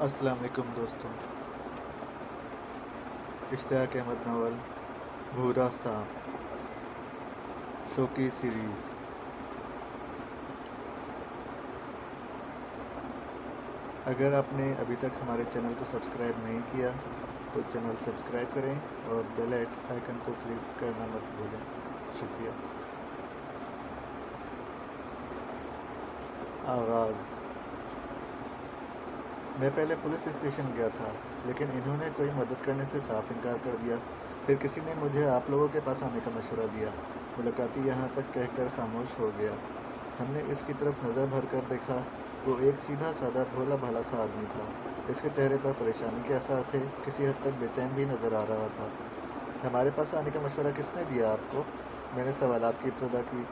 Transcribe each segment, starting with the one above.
السلام علیکم دوستوں، اشتیاق احمد ناول بھورا سانپ شوقی سیریز۔ اگر آپ نے ابھی تک ہمارے چینل کو سبسکرائب نہیں کیا تو چینل سبسکرائب کریں اور بیل آئیکن کو کلک کرنا مت بھولیں۔ شکریہ۔ آغاز۔ میں پہلے پولیس اسٹیشن گیا تھا، لیکن انہوں نے کوئی مدد کرنے سے صاف انکار کر دیا۔ پھر کسی نے مجھے آپ لوگوں کے پاس آنے کا مشورہ دیا۔ ملاقاتی یہاں تک کہہ کر خاموش ہو گیا۔ ہم نے اس کی طرف نظر بھر کر دیکھا۔ وہ ایک سیدھا سادہ بھولا بھالا سا آدمی تھا۔ اس کے چہرے پر پریشانی کے آثار تھے، کسی حد تک بے چین بھی نظر آ رہا تھا۔ ہمارے پاس آنے کا مشورہ کس نے دیا آپ کو؟ میں نے سوالات کی ابتدا کی۔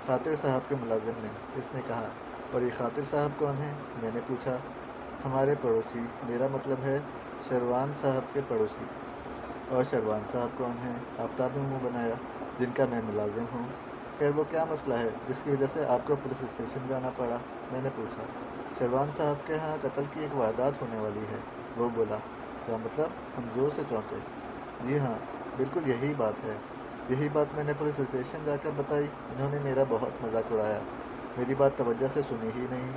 خاطر صاحب کے ملازم نے، اس نے کہا۔ اور یہ خاطر صاحب کون ہیں؟ میں نے پوچھا۔ ہمارے پڑوسی، میرا مطلب ہے شروان صاحب کے پڑوسی۔ اور شروان صاحب کون ہیں؟ آفتاب نے منہ بنایا۔ جن کا میں ملازم ہوں۔ خیر وہ کیا مسئلہ ہے جس کی وجہ سے آپ کو پولیس اسٹیشن جانا پڑا؟ میں نے پوچھا۔ شروان صاحب کے ہاں قتل کی ایک واردات ہونے والی ہے، وہ بولا۔ کیا مطلب؟ ہم زور سے چونکے۔ جی ہاں، بالکل یہی بات ہے۔ یہی بات میں نے پولیس اسٹیشن جا کر بتائی۔ انہوں نے میرا بہت مذاق اڑایا۔ میری بات توجہ سے سنی ہی نہیں۔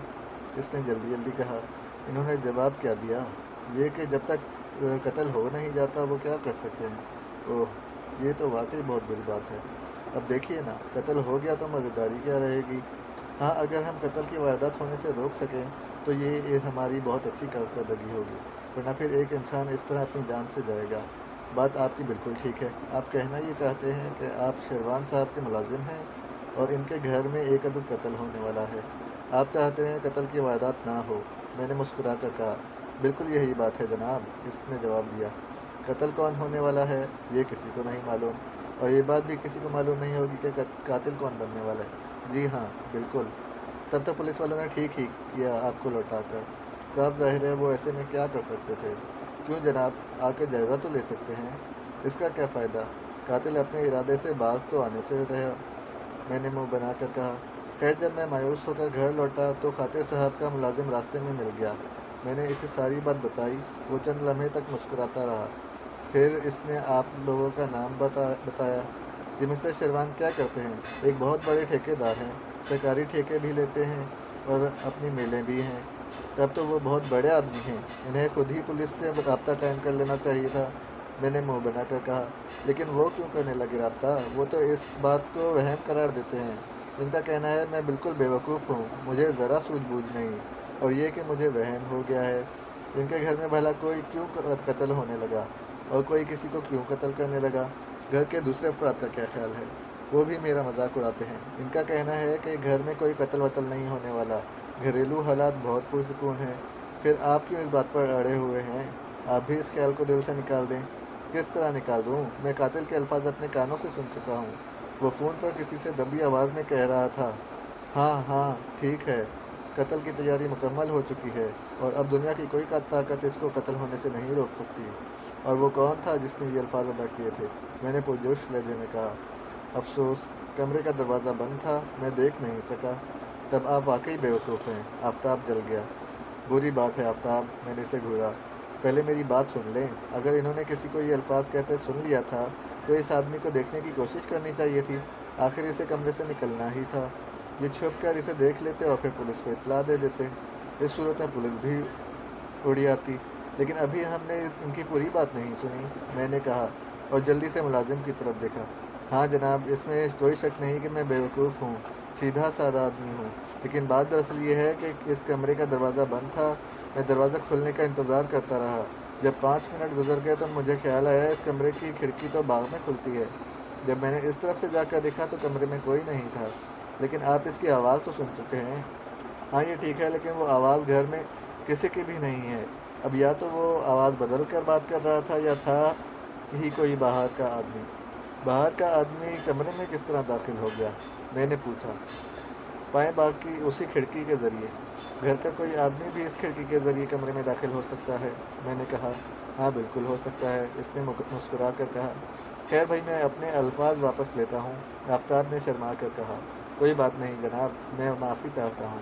اس نے جلدی جلدی کہا۔ انہوں نے جواب کیا دیا؟ یہ کہ جب تک قتل ہو نہیں جاتا وہ کیا کر سکتے ہیں۔ اوہ، یہ تو واقعی بہت بری بات ہے۔ اب دیکھیے نا، قتل ہو گیا تو مزیداری کیا رہے گی؟ ہاں، اگر ہم قتل کی واردات ہونے سے روک سکیں تو یہ ہماری بہت اچھی کارکردگی ہوگی، ورنہ پھر ایک انسان اس طرح اپنی جان سے جائے گا۔ بات آپ کی بالکل ٹھیک ہے۔ آپ کہنا یہ چاہتے ہیں کہ آپ شروان صاحب کے ملازم ہیں اور ان کے گھر میں ایک عدد قتل ہونے والا ہے۔ آپ چاہتے ہیں قتل کی واردات نہ ہو؟ میں نے مسکرا کر کہا۔ بالکل یہی بات ہے جناب، اس نے جواب دیا۔ قتل کون ہونے والا ہے یہ کسی کو نہیں معلوم، اور یہ بات بھی کسی کو معلوم نہیں ہوگی کہ قاتل کون بننے والا ہے۔ جی ہاں، بالکل۔ تب تو پولیس والوں نے ٹھیک ہی کیا آپ کو لوٹا کر۔ صاف ظاہر ہے وہ ایسے میں کیا کر سکتے تھے۔ کیوں جناب، آ کے جائزہ تو لے سکتے ہیں۔ اس کا کیا فائدہ؟ قاتل اپنے ارادے سے باز تو آنے سے رہا۔ میں نے منہ بنا کر کہا۔ خیر جب میں مایوس ہو کر گھر لوٹا تو خاطر صاحب کا ملازم راستے میں مل گیا۔ میں نے اسے ساری بات بتائی۔ وہ چند لمحے تک مسکراتا رہا۔ پھر اس نے آپ لوگوں کا نام بتایا۔ یہ مسٹر شروان کیا کرتے ہیں؟ ایک بہت بڑے ٹھیکیدار ہیں، سرکاری ٹھیکے بھی لیتے ہیں اور اپنی میلیں بھی ہیں۔ تب تو وہ بہت بڑے آدمی ہیں، انہیں خود ہی پولیس سے رابطہ قائم کر لینا چاہیے تھا۔ میں نے منہ بنا کر کہا۔ لیکن وہ کیوں کرنے لگے رابطہ؟ وہ تو اس بات کو وہم قرار دیتے ہیں۔ ان کا کہنا ہے میں بالکل بے وقوف ہوں، مجھے ذرا سوجھ بوجھ نہیں، اور یہ کہ مجھے وہم ہو گیا ہے۔ ان کے گھر میں بھلا کوئی کیوں قتل ہونے لگا، اور کوئی کسی کو کیوں قتل کرنے لگا؟ گھر کے دوسرے افراد کا کیا خیال ہے؟ وہ بھی میرا مذاق اڑاتے ہیں۔ ان کا کہنا ہے کہ گھر میں کوئی قتل وتل نہیں ہونے والا، گھریلو حالات بہت پرسکون ہیں۔ پھر آپ کیوں اس بات پر اڑے ہوئے ہیں؟ آپ بھی اس خیال کو دل سے نکال دیں۔ کس طرح نکال دوں؟ میں قاتل کے الفاظ اپنے کانوں سے سن چکا ہوں۔ وہ فون پر کسی سے دبی آواز میں کہہ رہا تھا۔ ہاں ہاں، ٹھیک ہے، قتل کی تیاری مکمل ہو چکی ہے، اور اب دنیا کی کوئی طاقت اس کو قتل ہونے سے نہیں روک سکتی۔ اور وہ کون تھا جس نے یہ الفاظ ادا کیے تھے؟ میں نے پرجوش لہجے میں کہا۔ افسوس، کمرے کا دروازہ بند تھا، میں دیکھ نہیں سکا۔ تب آپ واقعی بے وقوف ہیں۔ آفتاب جل گیا۔ بری بات ہے آفتاب، میں نے اسے گھورا۔ پہلے میری بات سن لیں۔ اگر انہوں نے کسی کو یہ الفاظ کہتے سن لیا تھا تو اس آدمی کو دیکھنے کی کوشش کرنی چاہیے تھی۔ آخر اسے کمرے سے نکلنا ہی تھا۔ یہ چھپ کر اسے دیکھ لیتے اور پھر پولیس کو اطلاع دے دیتے۔ اس صورت میں پولیس بھی اڑی آتی۔ لیکن ابھی ہم نے ان کی پوری بات نہیں سنی، میں نے کہا، اور جلدی سے ملازم کی طرف دیکھا۔ ہاں جناب، اس میں کوئی شک نہیں کہ میں بے وقوف ہوں، سیدھا سادہ آدمی ہوں، لیکن بات دراصل یہ ہے کہ اس کمرے کا دروازہ بند تھا۔ میں دروازہ کھلنے کا انتظار کرتا رہا۔ جب 5 منٹ گزر گئے تو مجھے خیال آیا اس کمرے کی کھڑکی تو باغ میں کھلتی ہے۔ جب میں نے اس طرف سے جا کر دیکھا تو کمرے میں کوئی نہیں تھا۔ لیکن آپ اس کی آواز تو سن چکے ہیں۔ ہاں یہ ٹھیک ہے، لیکن وہ آواز گھر میں کسی کی بھی نہیں ہے۔ اب یا تو وہ آواز بدل کر بات کر رہا تھا یا تھا ہی کوئی باہر کا آدمی۔ باہر کا آدمی کمرے میں کس طرح داخل ہو گیا؟ میں نے پوچھا۔ بائیں باغ کی اسی کھڑکی کے ذریعے۔ گھر کا کوئی آدمی بھی اس کھڑکی کے ذریعے کمرے میں داخل ہو سکتا ہے؟ میں نے کہا۔ ہاں بالکل ہو سکتا ہے، اس نے مسکرا کر کہا۔ خیر بھائی، میں اپنے الفاظ واپس لیتا ہوں، آفتاب نے شرما کر کہا۔ کوئی بات نہیں جناب، میں معافی چاہتا ہوں۔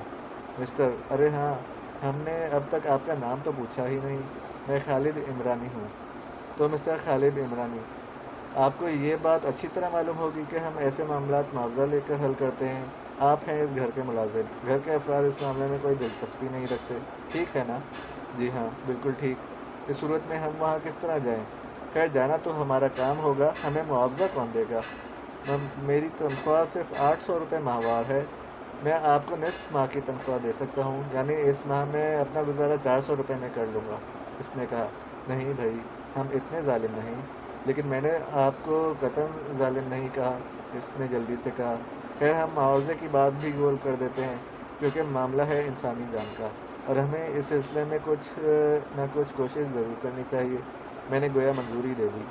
مسٹر، ارے ہاں، ہم نے اب تک آپ کا نام تو پوچھا ہی نہیں۔ میں خالد عمرانی ہوں۔ تو مسٹر خالد عمرانی، آپ کو یہ بات اچھی طرح معلوم ہوگی کہ ہم ایسے معاملات معاوضہ لے کر حل کرتے ہیں۔ آپ ہیں اس گھر کے ملازم، گھر کے افراد اس معاملے میں کوئی دلچسپی نہیں رکھتے، ٹھیک ہے نا؟ جی ہاں، بالکل ٹھیک۔ اس صورت میں ہم وہاں کس طرح جائیں؟ خیر، جانا تو ہمارا کام ہوگا، ہمیں معاوضہ کون دے گا؟ میری تنخواہ صرف 800 روپے ماہوار ہے۔ میں آپ کو نصف ماہ کی تنخواہ دے سکتا ہوں، یعنی اس ماہ میں اپنا گزارا 400 روپے میں کر لوں گا۔ اس نے کہا، نہیں بھائی، ہم اتنے ظالم نہیں۔ لیکن میں نے آپ کو قطعاً ظالم نہیں کہا، اس نے جلدی سے کہا۔ خیر، ہم معاوضے کی بات بھی گول کر دیتے ہیں، کیونکہ معاملہ ہے انسانی جان کا، اور ہمیں اس سلسلے میں کچھ نہ کچھ کوشش ضرور کرنی چاہیے۔ میں نے گویا منظوری دے دی۔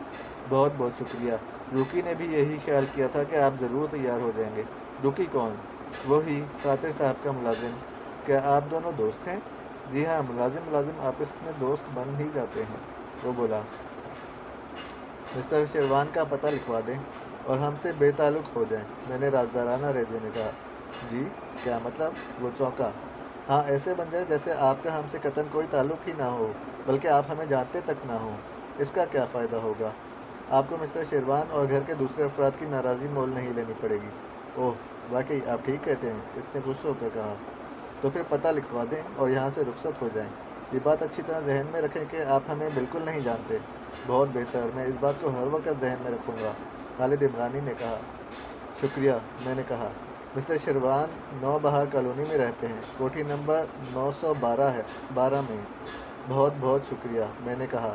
بہت بہت شکریہ۔ روکی نے بھی یہی خیال کیا تھا کہ آپ ضرور تیار ہو جائیں گے۔ روکی کون؟ وہی خاطر صاحب کا ملازم۔ کیا آپ دونوں دوست ہیں؟ جی ہاں، ملازم آپس میں دوست بن ہی جاتے ہیں۔ وہ بولا، مسٹر شیروان کا پتہ لکھوا دیں اور ہم سے بے تعلق ہو جائیں۔ میں نے رازدارانہ لہجے میں کہا، جی کیا مطلب؟ وہ چونکا۔ ہاں، ایسے بن جائے جیسے آپ کا ہم سے قطعاً کوئی تعلق ہی نہ ہو، بلکہ آپ ہمیں جانتے تک نہ ہوں۔ اس کا کیا فائدہ ہوگا؟ آپ کو مسٹر شیروان اور گھر کے دوسرے افراد کی ناراضی مول نہیں لینی پڑے گی۔ اوہ، واقعی آپ ٹھیک کہتے ہیں، اس نے غصے ہو کر کہا۔ تو پھر پتہ لکھوا دیں اور یہاں سے رخصت ہو جائیں۔ یہ بات اچھی طرح ذہن میں رکھیں کہ آپ ہمیں بالکل نہیں جانتے۔ بہت بہتر، میں اس بات کو ہر وقت ذہن میں رکھوں گا، خالد عمرانی نے کہا۔ شکریہ، میں نے کہا۔ مسٹر شیروان 9 بہار کالونی میں رہتے ہیں، کوٹھی نمبر 912 ہے، 12 میں۔ بہت بہت شکریہ، میں نے کہا۔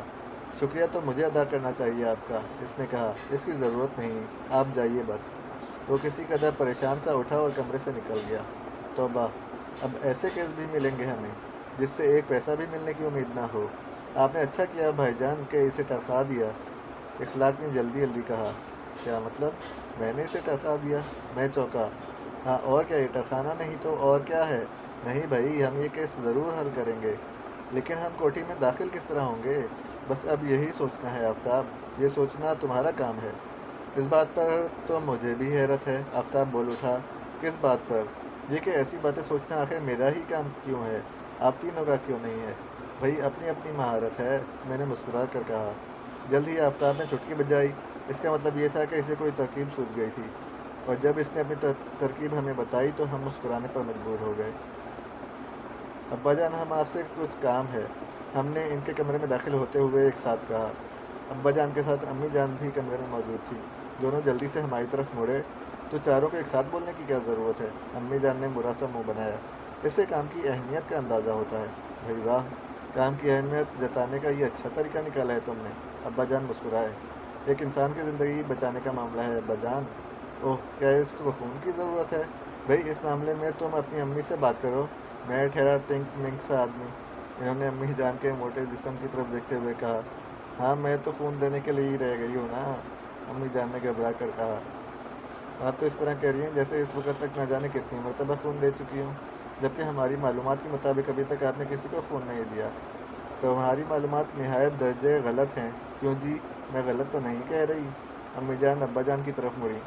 شکریہ تو مجھے ادا کرنا چاہیے آپ کا، اس نے کہا۔ اس کی ضرورت نہیں، آپ جائیے بس۔ وہ کسی قدر پریشان سا اٹھا اور کمرے سے نکل گیا۔ توبہ، اب ایسے کیس بھی ملیں گے ہمیں، جس سے ایک پیسہ بھی ملنے کی امید نہ ہو۔ آپ نے اچھا کیا بھائی جان کہ اسے تنخواہ دیا، اخلاق نے جلدی جلدی کہا۔ کیا مطلب؟ میں نے اسے تنخواہ دیا؟ میں چونکا۔ ہاں، اور کیا، یہ تنخواہ نہیں تو اور کیا ہے؟ نہیں بھائی، ہم یہ کیس ضرور حل کریں گے، لیکن ہم کوٹھی میں داخل کس طرح ہوں گے؟ بس اب یہی سوچنا ہے آفتاب، یہ سوچنا تمہارا کام ہے۔ اس بات پر تو مجھے بھی حیرت ہے، آفتاب بول اٹھا۔ کس بات پر؟ یہ کہ ایسی باتیں سوچنا آخر میرا ہی کام کیوں ہے، آپ تینوں کا کیوں نہیں ہے؟ بھائی، اپنی اپنی مہارت ہے، میں نے مسکرا کر کہا۔ جلد ہی آفتاب نے چٹکی بجائی۔ اس کا مطلب یہ تھا کہ اسے کوئی ترکیب سوجھ گئی تھی، اور جب اس نے اپنی ترکیب ہمیں بتائی تو ہم مسکرانے پر مجبور ہو گئے۔ ابا جان، ہم آپ سے کچھ کام ہے، ہم نے ان کے کمرے میں داخل ہوتے ہوئے ایک ساتھ کہا۔ ابا جان کے ساتھ امی جان بھی کمرے میں موجود تھی۔ دونوں جلدی سے ہماری طرف مڑے۔ تو چاروں کو ایک ساتھ بولنے کی کیا ضرورت ہے؟ امی جان نے برا سا منہ بنایا۔ اس سے کام کی اہمیت کا اندازہ ہوتا ہے۔ بھائی واہ، کام کی اہمیت جتانے کا یہ اچھا طریقہ نکالا ہے تم نے، ابا جان مسکرائے۔ ایک انسان کی زندگی بچانے کا معاملہ ہے ابا جان۔ اوہ، کیا اس کو خون کی ضرورت ہے؟ بھائی، اس معاملے میں تم اپنی امی سے بات کرو، میں ٹھہرا تنک منک سا آدمی۔ انہوں نے امی جان کے موٹے جسم کی طرف دیکھتے ہوئے کہا۔ ہاں، میں تو خون دینے کے لیے ہی رہ گئی ہوں نا، امی جان نے گھبرا کر کہا۔ آپ تو اس طرح کہہ رہی ہیں جیسے اس وقت تک نہ جانے کتنی مرتبہ خون دے چکی ہوں، جبکہ ہماری معلومات کے مطابق ابھی تک آپ نے کسی کو خون نہیں دیا۔ تمہاری معلومات نہایت درجے غلط ہیں۔ کیوں جی، میں غلط تو نہیں کہہ رہی؟ امی جان ابا جان کی طرف مڑی۔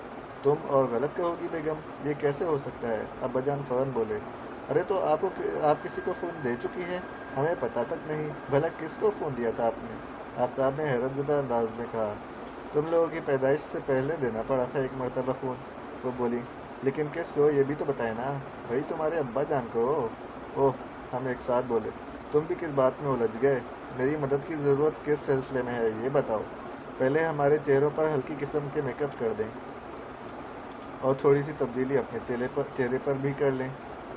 تم اور غلط کہو گی بیگم، یہ کیسے ہو سکتا ہے؟ ابا جان فوراً بولے۔ ارے تو آپ کسی کو خون دے چکی ہیں، ہمیں پتہ تک نہیں، بھلا کس کو خون دیا تھا آپ نے؟ آفتاب نے حیرت زدہ انداز میں کہا۔ تم لوگوں کی پیدائش سے پہلے دینا پڑا تھا ایک مرتبہ خون، وہ بولی۔ لیکن کس کو، یہ بھی تو بتائے نا؟ بھائی، تمہارے ابا جان کو۔ اوہ، ہم ایک ساتھ بولے۔ تم بھی کس بات میں الجھ گئے؟ میری مدد کی ضرورت کس سلسلے میں ہے، یہ بتاؤ۔ پہلے ہمارے چہروں پر ہلکی قسم کے میک اپ کر دیں، اور تھوڑی سی تبدیلی اپنے چہرے پر بھی کر لیں۔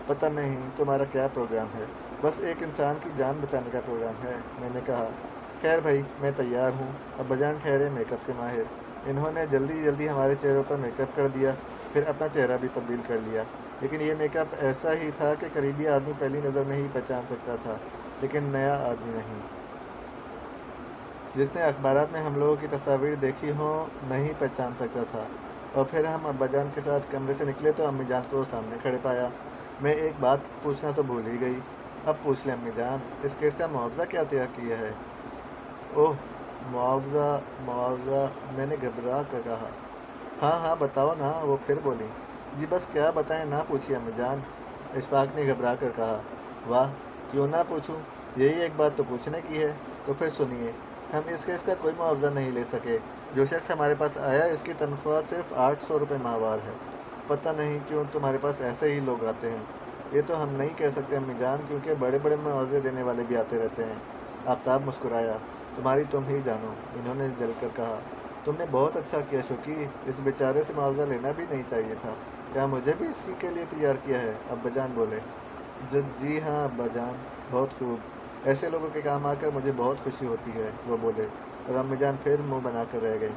پتہ نہیں تمہارا کیا پروگرام ہے، بس ایک انسان کی جان بچانے کا پروگرام ہے، میں نے کہا۔ خیر بھائی، میں تیار ہوں۔ ابا جان ٹھہرے میک اپ کے ماہر، انہوں نے جلدی جلدی ہمارے چہروں پر میک اپ کر دیا، پھر اپنا چہرہ بھی تبدیل کر لیا۔ لیکن یہ میک اپ ایسا ہی تھا کہ قریبی آدمی پہلی نظر میں ہی پہچان سکتا تھا، لیکن نیا آدمی نہیں۔ جس نے اخبارات میں ہم لوگوں کی تصاویر دیکھی ہوں نہیں پہچان سکتا تھا۔ اور پھر ہم ابا جان کے ساتھ کمرے سے نکلے تو امی جان کو سامنے کھڑے پایا۔ میں ایک بات پوچھنا تو بھول ہی گئی، اب پوچھ لیں امی جان، اس کیس کا معاوضہ کیا طے کیا ہے؟ اوہ، معاوضہ، میں نے گھبرا کر کہا۔ ہاں ہاں بتاؤ نا، وہ پھر بولی۔ جی بس کیا بتائیں، نہ پوچھیے امی جان، اشفاق نے گھبرا کر کہا۔ واہ، کیوں نہ پوچھوں، یہی ایک بات تو پوچھنے کی ہے۔ تو پھر سنیے، ہم اس کیس کا کوئی معاوضہ نہیں لے سکے۔ جو شخص ہمارے پاس آیا اس کی تنخواہ صرف 800 روپے ماہوار ہے۔ پتہ نہیں کیوں تمہارے پاس ایسے ہی لوگ آتے ہیں۔ یہ تو ہم نہیں کہہ سکتے امی جان، کیونکہ بڑے بڑے معاوضے دینے والے بھی آتے رہتے ہیں۔ آفتاب مسکرایا۔ تمہاری تم ہی جانو، انہوں نے جل کر کہا۔ تم نے بہت اچھا کیا شوکی، اس بیچارے سے معاوضہ لینا بھی نہیں چاہیے تھا۔ کیا مجھے بھی اسی کے لیے تیار کیا ہے؟ ابا جان بولے۔ جی ہاں ابا جان، بہت خوب، ایسے لوگوں کے کام آ کر مجھے بہت خوشی ہوتی ہے، وہ بولے، اور امی جان پھر منہ بنا کر رہ گئی۔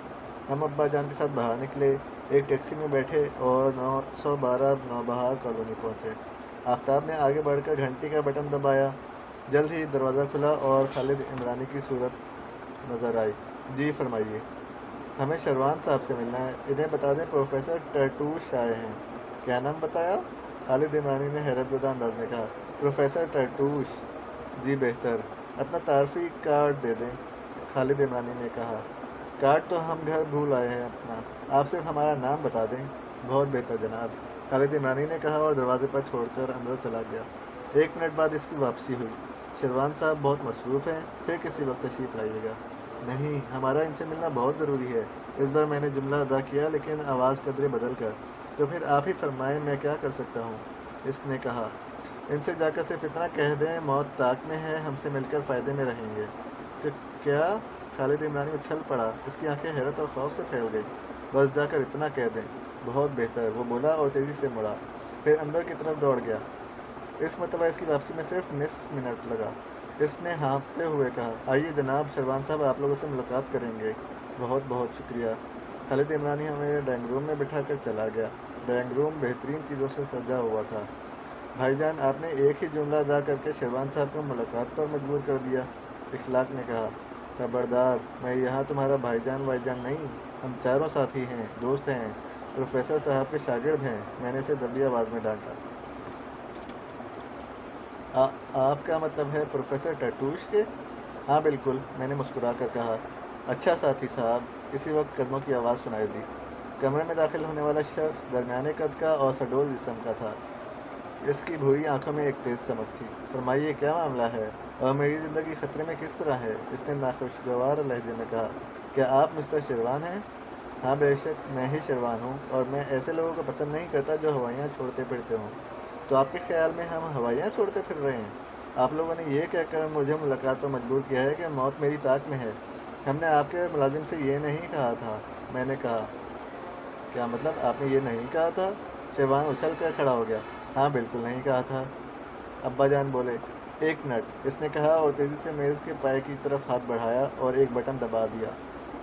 ہم ابا جان کے ساتھ باہر نکلے، ایک ٹیکسی میں بیٹھے اور 912 نوبہار کالونی پہنچے۔ آفتاب نے آگے بڑھ کر گھنٹی کا بٹن دبایا۔ جلد ہی دروازہ کھلا اور خالد عمرانی کی صورت نظر آئی۔ جی فرمائیے۔ ہمیں شروان صاحب سے ملنا ہے، انہیں بتا دیں پروفیسر ٹرٹوش آئے ہیں۔ کیا نام بتایا؟ خالد عمرانی نے حیرت زدہ انداز میں کہا۔ پروفیسر ٹرٹوش؟ جی بہتر، اپنا تعارفی کارڈ دے دیں، خالد عمرانی نے کہا۔ کارڈ تو ہم گھر بھول آئے ہیں اپنا، آپ صرف ہمارا نام بتا دیں۔ بہت بہتر جناب، خالد عمرانی نے کہا اور دروازے پر چھوڑ کر اندر چلا گیا۔ 1 منٹ بعد اس کی واپسی ہوئی۔ شروان صاحب بہت مصروف ہیں، پھر کسی وقت تشریف لائیے گا۔ نہیں، ہمارا ان سے ملنا بہت ضروری ہے۔ اس بار میں نے جملہ ادا کیا لیکن آواز قدرے بدل کر۔ تو پھر آپ ہی فرمائیں میں کیا کر سکتا ہوں؟ اس نے کہا۔ ان سے جا کر صرف اتنا کہہ دیں موت طاق میں ہے، ہم سے مل کر فائدے میں رہیں گے۔ کیا؟ خالد عمرانی اچھل پڑا، اس کی آنکھیں حیرت اور خوف سے پھیل گئی۔ بس جا کر اتنا کہہ دیں۔ بہت بہتر، وہ بولا اور تیزی سے مڑا، پھر اندر کی طرف دوڑ گیا۔ اس مرتبہ اس کی واپسی میں صرف نصف منٹ لگا۔ اس نے ہانپتے ہوئے کہا، آئیے جناب، شروان صاحب آپ لوگوں سے ملاقات کریں گے۔ بہت بہت شکریہ۔ خالد عمرانی ہمیں ڈرائنگ روم میں بٹھا کر چلا گیا۔ ڈرائنگ روم بہترین چیزوں سے سجا ہوا تھا۔ بھائی جان، آپ نے ایک ہی جملہ ادا کر کے شروان صاحب کو ملاقات پر مجبور کر دیا، اخلاق نے کہا۔ خبردار، میں یہاں تمہارا بھائی جان نہیں، ہم چاروں ساتھی ہیں، دوست ہیں، پروفیسر صاحب کے شاگرد ہیں، میں نے اسے دبی آواز میں ڈانٹا۔ آپ کا مطلب ہے پروفیسر ٹرٹوش کے؟ ہاں بالکل، میں نے مسکرا کر کہا۔ اچھا ساتھی صاحب۔ اسی وقت قدموں کی آواز سنائی دی۔ کمرے میں داخل ہونے والا شخص درمیانے قد کا اور سڈول جسم کا تھا۔ اس کی بھوری آنکھوں میں ایک تیز چمک تھی۔ فرمائیے کیا معاملہ ہے، اور میری زندگی خطرے میں کس طرح ہے؟ اس نے ناخوشگوار لہجے میں کہا۔ کیا آپ مسٹر شروان ہیں؟ ہاں بے شک، میں ہی شروان ہوں، اور میں ایسے لوگوں کو پسند نہیں کرتا جو ہوائیاں چھوڑتے پھرتے ہوں۔ تو آپ کے خیال میں ہم ہوائیاں چھوڑتے پھر رہے ہیں؟ آپ لوگوں نے یہ کہہ کر مجھے ملاقات پر مجبور کیا ہے کہ موت میری طاق میں ہے۔ ہم نے آپ کے ملازم سے یہ نہیں کہا تھا، میں نے کہا۔ کیا مطلب آپ نے یہ نہیں کہا تھا؟ شروان اچھل کر کھڑا ہو گیا۔ ہاں بالکل نہیں کہا تھا۔ ابا جان بولے۔ 1 منٹ، اس نے کہا اور تیزی سے میز کے پائے کی طرف ہاتھ بڑھایا اور ایک بٹن دبا دیا۔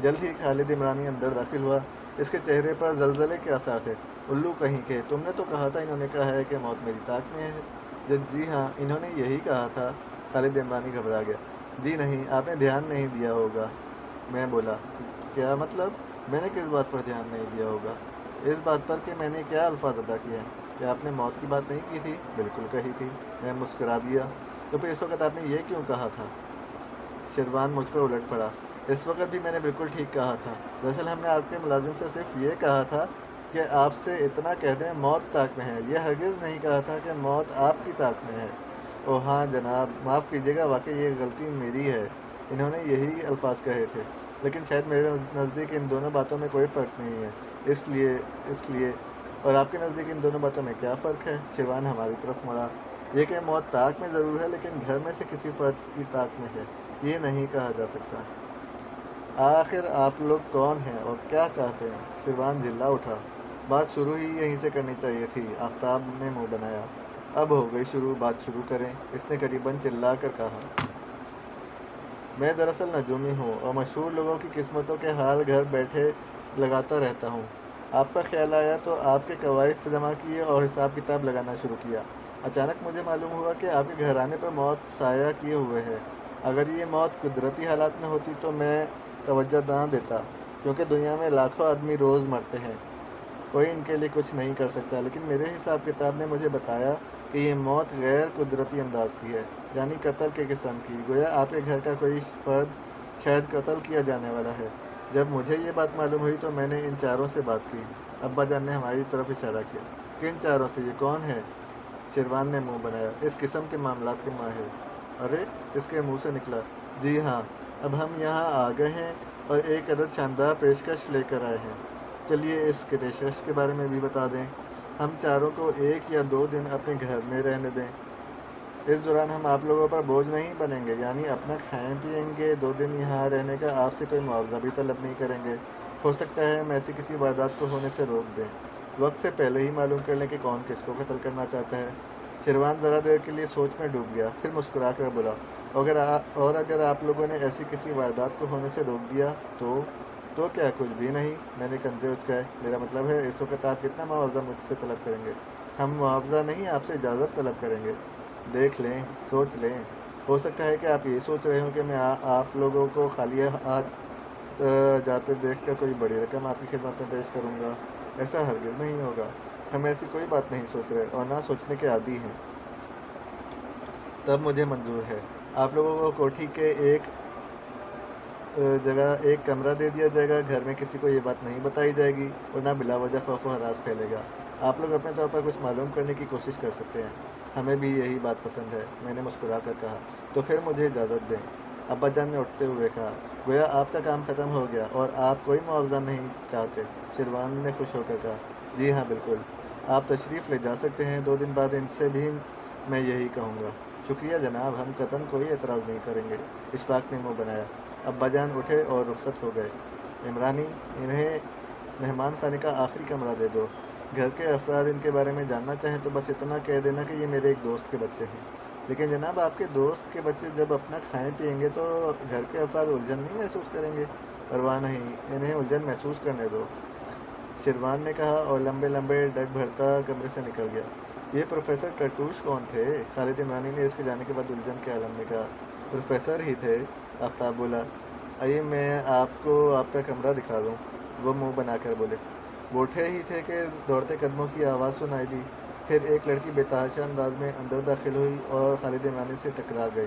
جلد ہی خالد عمرانی اندر داخل ہوا۔ اس کے چہرے پر زلزلے کے آثار تھے۔ الو کہیں کے، تم نے تو کہا تھا انہوں نے کہا ہے کہ موت میری طاق میں ہے۔ جی ہاں، انہوں نے یہی کہا تھا۔ خالد عمرانی گھبرا گیا۔ جی نہیں، آپ نے دھیان نہیں دیا ہوگا، میں بولا۔ کیا مطلب؟ میں نے کس بات پر دھیان نہیں دیا ہوگا؟ اس بات پر کہ میں نے کیا الفاظ ادا کیے ہیں۔ کیا آپ نے موت کی بات نہیں کی تھی؟ بالکل کہی تھی، میں مسکرا دیا۔ تو پھر اس وقت آپ نے یہ کیوں کہا تھا؟ شروان مجھ پر الٹ پڑا۔ اس وقت بھی میں نے بالکل ٹھیک کہا تھا۔ دراصل ہم نے آپ کے ملازم سے صرف یہ کہا تھا کہ آپ سے اتنا کہہ دیں موت طاق میں ہے، یہ ہرگز نہیں کہا تھا کہ موت آپ کی طاق میں ہے۔ اوہ ہاں جناب، معاف کیجیے گا، واقعی یہ غلطی میری ہے، انہوں نے یہی الفاظ کہے تھے، لیکن شاید میرے نزدیک ان دونوں باتوں میں کوئی فرق نہیں ہے، اس لیے اور آپ کے نزدیک ان دونوں باتوں میں کیا فرق ہے؟ شروان ہماری طرف مڑا۔ یہ کہ موت طاق میں ضرور ہے لیکن گھر میں سے کسی فرد کی طاق میں ہے، یہ نہیں کہا جا سکتا۔ آخر آپ لوگ کون ہیں اور کیا چاہتے ہیں؟ شروان جھلا اٹھا۔ بات شروع ہی یہیں سے کرنی چاہیے تھی، آفتاب نے منہ بنایا۔ اب ہو گئی شروع، بات شروع کریں، اس نے قریباً چلا کر کہا۔ میں دراصل نجومی ہوں اور مشہور لوگوں کی قسمتوں کے حال گھر بیٹھے لگاتا رہتا ہوں۔ آپ کا خیال آیا تو آپ کے قوائف جمع کیے اور حساب کتاب لگانا شروع کیا۔ اچانک مجھے معلوم ہوا کہ آپ کے گھرانے پر موت سایہ کیے ہوئے ہے۔ اگر یہ موت قدرتی حالات میں ہوتی تو میں توجہ نہ دیتا، کیونکہ دنیا میں لاکھوں آدمی روز مرتے ہیں، کوئی ان کے لیے کچھ نہیں کر سکتا، لیکن میرے حساب کتاب نے مجھے بتایا کہ یہ موت غیر قدرتی انداز کی ہے، یعنی قتل کے قسم کی، گویا آپ کے گھر کا کوئی فرد شاید قتل کیا جانے والا ہے۔ جب مجھے یہ بات معلوم ہوئی تو میں نے ان چاروں سے بات کی۔ ابا جان نے ہماری طرف اشارہ کیا۔ کن چاروں سے؟ یہ کون ہے؟ شیروان نے منہ بنایا۔ اس قسم کے معاملات کے ماہر۔ ارے، اس کے منہ سے نکلا، جی ہاں، اب ہم یہاں آ گئے ہیں اور ایک عدد شاندار پیشکش لے کر آئے ہیں۔ چلیے اس کے پیشکش کے بارے میں بھی بتا دیں۔ ہم چاروں کو 1 یا 2 دن اپنے گھر میں رہنے دیں۔ اس دوران ہم آپ لوگوں پر بوجھ نہیں بنیں گے، یعنی اپنا کھائیں پیئیں گے، 2 دن یہاں رہنے کا آپ سے کوئی معاوضہ بھی طلب نہیں کریں گے۔ ہو سکتا ہے ہم ایسی کسی واردات کو ہونے سے روک دیں۔ وقت سے پہلے ہی معلوم کر لیں کہ کون کس کو قتل کرنا چاہتا ہے۔ شیروان ذرا دیر کے لیے سوچ میں ڈوب گیا، پھر مسکرا کر بولا، اگر آپ لوگوں نے ایسی کسی واردات کو ہونے سے روک دیا تو کیا کچھ بھی نہیں؟ میں نے کندھے اچکائے۔ میرا مطلب ہے اس وقت آپ کتنا معاوضہ مجھ سے طلب کریں گے؟ ہم معاوضہ نہیں، آپ سے اجازت طلب کریں گے۔ دیکھ لیں، سوچ لیں، ہو سکتا ہے کہ آپ یہ سوچ رہے ہوں کہ میں آپ لوگوں کو خالی ہاتھ جاتے دیکھ کر کوئی بڑی رقم آپ کی خدمت میں پیش کروں گا۔ ایسا ہرگز نہیں ہوگا۔ ہم ایسی کوئی بات نہیں سوچ رہے اور نہ سوچنے کے عادی ہیں۔ تب مجھے منظور ہے۔ آپ لوگوں کو کوٹھی کے ایک جگہ ایک کمرہ دے دیا جائے گا۔ گھر میں کسی کو یہ بات نہیں بتائی جائے گی، ورنہ بلا وجہ خوف و ہراس پھیلے گا۔ آپ لوگ اپنے طور پر کچھ معلوم کرنے کی کوشش کر سکتے ہیں۔ ہمیں بھی یہی بات پسند ہے، میں نے مسکرا کر کہا۔ تو پھر مجھے اجازت دیں، ابا جان نے اٹھتے ہوئے کہا۔ گویا آپ کا کام ختم ہو گیا اور آپ کوئی معاوضہ نہیں چاہتے؟ شیروان نے خوش ہو کر کہا۔ جی ہاں، بالکل، آپ تشریف لے جا سکتے ہیں۔ 2 دن بعد ان سے بھی میں یہی کہوں گا۔ شکریہ جناب، ہم قطعاً کوئی اعتراض نہیں کریں گے۔ اشفاق نے منہ بنایا۔ ابا جان اٹھے اور رخصت ہو گئے۔ عمرانی، انہیں مہمان خانے کا آخری کمرہ دے دو۔ گھر کے افراد ان کے بارے میں جاننا چاہیں تو بس اتنا کہہ دینا کہ یہ میرے ایک دوست کے بچے ہیں۔ لیکن جناب، آپ کے دوست کے بچے جب اپنا کھائیں پیئیں گے تو گھر کے افراد الجھن نہیں محسوس کریں گے؟ پرواہ نہیں، انہیں الجھن محسوس کرنے دو، شیروان نے کہا اور لمبے لمبے ڈگ بھرتا کمرے سے نکل گیا۔ یہ پروفیسر کرٹوش کون تھے؟ خالد عمرانی نے اس کے جانے کے بعد الجھن کے عالم میں کہا۔ پروفیسر ہی تھے، آفتاب بولا۔ آئیے میں آپ کو آپ کا کمرہ دکھا دوں، وہ منہ بنا کر بولے۔ وہ اٹھے ہی تھے کہ دوڑتے قدموں کی آواز سنائی دی۔ پھر ایک لڑکی بے تحاشا انداز میں اندر داخل ہوئی اور خالد عمرانی سے ٹکرا گئی۔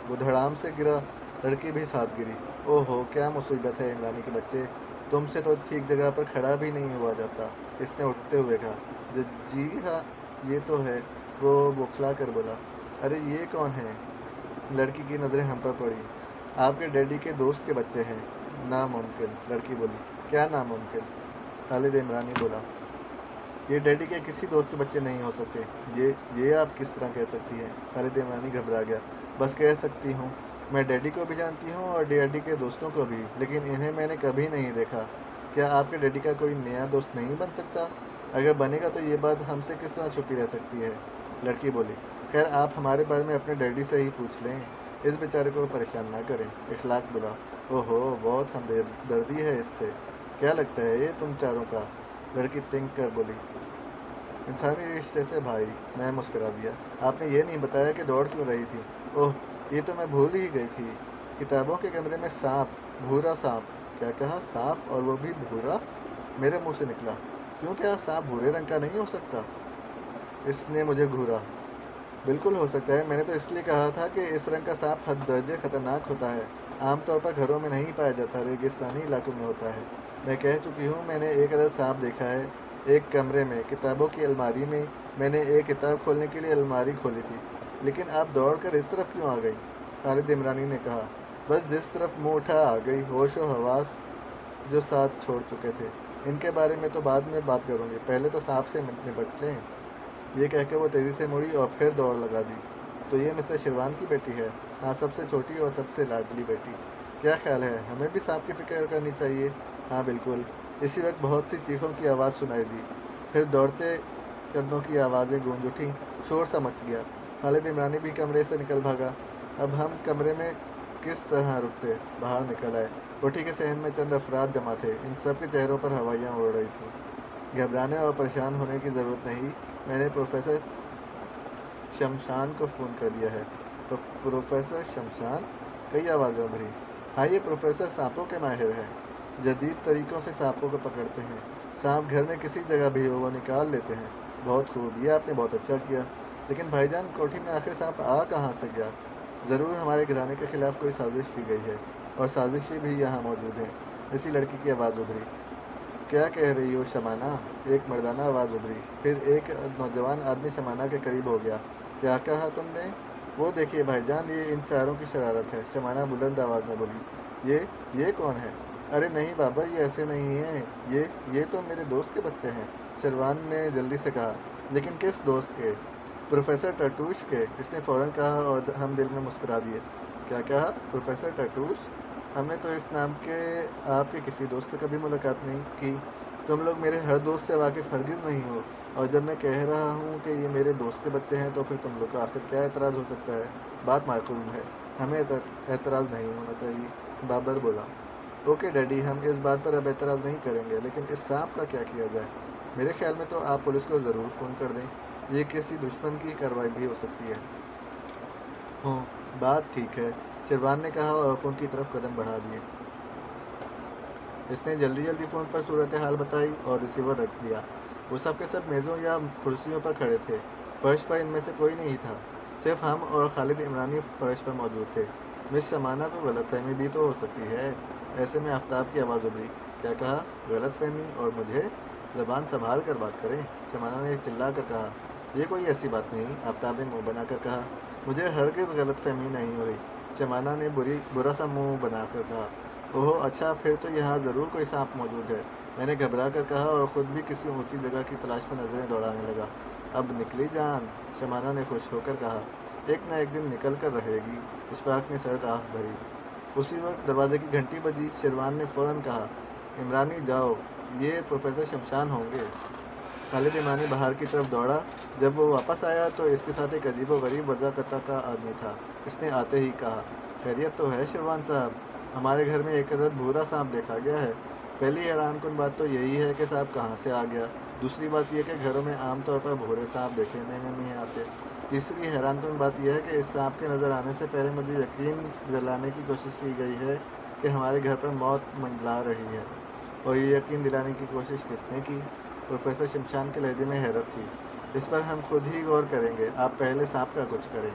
وہ دھڑام سے گرا، لڑکی بھی ساتھ گری۔ اوہ ہو، کیا مصیبت ہے عمرانی کے بچے، تم سے تو ٹھیک جگہ پر کھڑا بھی نہیں ہوا جاتا۔ اس نے اٹھتے ہوئے کہا۔ جی ہاں، یہ تو ہے، وہ بوکھلا کر بولا۔ ارے یہ کون ہے؟ لڑکی کی نظریں ہم پر پڑی۔ آپ کے ڈیڈی کے دوست کے بچے ہیں۔ ناممکن، لڑکی بولی۔ کیا ناممکن؟ خالد عمرانی بولا۔ یہ ڈیڈی کے کسی دوست کے بچے نہیں ہو سکتے۔ یہ آپ کس طرح کہہ سکتی ہیں؟ خالد عمرانی گھبرا گیا۔ بس کہہ سکتی ہوں، میں ڈیڈی کو بھی جانتی ہوں اور ڈیڈی کے دوستوں کو بھی، لیکن انہیں میں نے کبھی نہیں دیکھا۔ کیا آپ کے ڈیڈی کا کوئی نیا دوست نہیں بن سکتا؟ اگر بنے گا تو یہ بات ہم سے کس طرح چھپی رہ سکتی ہے؟ لڑکی بولی۔ خیر، آپ ہمارے بارے میں اپنے ڈیڈی سے ہی پوچھ لیں، اس بیچارے کو پریشان نہ کریں۔ اخلاق بولا۔ اوہو، بہت ہمدردی ہے اس سے۔ کیا لگتا ہے یہ تم چاروں کا؟ لڑکی تنگ کر بولی۔ انسانی رشتے سے بھائی، میں مسکرا دیا۔ آپ نے یہ نہیں بتایا کہ دوڑ کیوں رہی تھی؟ اوہ، یہ تو میں بھول ہی گئی تھی۔ کتابوں کے کمرے میں سانپ، بھورا سانپ۔ کیا کہا؟ سانپ، اور وہ بھی بھورا؟ میرے منہ سے نکلا۔ کیوں، کیا سانپ بھورے رنگ کا نہیں ہو سکتا؟ اس نے مجھے گھورا۔ بالکل ہو سکتا ہے، میں نے تو اس لیے کہا تھا کہ اس رنگ کا سانپ حد درجے خطرناک ہوتا ہے، عام طور پر گھروں میں نہیں پایا جاتا، ریگستانی علاقوں میں ہوتا ہے۔ میں کہہ چکی ہوں، میں نے ایک عدد سانپ دیکھا ہے، ایک کمرے میں، کتابوں کی الماری میں۔ میں نے ایک کتاب کھولنے کے لیے الماری کھولی تھی۔ لیکن آپ دوڑ کر اس طرف کیوں آ گئی؟ خالد عمرانی نے کہا۔ بس جس طرف منہ اٹھا آ گئی، ہوش و حواس جو ساتھ چھوڑ چکے تھے۔ ان کے بارے میں تو بعد میں بات کروں گی، پہلے تو سانپ سے نپٹ لیں۔ یہ کہہ کے وہ تیزی سے مڑی اور پھر دوڑ لگا دی۔ تو یہ مسٹر شیروان کی بیٹی ہے؟ ہاں، سب سے چھوٹی اور سب سے لاڈلی بیٹی۔ کیا خیال ہے، ہمیں بھی سانپ کی فکر کرنی چاہیے؟ ہاں بالکل۔ اسی وقت بہت سی چیخوں کی آواز سنائی دی، پھر دوڑتے قدموں کی آوازیں گونج اٹھیں، شور سا مچ گیا۔ خالد عمرانی بھی کمرے سے نکل بھاگا۔ اب ہم کمرے میں کس طرح رکتے؟ باہر نکل آئے۔ کوٹھی کے صحن میں چند افراد جمع تھے، ان سب کے چہروں پر ہوائیاں اڑ رہی تھیں۔ گھبرانے اور پریشان ہونے کی ضرورت نہیں، میں نے پروفیسر شمشان کو فون کر دیا ہے۔ پروفیسر شمشان؟ کئی آوازیں ابھری۔ ہاں، یہ پروفیسر سانپوں کے ماہر ہیں، جدید طریقوں سے سانپوں کو پکڑتے ہیں۔ سانپ گھر میں کسی جگہ بھی ہو وہ نکال لیتے ہیں۔ بہت خوب، یہ آپ نے بہت اچھا کیا۔ لیکن بھائی جان، کوٹھی میں آخر سانپ آ کہاں سے گیا؟ ضرور ہمارے گھرانے کے خلاف کوئی سازش کی گئی ہے، اور سازشی بھی یہاں موجود ہیں، اسی لڑکی کی آواز ابھری۔ کیا کہہ رہی ہو شمانہ؟ ایک مردانہ آواز ابھری۔ پھر ایک نوجوان آدمی شمانہ کے قریب ہو گیا۔ کیا کہا تم نے؟ وہ دیکھیے بھائی جان، یہ ان چاروں کی شرارت ہے، شمانہ بلند آواز میں بولی۔ یہ کون ہے؟ ارے نہیں بابا، یہ ایسے نہیں ہیں، یہ تو میرے دوست کے بچے ہیں، شیروان نے جلدی سے کہا۔ لیکن کس دوست کے؟ پروفیسر ٹرٹوش کے، اس نے فوراً کہا اور ہم دل میں مسکرا دیے۔ کیا کہا؟ پروفیسر ٹرٹوش؟ ہم نے تو اس نام کے آپ کے کسی دوست سے کبھی ملاقات نہیں کی۔ تم لوگ میرے ہر دوست سے واقف ہرگز نہیں ہو، اور جب میں کہہ رہا ہوں کہ یہ میرے دوست کے بچے ہیں تو پھر تم لوگ کا آخر کیا اعتراض ہو سکتا ہے؟ بات معقول ہے، ہمیں اعتراض نہیں ہونا چاہیے، بابر بولا۔ اوکے ڈیڈی، ہم اس بات پر اب اعتراض نہیں کریں گے، لیکن اس سانپ کا کیا کیا جائے؟ میرے خیال میں تو آپ پولیس کو ضرور فون کر دیں، یہ کسی دشمن کی کارروائی بھی ہو سکتی ہے۔ ہوں، بات ٹھیک ہے، شیروان نے کہا اور فون کی طرف قدم بڑھا دیے۔ اس نے جلدی فون پر صورتحال بتائی اور ریسیور رکھ دیا۔ وہ سب کے سب میزوں یا کرسیوں پر کھڑے تھے، فرش پر ان میں سے کوئی نہیں تھا، صرف ہم اور خالد عمرانی فرش پر موجود تھے۔ مس شمانہ، تو غلط فہمی بھی تو ہو سکتی ہے۔ ایسے میں آفتاب کی آواز ابھری۔ کیا کہا؟ غلط فہمی؟ اور مجھے؟ زبان سنبھال کر بات کریں، شمانہ نے چلا کر کہا۔ یہ کوئی ایسی بات نہیں، آفتاب نے منہ بنا کر کہا۔ مجھے ہرگز غلط فہمی نہیں ہوئی، شمانہ نے برا سا منہ بنا کر کہا۔ اوہ اچھا، پھر تو یہاں ضرور کوئی سانپ موجود ہے، میں نے گھبرا کر کہا اور خود بھی کسی اونچی جگہ کی تلاش میں نظریں دوڑانے لگا۔ اب نکلی جان، شمانہ نے خوش ہو کر کہا۔ ایک نہ ایک دن نکل کر رہے گی، اشفاق نے سرد آہ بھری۔ اسی وقت دروازے کی گھنٹی بجی۔ شیروان نے فوراً کہا، عمرانی جاؤ، یہ پروفیسر شمشان ہوں گے۔ خالد عمرانی باہر کی طرف دوڑا۔ جب وہ واپس آیا تو اس کے ساتھ ایک عجیب و غریب وضاقت کا آدمی تھا۔ اس نے آتے ہی کہا، خیریت تو ہے شیروان صاحب؟ ہمارے گھر میں ایک عدد بھورا سانپ دیکھا گیا ہے۔ پہلی حیران کن بات تو یہی ہے کہ صاحب کہاں سے آ گیا، دوسری بات یہ کہ گھروں میں عام طور پر بھورے سانپ دیکھنے میں نہیں آتے، تیسری حیران کن بات یہ ہے کہ اس سانپ کے نظر آنے سے پہلے مجھے یقین دلانے کی کوشش کی گئی ہے کہ ہمارے گھر پر موت منڈلا رہی ہے۔ اور یہ یقین دلانے کی کوشش کس نے کی؟ پروفیسر شمشان کے لہجے میں حیرت تھی۔ اس پر ہم خود ہی غور کریں گے، آپ پہلے سانپ کا کچھ کریں۔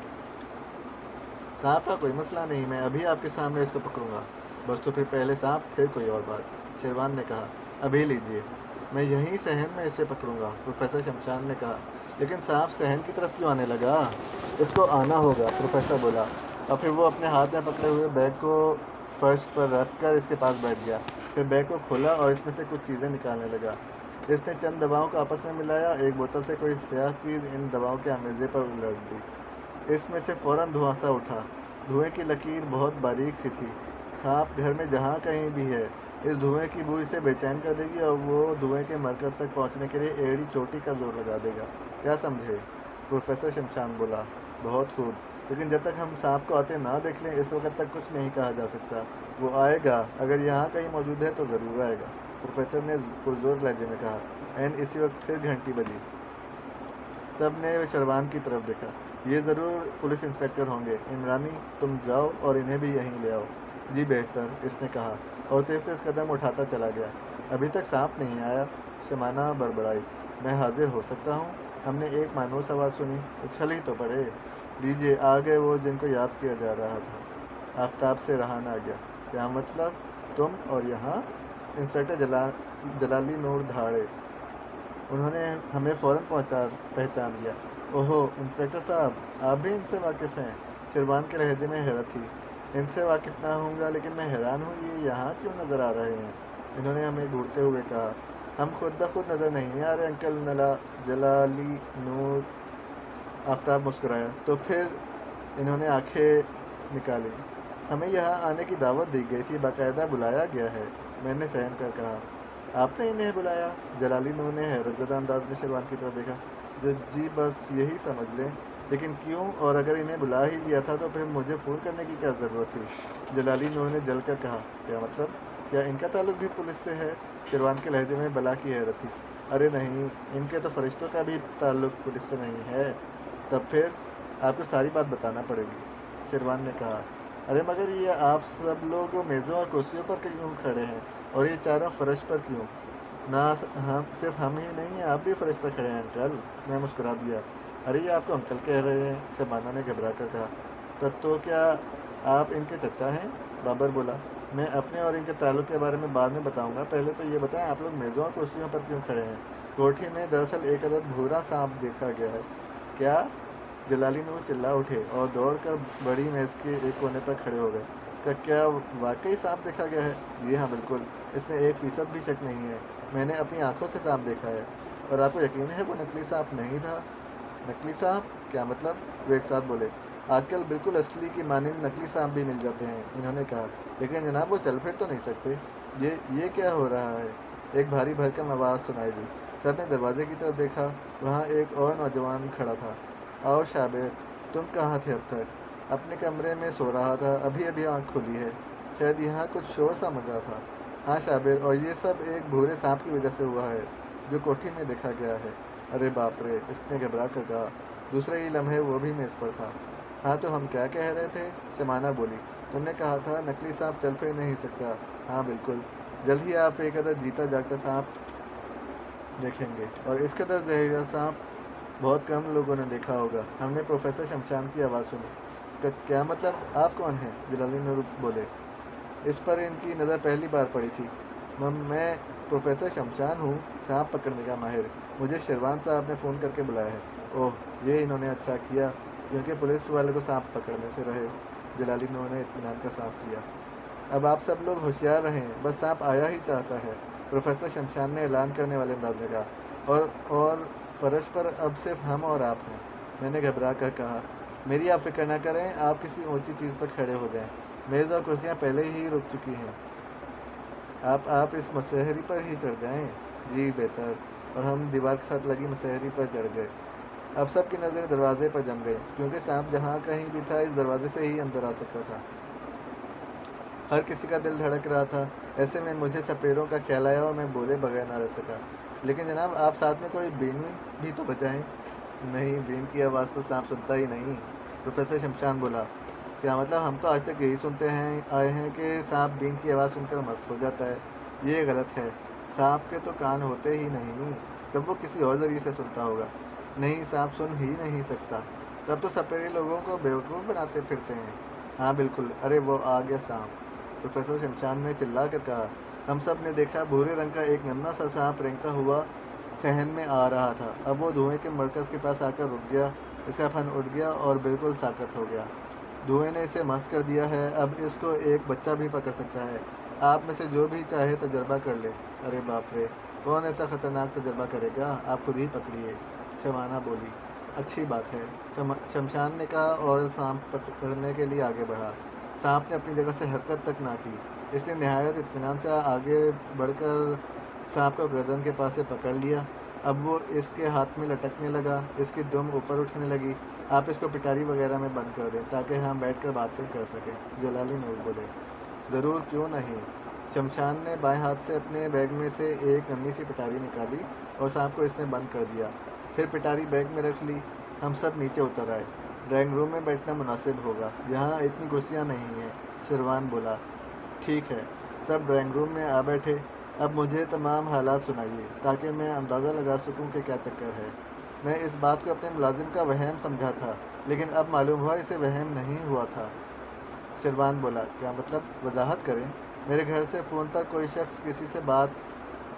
سانپ کا کوئی مسئلہ نہیں، میں ابھی آپ کے سامنے اس کو پکڑوں گا۔ بس تو پھر پہلے سانپ پھر کوئی اور بات، شیروان نے کہا۔ ابھی لیجیے، میں یہیں صحن میں اسے پکڑوں گا، پروفیسر شمشان نے کہا۔ لیکن سانپ صحن کی طرف کیوں آنے لگا؟ اس کو آنا ہوگا، پروفیسر بولا، اور پھر وہ اپنے ہاتھ میں پکڑے ہوئے بیگ کو فرش پر رکھ کر اس کے پاس بیٹھ گیا۔ پھر بیگ کو کھولا اور اس میں سے کچھ چیزیں نکالنے لگا۔ اس نے چند دواؤں کو آپس میں ملایا، ایک بوتل سے کوئی سیاہ چیز ان دواؤں کے آمیزے پر الٹ دی۔ اس میں سے فوراً دھواں سا اٹھا، دھوئیں کی لکیر بہت باریک سی تھی۔ سانپ گھر میں جہاں کہیں بھی ہے، اس دھوئیں کی بو اسے بے چین کر دے گی اور وہ دھوئیں کے مرکز تک پہنچنے کے لیے ایڑی چوٹی کا زور لگا دے گا، کیا سمجھے؟ پروفیسر شمشان بولا۔ بہت خوب، لیکن جب تک ہم سانپ کو آتے نہ دیکھ لیں اس وقت تک کچھ نہیں کہا جا سکتا۔ وہ آئے گا، اگر یہاں کہیں موجود ہے تو ضرور آئے گا، پروفیسر نے پرزور لہجے میں کہا۔ عین اسی وقت پھر گھنٹی بجی۔ سب نے شیروان کی طرف دیکھا۔ یہ ضرور پولیس انسپکٹر ہوں گے، عمرانی تم جاؤ اور انہیں بھی یہیں لے آؤ۔ جی بہتر، اس نے کہا اور تیز قدم اٹھاتا چلا گیا۔ ابھی تک سانپ نہیں آیا، شمانہ بڑبڑائی۔ میں حاضر ہو سکتا ہوں؟ ہم نے ایک مانوس آواز سنی۔ اچھل ہی تو پڑے۔ لیجیے، آ گئے وہ جن کو یاد کیا جا رہا تھا۔ آفتاب سے رہا نہ گیا۔ کیا مطلب؟ تم اور یہاں؟ انسپکٹر جلالی نور دھاڑے۔ انہوں نے ہمیں فوراً پہچان لیا۔ اوہو انسپکٹر صاحب، آپ بھی ان سے واقف ہیں؟ شیروان کے لہجے میں حیرت تھی۔ ان سے واقف نہ ہوں گا، لیکن میں حیران ہوں یہ یہاں کیوں نظر آ رہے ہیں؟ انہوں نے ہمیں گھورتے ہوئے کہا۔ ہم خود بخود نظر نہیں آ رہے انکل جلالی نور، آفتاب مسکرایا۔ تو پھر؟ انہوں نے آنکھیں نکالی۔ ہمیں یہاں آنے کی دعوت دی گئی تھی، باقاعدہ بلایا گیا ہے، میں نے سہم کر کہا۔ آپ نے انہیں بلایا؟ جلالی نور نے حیرت زدہ انداز میں شیروان کی طرف دیکھا۔ جی بس یہی سمجھ لیں، لیکن کیوں؟ اور اگر انہیں بلا ہی لیا تھا تو پھر مجھے فون کرنے کی کیا ضرورت تھی؟ جلالی نور نے جل کر کہا۔ کیا مطلب؟ کیا ان کا تعلق بھی پولیس سے ہے؟ شیروان کے لہجے میں بلا کی حیرت تھی۔ ارے نہیں، ان کے تو فرشتوں کا بھی تعلق پولیس سے نہیں ہے۔ تب پھر؟ آپ کو ساری بات بتانا پڑے گی، شیروان نے کہا۔ ارے مگر یہ آپ سب لوگ میزوں اور کرسیوں پر کیوں کھڑے ہیں، اور یہ چاروں فرش پر کیوں؟ نہ صرف ہم ہی نہیں، آپ بھی فرش پر کھڑے ہیں انکل، میں مسکرا دیا۔ ارے یہ آپ کو انکل کہہ رہے ہیں، شبانہ نے گھبرا کر کہا۔ تب تو کیا آپ ان کے چچا ہیں؟ بابر بولا۔ میں اپنے اور ان کے تعلق کے بارے میں بعد میں بتاؤں گا، پہلے تو یہ بتائیں آپ لوگ میزوں اور کرسیوں پر کیوں کھڑے ہیں؟ کوٹھی میں دراصل ایک عدد بھورا سانپ دیکھا گیا ہے۔ کیا؟ جلالی نور چلا اٹھے اور دوڑ کر بڑی میز کے ایک کونے پر کھڑے ہو گئے۔ کیا واقعی سانپ دیکھا گیا ہے؟ جی ہاں بالکل، اس میں 1% بھی شک نہیں ہے، میں نے اپنی آنکھوں سے سانپ دیکھا ہے۔ اور آپ کو یقین ہے وہ نکلی سانپ نہیں تھا؟ نکلی سانپ؟ کیا مطلب؟ وہ ایک ساتھ بولے۔ آج کل بالکل اصلی کی مانند نکلی سانپ بھی مل جاتے ہیں، انہوں نے کہا، لیکن جناب وہ چل پھر تو نہیں سکتے۔ یہ کیا ہو رہا ہے؟ ایک بھاری بھرکم آواز سنائی دی۔ سب نے دروازے کی طرف دیکھا، وہاں ایک اور نوجوان کھڑا تھا۔ آؤ شابیر، تم کہاں تھے اب تک؟ اپنے کمرے میں سو رہا تھا، ابھی ابھی آنکھ کھلی ہے۔ شاید یہاں کچھ شور سا مچا تھا۔ ہاں شابیر، اور یہ سب ایک بھورے سانپ کی وجہ سے ہوا ہے جو کوٹھی میں دیکھا گیا ہے۔ ارے باپ رے، اس نے گھبرا کر کہا۔ دوسرے ہی لمحے وہ بھی میز پر تھا۔ ہاں تو ہم کیا کہہ رہے تھے؟ شمانہ بولی۔ تم نے کہا تھا نکلی سانپ چل پھر نہیں سکتا۔ ہاں بالکل، جلد ہی آپ ایک عدد جیتا جاگتا سانپ دیکھیں گے، اور اس قدر زہریلا سانپ بہت کم لوگوں نے دیکھا ہوگا۔ ہم نے پروفیسر شمشان کی آواز سنی۔ کیا مطلب؟ آپ کون ہیں؟ جلالی نور بولے۔ اس پر ان کی نظر پہلی بار پڑی تھی۔ میں پروفیسر شمشان ہوں، سانپ پکڑنے کا ماہر۔ مجھے شیروان صاحب نے فون کر کے بلایا ہے۔ اوہ، یہ انہوں نے اچھا کیا، کیونکہ پولیس والے تو سانپ پکڑنے سے رہے۔ جلالی نور نے اطمینان کا سانس لیا۔ اب آپ سب لوگ ہوشیار رہیں، بس سانپ آیا ہی چاہتا ہے، پروفیسر شمشان نے اعلان کرنے والے انداز میں کہا۔ اور فرش پر اب صرف ہم اور آپ ہیں۔ میں نے گھبرا کر کہا، میری آپ فکر نہ کریں، آپ کسی اونچی چیز پر کھڑے ہو جائیں، میز اور کرسیاں پہلے ہی رک چکی ہیں۔ آپ اس مسہری پر ہی چڑھ جائیں۔ جی بہتر۔ اور ہم دیوار کے ساتھ لگی مسہری پر چڑھ گئے۔ اب سب کی نظریں دروازے پر جم گئی، کیونکہ سانپ جہاں کہیں بھی تھا اس دروازے سے ہی اندر آ سکتا تھا۔ ہر کسی کا دل دھڑک رہا تھا۔ ایسے میں مجھے سپیروں کا خیال آیا اور میں بولے بغیر نہ رہ سکا، لیکن جناب آپ ساتھ میں کوئی بین بھی تو بجائیں۔ نہیں، بین کی آواز تو سانپ سنتا ہی نہیں، پروفیسر شمشان بولا۔ کیا مطلب؟ ہم تو آج تک یہی سنتے آئے ہیں کہ سانپ بین کی آواز سن کر مست ہو جاتا ہے۔ یہ غلط ہے، سانپ کے تو کان ہوتے ہی نہیں، تب وہ کسی اور ذریعے سے سنتا ہوگا۔ نہیں، سانپ سن ہی نہیں سکتا، تب تو سپیرے لوگوں کو بیوقوف بناتے پھرتے ہیں۔ ہاں بالکل، ارے وہ آ گیا سانپ، پروفیسر شمشان نے چلا کر کہا۔ ہم سب نے دیکھا بھورے رنگ کا ایک ننھا سا سانپ رینگتا ہوا صحن میں آ رہا تھا۔ اب وہ دھوئیں کے مرکز کے پاس آ کر رک گیا، اس کا پھن اٹھ گیا اور بالکل ساکت ہو گیا۔ دھوئیں نے اسے مست کر دیا ہے، اب اس کو ایک بچہ بھی پکڑ سکتا ہے۔ آپ میں سے جو بھی چاہے تجربہ کر لے۔ ارے باپ رے، کون ایسا خطرناک تجربہ کرے گا؟ آپ خود ہی پکڑیے، شمانہ بولی۔ اچھی بات ہے، شمشان نے کہا اور سانپ پکڑنے کے لیے آگے بڑھا۔ سانپ نے اپنی جگہ سے حرکت تک نہ کی۔ اس نے نہایت اطمینان سے آگے بڑھ کر سانپ کو گردن کے پاس سے پکڑ لیا۔ اب وہ اس کے ہاتھ میں لٹکنے لگا، اس کی دم اوپر اٹھنے لگی۔ آپ اس کو پٹاری وغیرہ میں بند کر دیں تاکہ ہم بیٹھ کر باتیں کر سکیں، جلالی نور بولے۔ ضرور، کیوں نہیں۔ شمشان نے بائیں ہاتھ سے اپنے بیگ میں سے ایک ننھی سی پٹاری نکالی اور سانپ کو اس میں بند کر دیا، پھر پٹاری بیگ میں رکھ لی۔ ہم سب نیچے اتر آئے۔ ڈرائنگ روم میں بیٹھنا مناسب ہوگا، یہاں اتنی کرسیاں نہیں ہیں، شیروان بولا۔ ٹھیک ہے، سب ڈرائنگ روم میں آ بیٹھے۔ اب مجھے تمام حالات سنائیے تاکہ میں اندازہ لگا سکوں کہ کیا چکر ہے۔ میں اس بات کو اپنے ملازم کا وہم سمجھا تھا، لیکن اب معلوم ہوا اسے وہم نہیں ہوا تھا۔ شیروان بولا۔ کیا مطلب؟ وضاحت کریں۔ میرے گھر سے فون پر کوئی شخص کسی سے بات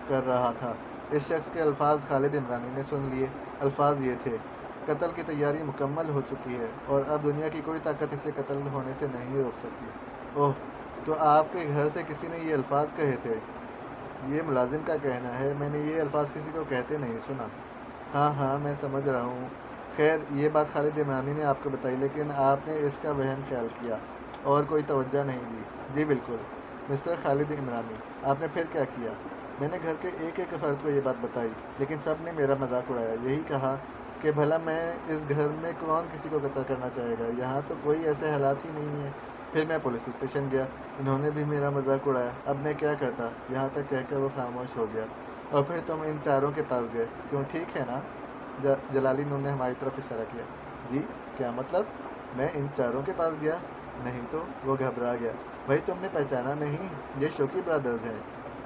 کر رہا تھا، اس شخص کے الفاظ خالد عمرانی نے سن لیے۔ الفاظ یہ تھے، قتل کی تیاری مکمل ہو چکی ہے اور اب دنیا کی کوئی طاقت اسے قتل ہونے سے نہیں روک سکتی۔ اوہ، تو آپ کے گھر سے کسی نے یہ الفاظ کہے تھے؟ یہ ملازم کا کہنا ہے، میں نے یہ الفاظ کسی کو کہتے نہیں سنا۔ ہاں ہاں، میں سمجھ رہا ہوں۔ خیر، یہ بات خالد عمرانی نے آپ کو بتائی، لیکن آپ نے اس کا وہم خیال کیا اور کوئی توجہ نہیں دی۔ جی بالکل، مسٹر خالد عمرانی، آپ نے پھر کیا کیا؟ میں نے گھر کے ایک ایک فرد کو یہ بات بتائی، لیکن سب نے میرا مذاق اڑایا، یہی کہا کہ بھلا میں اس گھر میں کون کسی کو قتل کرنا چاہے گا، یہاں تو کوئی ایسے حالات ہی نہیں ہیں۔ پھر میں پولیس اسٹیشن گیا، انہوں نے بھی میرا مذاق اڑایا، اب میں کیا کرتا؟ یہاں تک کہہ کر وہ خاموش ہو گیا۔ اور پھر تم ان چاروں کے پاس گئے، کیوں، ٹھیک ہے نا؟ جلالی نور نے ہماری طرف اشارہ کیا۔ جی، کیا مطلب؟ میں ان چاروں کے پاس گیا؟ نہیں تو؟ وہ گھبرا گیا۔ بھائی تم نے پہچانا نہیں؟ یہ شوقی برادرز ہیں۔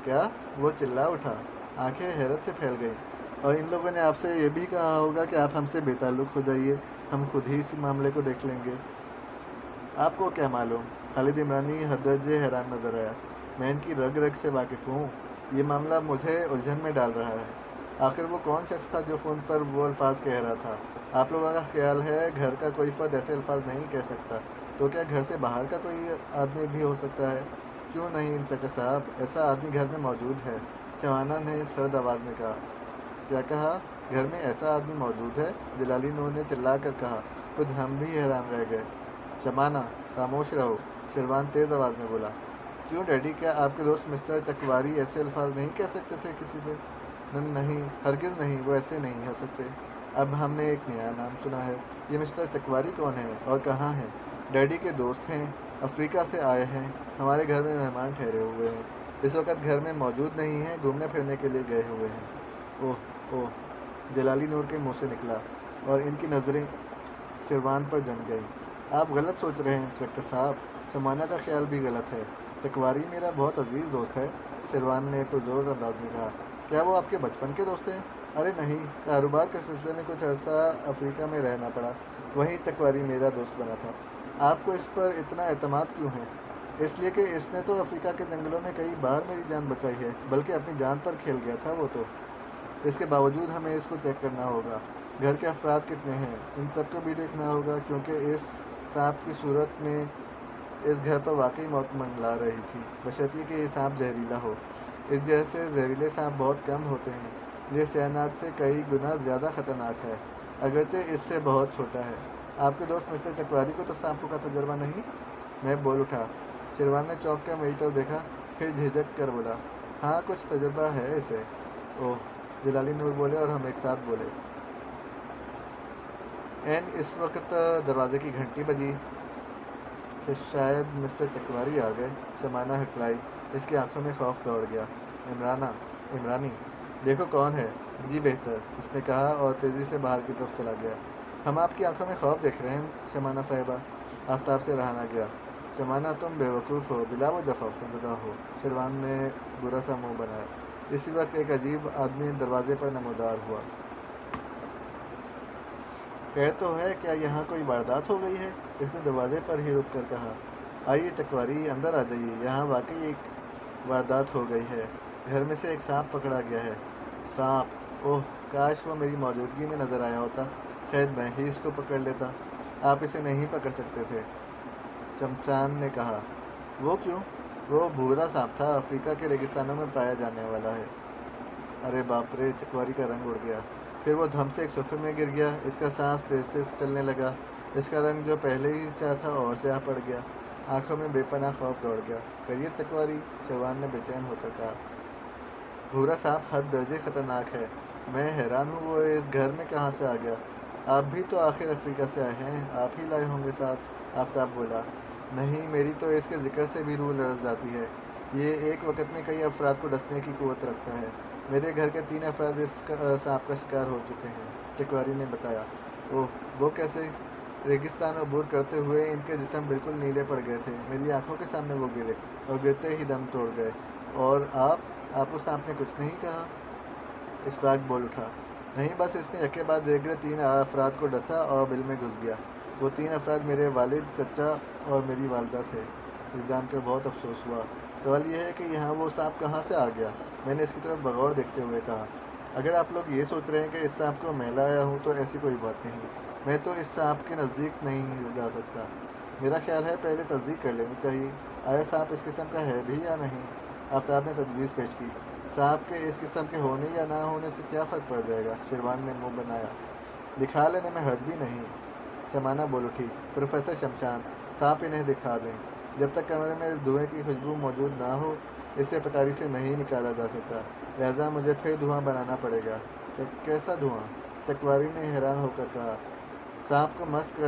کیا؟ وہ چلا اٹھا، آنکھیں حیرت سے پھیل گئیں۔ اور ان لوگوں نے آپ سے یہ بھی کہا ہوگا کہ آپ ہم سے بے تعلق ہو جائیے، ہم خود ہی اس معاملے کو دیکھ لیں گے۔ آپ کو کیا معلوم؟ خالد عمرانی حد درجے حیران نظر آیا۔ میں ان کی رگ رگ سے واقف ہوں، یہ معاملہ مجھے الجھن میں ڈال رہا ہے۔ آخر وہ کون شخص تھا جو فون پر وہ الفاظ کہہ رہا تھا؟ آپ لوگوں کا خیال ہے گھر کا کوئی فرد ایسے الفاظ نہیں کہہ سکتا، تو کیا گھر سے باہر کا کوئی آدمی بھی ہو سکتا ہے؟ کیوں نہیں انسپکٹر صاحب، ایسا آدمی گھر میں موجود ہے، شمانہ نے سرد آواز میں کہا۔ کیا کہا؟ گھر میں ایسا آدمی موجود ہے؟ جلالی نور نے چلا کر کہا۔ خود ہم بھی حیران رہ گئے۔ شمانہ، خاموش رہو، شیروان تیز آواز میں بولا۔ کیوں ڈیڈی، کیا آپ کے دوست مسٹر چکواری ایسے الفاظ نہیں کہہ سکتے تھے کسی سے؟ نہیں، ہرگز نہیں، وہ ایسے نہیں ہو سکتے۔ اب ہم نے ایک نیا نام سنا ہے۔ یہ مسٹر چکواری کون ہے اور کہاں ہیں؟ ڈیڈی کے دوست ہیں، افریقہ سے آئے ہیں، ہمارے گھر میں مہمان ٹھہرے ہوئے ہیں، اس وقت گھر میں موجود نہیں ہیں، گھومنے پھرنے کے لیے گئے ہوئے ہیں۔ اوہ اوہ، جلالی نور کے منہ سے نکلا اور ان کی نظریں شیروان پر جم گئیں۔ آپ غلط سوچ رہے ہیں انسپکٹر صاحب، شمانہ کا خیال بھی غلط ہے۔ چکواری میرا بہت عزیز دوست ہے، شیروان نے پرزور انداز میں کہا۔ کیا وہ آپ کے بچپن کے دوست ہیں؟ ارے نہیں، کاروبار کے سلسلے میں کچھ عرصہ افریقہ میں رہنا پڑا، وہیں چکواری میرا دوست بنا تھا۔ آپ کو اس پر اتنا اعتماد کیوں ہے؟ اس لیے کہ اس نے تو افریقہ کے جنگلوں میں کئی بار میری جان بچائی ہے، بلکہ اپنی جان پر کھیل گیا تھا وہ تو۔ اس کے باوجود ہمیں اس کو چیک کرنا ہوگا۔ گھر کے افراد کتنے ہیں، ان سب کو بھی دیکھنا ہوگا، کیونکہ اس سانپ کی صورت میں اس گھر پر واقعی موت منڈلا رہی تھی، بشرطیکہ کہ یہ سانپ زہریلا ہو۔ اس جیسے زہریلے سانپ بہت کم ہوتے ہیں، یہ سیاناگ سے کئی گنا زیادہ خطرناک ہے، اگرچہ اس سے بہت چھوٹا ہے۔ آپ کے دوست مسٹر چکواری کو تو سانپوں کا تجربہ نہیں؟ میں بول اٹھا۔ شیروان نے چونک کر میری طرف دیکھا، پھر جھجک کر بولا، ہاں کچھ تجربہ ہے اسے۔ اوہ، جلالی نور بولے اور ہم ایک ساتھ بولے۔ اس وقت دروازے کی گھنٹی بجی۔ شاید مسٹر چکواری آ گئے، شمانہ ہکلائی۔ اس کی آنکھوں میں خوف دوڑ گیا۔ عمرانی، دیکھو کون ہے۔ جی بہتر، اس نے کہا اور تیزی سے باہر کی طرف چلا گیا۔ ہم آپ کی آنکھوں میں خوف دیکھ رہے ہیں شمانہ صاحبہ، آفتاب سے رہا نہ گیا۔ شمانہ، تم بے وقوف ہو، بلا وجہ خوف زدہ ہو، شیروان نے برا سا منہ بنایا۔ اسی وقت ایک عجیب آدمی دروازے پر نمودار ہوا۔ خیر تو ہے، کیا یہاں کوئی واردات ہو گئی ہے؟ اس نے دروازے پر ہی رک کر کہا۔ آئیے چکواری، اندر آ جائیے، یہاں واقعی ایک واردات ہو گئی ہے، گھر میں سے ایک سانپ پکڑا گیا ہے۔ سانپ؟ اوہ، کاش وہ میری موجودگی میں نظر آیا ہوتا، شاید میں ہی اس کو پکڑ لیتا۔ آپ اسے نہیں پکڑ سکتے تھے، شمشان نے کہا۔ وہ کیوں؟ وہ بھورا سانپ تھا، افریقہ کے ریگستانوں میں پایا جانے والا ہے۔ ارے باپ رے، چکواری کا رنگ اڑ گیا۔ پھر وہ دھم سے ایک صفے میں گر گیا، اس کا سانس تیز تیز چلنے لگا، اس کا رنگ جو پہلے ہی سیاہ تھا اور سیاہ پڑ گیا، آنکھوں میں بے پناہ خوف دوڑ گیا۔ خیریت چکواری؟ شیروان نے بے چین ہو کر کہا۔ بھورا سانپ حد درجے خطرناک ہے، میں حیران ہوں وہ اس گھر میں کہاں سے آ گیا۔ آپ بھی تو آخر افریقہ سے آئے ہیں، آپ ہی لائے ہوں گے ساتھ، آفتاب بولا۔ نہیں، میری تو اس کے ذکر سے بھی روح لرز جاتی ہے، یہ ایک وقت میں کئی افراد کو ڈسنے کی قوت رکھتا ہے۔ میرے گھر کے 3 افراد اس سانپ کا شکار ہو چکے ہیں، چکواری نے بتایا۔ اوہ، وہ کیسے؟ ریگستان عبور کرتے ہوئے ان کے جسم بالکل نیلے پڑ گئے تھے، میری آنکھوں کے سامنے وہ گرے اور گرتے ہی دم توڑ گئے۔ اور آپ کو سانپ نے کچھ نہیں کہا؟ اشفاق بول اٹھا۔ نہیں، بس اس نے یکے بعد دیگرے 3 افراد کو ڈسا اور بل میں گھس گیا۔ وہ 3 افراد میرے والد، چچا اور میری والدہ تھے۔ یہ جان کر بہت افسوس ہوا۔ سوال یہ ہے کہ یہاں وہ سانپ کہاں سے آ گیا؟ میں نے اس کی طرف بغور دیکھتے ہوئے کہا۔ اگر آپ لوگ یہ سوچ رہے ہیں کہ اس سانپ کو میں لایا ہوں تو ایسی کوئی بات نہیں، میں تو اس سانپ کے نزدیک نہیں جا سکتا۔ میرا خیال ہے پہلے تصدیق کر لینی چاہیے، آیا سانپ اس قسم کا ہے بھی یا نہیں؟ آفتاب نے تجویز پیش کی۔ سانپ کے اس قسم کے ہونے یا نہ ہونے سے کیا فرق پڑ جائے گا؟ شیروان نے منہ بنایا۔ دکھا لینے میں حرج بھی نہیں، شمانہ بول اٹھی۔ پروفیسر شمشان، سانپ انہیں دکھا دیں، جب تک کمرے میں اس دھوئیں کی خوشبو موجود نہ ہو اسے پٹاری سے نہیں نکالا جا سکتا، لہذا مجھے پھر دھواں بنانا پڑے گا۔ کیسا دھواں؟ چکواری نے حیران ہو کر کہا۔ سانپ کو مست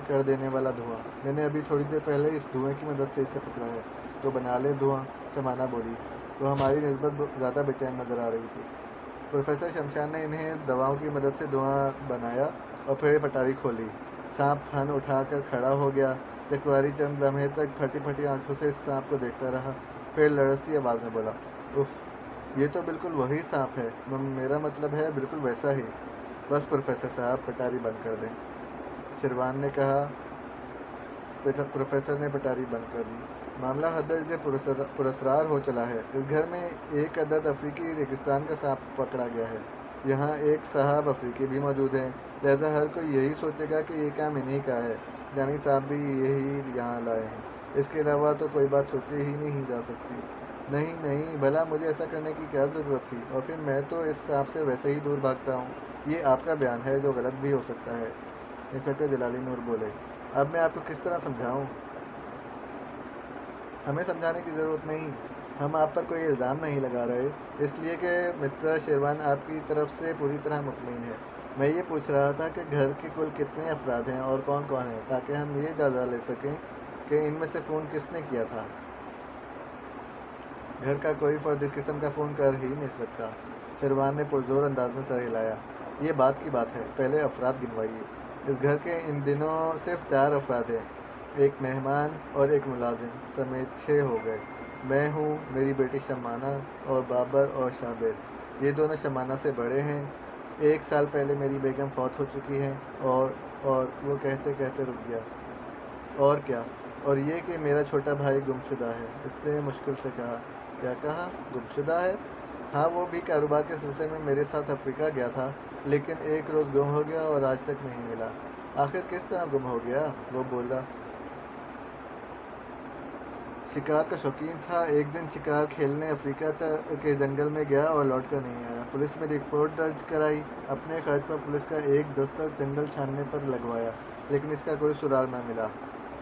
کر دینے والا دھواں، میں نے ابھی تھوڑی دیر پہلے اس دھوئیں کی مدد سے اسے پکڑا ہے، تو بنا لے دھواں، شمانہ بولی۔ وہ ہماری نسبت زیادہ بے چین نظر آ رہی تھی۔ پروفیسر شمشان نے انہیں دواؤں کی مدد سے دھواں بنایا اور پھر پٹاری کھولی۔ سانپ پھن اٹھا کر کھڑا ہو گیا۔ چکواری چند لمحے تک پھٹی پھٹی آنکھوں سے اس سانپ کو دیکھتا رہا، پھر لرزتی آواز میں بولا، اف، یہ تو بالکل وہی سانپ ہے، میرا مطلب ہے بالکل ویسا ہی۔ بس پروفیسر صاحب، پٹاری بند کر دیں، شیروان نے کہا۔ پروفیسر نے پٹاری بند کر دی۔ معاملہ حد درجے پراسرار ہو چلا ہے۔ اس گھر میں ایک عدد افریقی ریگستان کا سانپ پکڑا گیا ہے۔ یہاں ایک صاحب افریقی بھی موجود ہیں، لہذا ہر کوئی یہی سوچے گا کہ یہ کام انہی کا ہے، جانی صاحب بھی یہی یہاں لائے ہیں۔ اس کے علاوہ تو کوئی بات سوچی ہی نہیں جا سکتی۔ نہیں نہیں، بھلا مجھے ایسا کرنے کی کیا ضرورت تھی؟ اور پھر میں تو اس سانپ سے ویسے ہی دور بھاگتا ہوں۔ یہ آپ کا بیان ہے جو غلط بھی ہو سکتا ہے۔ انسپکٹر جلالی نور بولے۔ اب میں آپ کو کس طرح سمجھاؤں؟ ہمیں سمجھانے کی ضرورت نہیں، ہم آپ پر کوئی الزام نہیں لگا رہے، اس لیے کہ مسٹر شیروان آپ کی طرف سے پوری طرح مطمئن ہے۔ میں یہ پوچھ رہا تھا کہ گھر کے کل کتنے افراد ہیں اور کون کون ہیں، تاکہ ہم یہ جائزہ لے سکیں کہ ان میں سے فون کس نے کیا تھا۔ گھر کا کوئی فرد اس قسم کا فون کر ہی نہیں سکتا۔ شیروان نے پرزور انداز میں سر ہلایا۔ یہ بات کی بات ہے، پہلے افراد گنوائیے۔ اس گھر کے ان دنوں صرف 4 افراد ہیں، ایک مہمان اور ایک ملازم، سمیت 6 ہو گئے۔ میں ہوں، میری بیٹی شمانہ اور بابر اور شابیر۔ یہ دونوں شمانہ سے بڑے ہیں۔ 1 سال پہلے میری بیگم فوت ہو چکی ہیں اور وہ کہتے کہتے رک گیا۔ اور کیا؟ اور یہ کہ میرا چھوٹا بھائی گم شدہ ہے۔ اس نے مشکل سے کہا۔ کیا کہا؟ گم شدہ ہے؟ ہاں، وہ بھی کاروبار کے سلسلے میں میرے ساتھ افریقہ گیا تھا، لیکن ایک روز گم ہو گیا اور آج تک نہیں ملا۔ آخر کس طرح گم ہو گیا؟ وہ بولا۔ شکار کا شوقین تھا، ایک دن شکار کھیلنے افریقہ کے جنگل میں گیا اور لوٹ کر نہیں آیا۔ پولیس میں رپورٹ درج کرائی، اپنے خرچ پر پولیس کا ایک دستہ جنگل چھاننے پر لگوایا، لیکن اس کا کوئی سراغ نہ ملا۔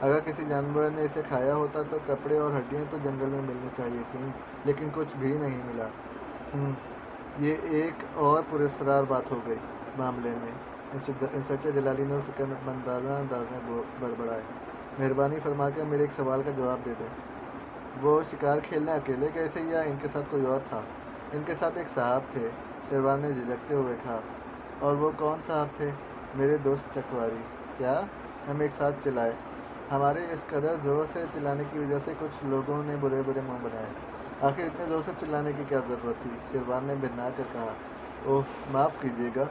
اگر کسی جانور نے اسے کھایا ہوتا تو کپڑے اور ہڈیاں تو جنگل میں ملنی چاہیے تھیں، لیکن کچھ بھی نہیں ملا۔ یہ ایک اور پراسرار بات ہو گئی معاملے میں۔ انسپکٹر جلالی نور فکر مندانہ انداز میں بڑبڑائے۔ مہربانی فرما کر میرے ایک سوال کا جواب دے دیں۔ وہ شکار کھیلنے اکیلے گئے تھے یا ان کے ساتھ کوئی اور تھا؟ ان کے ساتھ ایک صاحب تھے، شیروان نے جھجکتے ہوئے کہا۔ اور وہ کون صاحب تھے؟ میرے دوست چکواری۔ کیا؟ ہم ایک ساتھ چلائے۔ ہمارے اس قدر زور سے چلانے کی وجہ سے کچھ لوگوں نے برے برے منہ بنائے۔ آخر اتنے زور سے چلانے کی کیا ضرورت تھی؟ شیروان نے بھننا کر کہا۔ اوہ، معاف کیجیے گا۔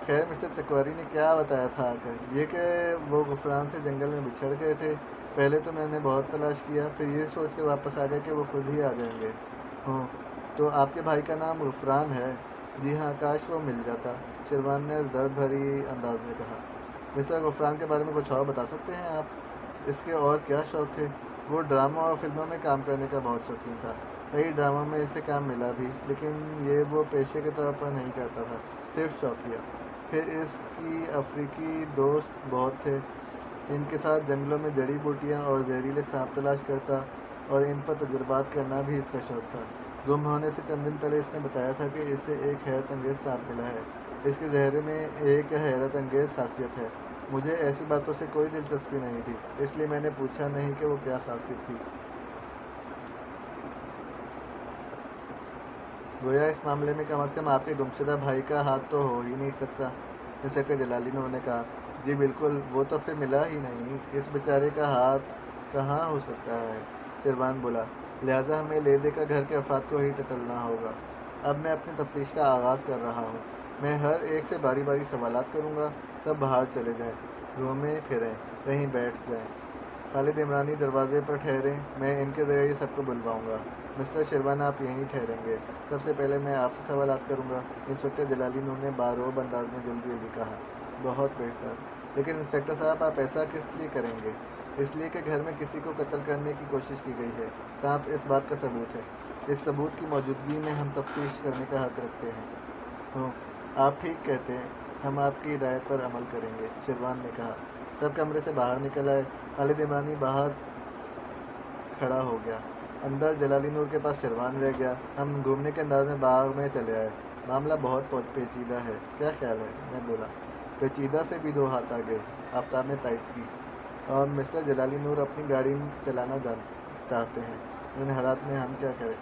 خیر، مسٹر چکواری نے کیا بتایا تھا آ کر؟ یہ کہ وہ غفران سے جنگل میں بچھڑ گئے تھے۔ پہلے تو میں نے بہت تلاش کیا، پھر یہ سوچ کر واپس آ گیا کہ وہ خود ہی آ جائیں گے۔ تو آپ کے بھائی کا نام غفران ہے؟ جی ہاں، کاش وہ مل جاتا، شیروان نے درد بھری انداز میں کہا۔ مسٹر غفران کے بارے میں کچھ اور بتا سکتے ہیں آپ؟ اس کے اور کیا شوق تھے؟ وہ ڈراموں اور فلموں میں کام کرنے کا بہت شوقین تھا۔ کئی ڈراموں میں اسے کام ملا بھی، لیکن یہ وہ پیشے کے طور پر نہیں کرتا تھا، صرف شوقیہ۔ پھر اس کی افریقی دوست بہت تھے، ان کے ساتھ جنگلوں میں جڑی بوٹیاں اور زہریلے سانپ تلاش کرتا، اور ان پر تجربات کرنا بھی اس کا شوق تھا۔ گم ہونے سے چند دن پہلے اس نے بتایا تھا کہ اسے ایک حیرت انگیز سانپ ملا ہے۔ اس کے زہرے میں ایک حیرت انگیز خاصیت ہے۔ مجھے ایسی باتوں سے کوئی دلچسپی نہیں تھی، اس لیے میں نے پوچھا نہیں کہ وہ کیا خاصیت تھی۔ گویا اس معاملے میں کم از کم آپ کے گمشدہ بھائی کا ہاتھ تو ہو ہی نہیں سکتا، انسپکٹر جلالی نور نے کہا۔ جی بالکل، وہ تو پھر ملا ہی نہیں، اس بیچارے کا ہاتھ کہاں ہو سکتا ہے؟ شیروان بولا۔ لہٰذا ہمیں لے دے کر گھر کے افراد کو ہی ٹٹولنا ہوگا۔ اب میں اپنی تفتیش کا آغاز کر رہا ہوں۔ میں ہر ایک سے باری باری سوالات کروں گا۔ سب باہر چلے جائیں، گھومیں پھریں، کہیں بیٹھ جائیں۔ خالد عمرانی دروازے پر ٹھہریں، میں ان کے ذریعے سب کو بلواؤں گا۔ مسٹر شیروان آپ یہیں ٹھہریں گے۔ سب سے پہلے میں آپ سے سوالات کروں گا، انسپکٹر جلالی نور نے باروب انداز میں جلدی جلدی کہا۔ بہت بہتر، لیکن انسپکٹر صاحب آپ ایسا کس لیے کریں گے؟ اس لیے کہ گھر میں کسی کو قتل کرنے کی کوشش کی گئی ہے۔ سانپ اس بات کا ثبوت ہے۔ اس ثبوت کی موجودگی میں ہم تفتیش کرنے کا حق رکھتے ہیں۔ آپ ٹھیک کہتے ہیں، ہم آپ کی ہدایت پر عمل کریں گے، شیروان نے کہا۔ سب کمرے سے باہر نکل آئے۔ خالد عمرانی باہر کھڑا ہو گیا، اندر جلالی نور کے پاس شیروان رہ گیا۔ ہم گھومنے کے انداز میں باغ میں چلے آئے۔ معاملہ بہت پیچیدہ ہے، کیا خیال ہے؟ میں بولا۔ پیچیدہ سے بھی 2 ہاتھ آگے، آفتاب نے تائید کی۔ اور مسٹر جلالی نور اپنی گاڑی چلانا چاہتے ہیں، ان حالات میں ہم کیا کریں؟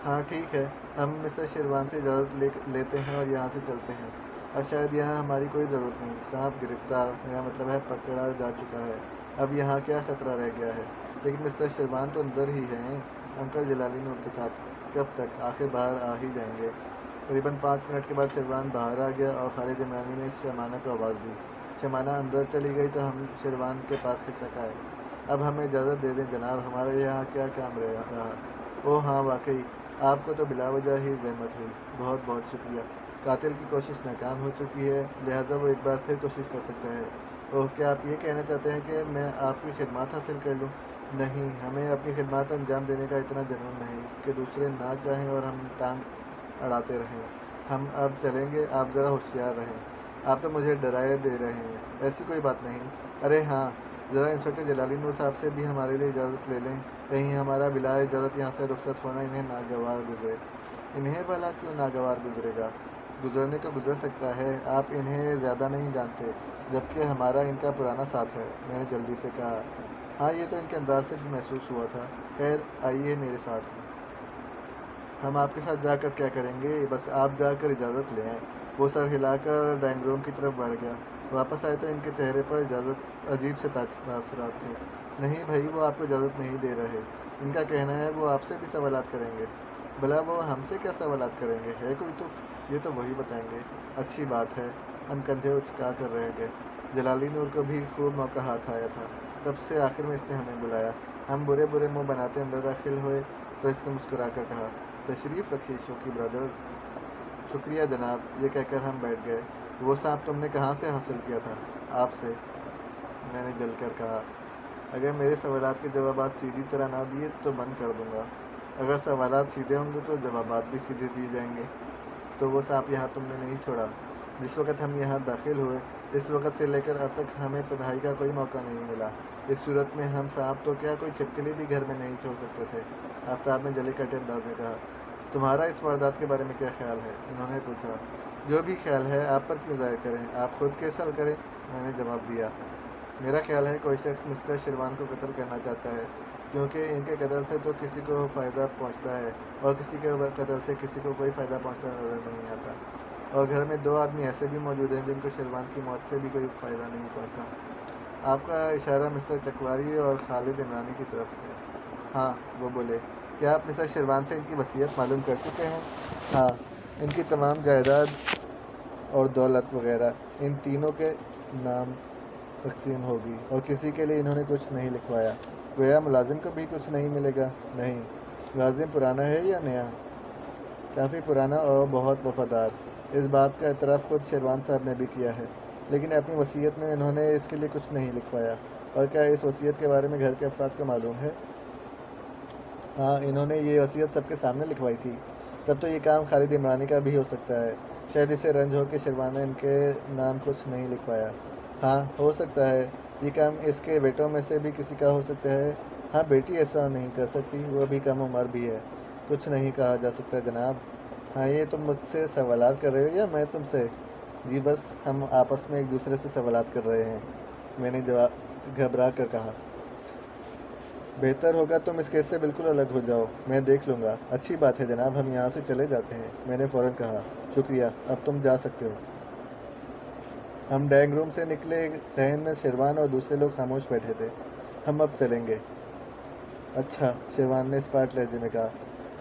ہاں ٹھیک ہے، ہم مسٹر شیروان سے اجازت لیتے ہیں اور یہاں سے چلتے ہیں۔ اب شاید یہاں ہماری کوئی ضرورت نہیں۔ سانپ گرفتار، میرا مطلب ہے پکڑا جا چکا ہے، اب یہاں کیا خطرہ رہ گیا ہے؟ لیکن مسٹر شیروان تو اندر ہی ہیں، انکل جلالی نور کے ساتھ۔ کب تک؟ آخر باہر آ ہی جائیں گے۔ قریباً 5 منٹ کے بعد شیروان باہر آ گیا اور خالد عمرانی نے شمانہ کو آواز دی۔ شمانہ اندر چلی گئی تو ہم شیروان کے پاس کھسک آئے۔ اب ہمیں اجازت دے دیں جناب، ہمارے یہاں کیا کام رہا؟ اوہ ہاں واقعی، آپ کو تو بلا وجہ ہی زحمت ہوئی، بہت بہت شکریہ۔ قاتل کی کوشش ناکام ہو چکی ہے، لہٰذا وہ ایک بار پھر کوشش کر سکتا ہے۔ اوہ، کیا آپ یہ کہنا چاہتے ہیں کہ میں آپ کی خدمات حاصل کر لوں؟ نہیں، ہمیں اپنی خدمات انجام دینے کا اتنا جنون نہیں کہ دوسرے نہ چاہیں اور ہم ٹانگ اڑاتے رہیں۔ ہم اب چلیں گے، آپ ذرا ہوشیار رہیں۔ آپ تو مجھے ڈرائے دے رہے ہیں۔ ایسی کوئی بات نہیں۔ ارے ہاں، ذرا انسپکٹر جلالی نور صاحب سے بھی ہمارے لیے اجازت لے لیں، کہیں ہمارا بلا اجازت یہاں سے رخصت ہونا انہیں ناگوار گزرے۔ انہیں بھلا کیوں ناگوار گزرے گا؟ گزرنے کو گزر سکتا ہے، آپ انہیں زیادہ نہیں جانتے، جبکہ ہمارا ان کا پرانا ساتھ ہے، میں نے جلدی سے کہا۔ ہاں، یہ تو ان کے انداز سے بھی محسوس ہوا تھا۔ خیر، آئیے میرے ساتھ۔ ہم آپ کے ساتھ جا کر کیا کریں گے؟ بس آپ جا کر اجازت لے آئیں۔ وہ سر ہلا کر ڈرائنگ روم کی طرف بڑھ گیا۔ واپس آئے تو ان کے چہرے پر عجیب سے تاثرات تھے۔ نہیں بھائی، وہ آپ کو اجازت نہیں دے رہے۔ ان کا کہنا ہے وہ آپ سے بھی سوالات کریں گے۔ بھلا وہ ہم سے کیا سوالات کریں گے؟ ہے کوئی تک؟ یہ تو وہی بتائیں گے۔ اچھی بات ہے۔ ہم کندھے اچکا کر رہ گئے۔ جلالی نور کو بھی خوب موقع ہاتھ آیا تھا۔ سب سے آخر میں اس نے ہمیں بلایا۔ ہم برے برے منہ بناتے اندر داخل ہوئے تو اس نے مسکرا کر کہا، تشریف رکھیے شوقی برادرز۔ شکریہ جناب، یہ کہہ کر ہم بیٹھ گئے۔ وہ سانپ تم نے کہاں سے حاصل کیا تھا؟ آپ سے، میں نے جل کر کہا۔ اگر میرے سوالات کے جوابات سیدھی طرح نہ دیے تو بند کر دوں گا۔ اگر سوالات سیدھے ہوں گے تو جوابات بھی سیدھے دیے جائیں گے۔ تو وہ سانپ یہاں تم نے نہیں چھوڑا؟ جس وقت ہم یہاں داخل ہوئے، اس وقت سے لے کر اب تک ہمیں تنہائی کا کوئی موقع نہیں ملا۔ اس صورت میں ہم سانپ تو کیا کوئی چھپکلی بھی گھر میں نہیں چھوڑ سکتے تھے۔ آفتاب نے جلے کٹے انداز میں کہا۔ تمہارا اس واردات کے بارے میں کیا خیال ہے؟ انہوں نے پوچھا۔ جو بھی خیال ہے آپ پر کیوں ظاہر کریں، آپ خود کیس حل کریں، میں نے جواب دیا۔ میرا خیال ہے کوئی شخص مسٹر شیروان کو قتل کرنا چاہتا ہے، کیونکہ ان کے قتل سے تو کسی کو فائدہ پہنچتا ہے اور کسی کے قتل سے کسی کو کوئی فائدہ پہنچتا نظر نہیں آتا، اور گھر میں 2 آدمی ایسے بھی موجود ہیں جن کو شیروان کی موت سے بھی کوئی فائدہ نہیں پہنچتا۔ آپ کا اشارہ مسٹر چکواری اور خالد عمرانی کی طرف ہے۔ ہاں، وہ بولے۔ کیا آپ مسٹر شیروان سے ان کی وصیت معلوم کر چکے ہیں؟ ہاں، ان کی تمام جائیداد اور دولت وغیرہ ان تینوں کے نام تقسیم ہوگی، اور کسی کے لیے انہوں نے کچھ نہیں لکھوایا۔ گویا ملازم کو بھی کچھ نہیں ملے گا؟ نہیں۔ ملازم پرانا ہے یا نیا؟ کافی پرانا اور بہت وفادار۔ اس بات کا اعتراف خود شیروان صاحب نے بھی کیا ہے، لیکن اپنی وصیت میں انہوں نے اس کے لیے کچھ نہیں لکھوایا۔ اور کیا اس وصیت کے بارے میں گھر کے افراد کو معلوم ہے؟ ہاں، انہوں نے یہ وصیت سب کے سامنے لکھوائی تھی۔ تب تو یہ کام خالد عمرانی کا بھی ہو سکتا ہے۔ شاید اسے رنج ہو کہ شیروان نے ان کے نام کچھ نہیں لکھوایا۔ ہاں، ہو سکتا ہے یہ کام اس کے بیٹوں میں سے بھی کسی کا ہو سکتا ہے۔ ہاں، بیٹی ایسا نہیں کر سکتی، وہ بھی کم عمر بھی ہے۔ کچھ نہیں کہا جا سکتا جناب۔ ہاں، یہ تم مجھ سے سوالات کر رہے ہو یا میں تم سے؟ جی بس ہم آپس میں ایک دوسرے سے سوالات کر رہے ہیں، میں نے گھبرا کر کہا۔ بہتر ہوگا تم اس کیس سے بالکل الگ ہو جاؤ، میں دیکھ لوں گا۔ اچھی بات ہے جناب، ہم یہاں سے چلے جاتے ہیں، میں نے فوراً کہا۔ شکریہ، اب تم جا سکتے ہو۔ ہم ڈرائنگ روم سے نکلے۔ صحن میں شیروان اور دوسرے لوگ خاموش بیٹھے تھے۔ ہم اب چلیں گے۔ اچھا، شیروان نے اسپاٹ لہجے میں کہا۔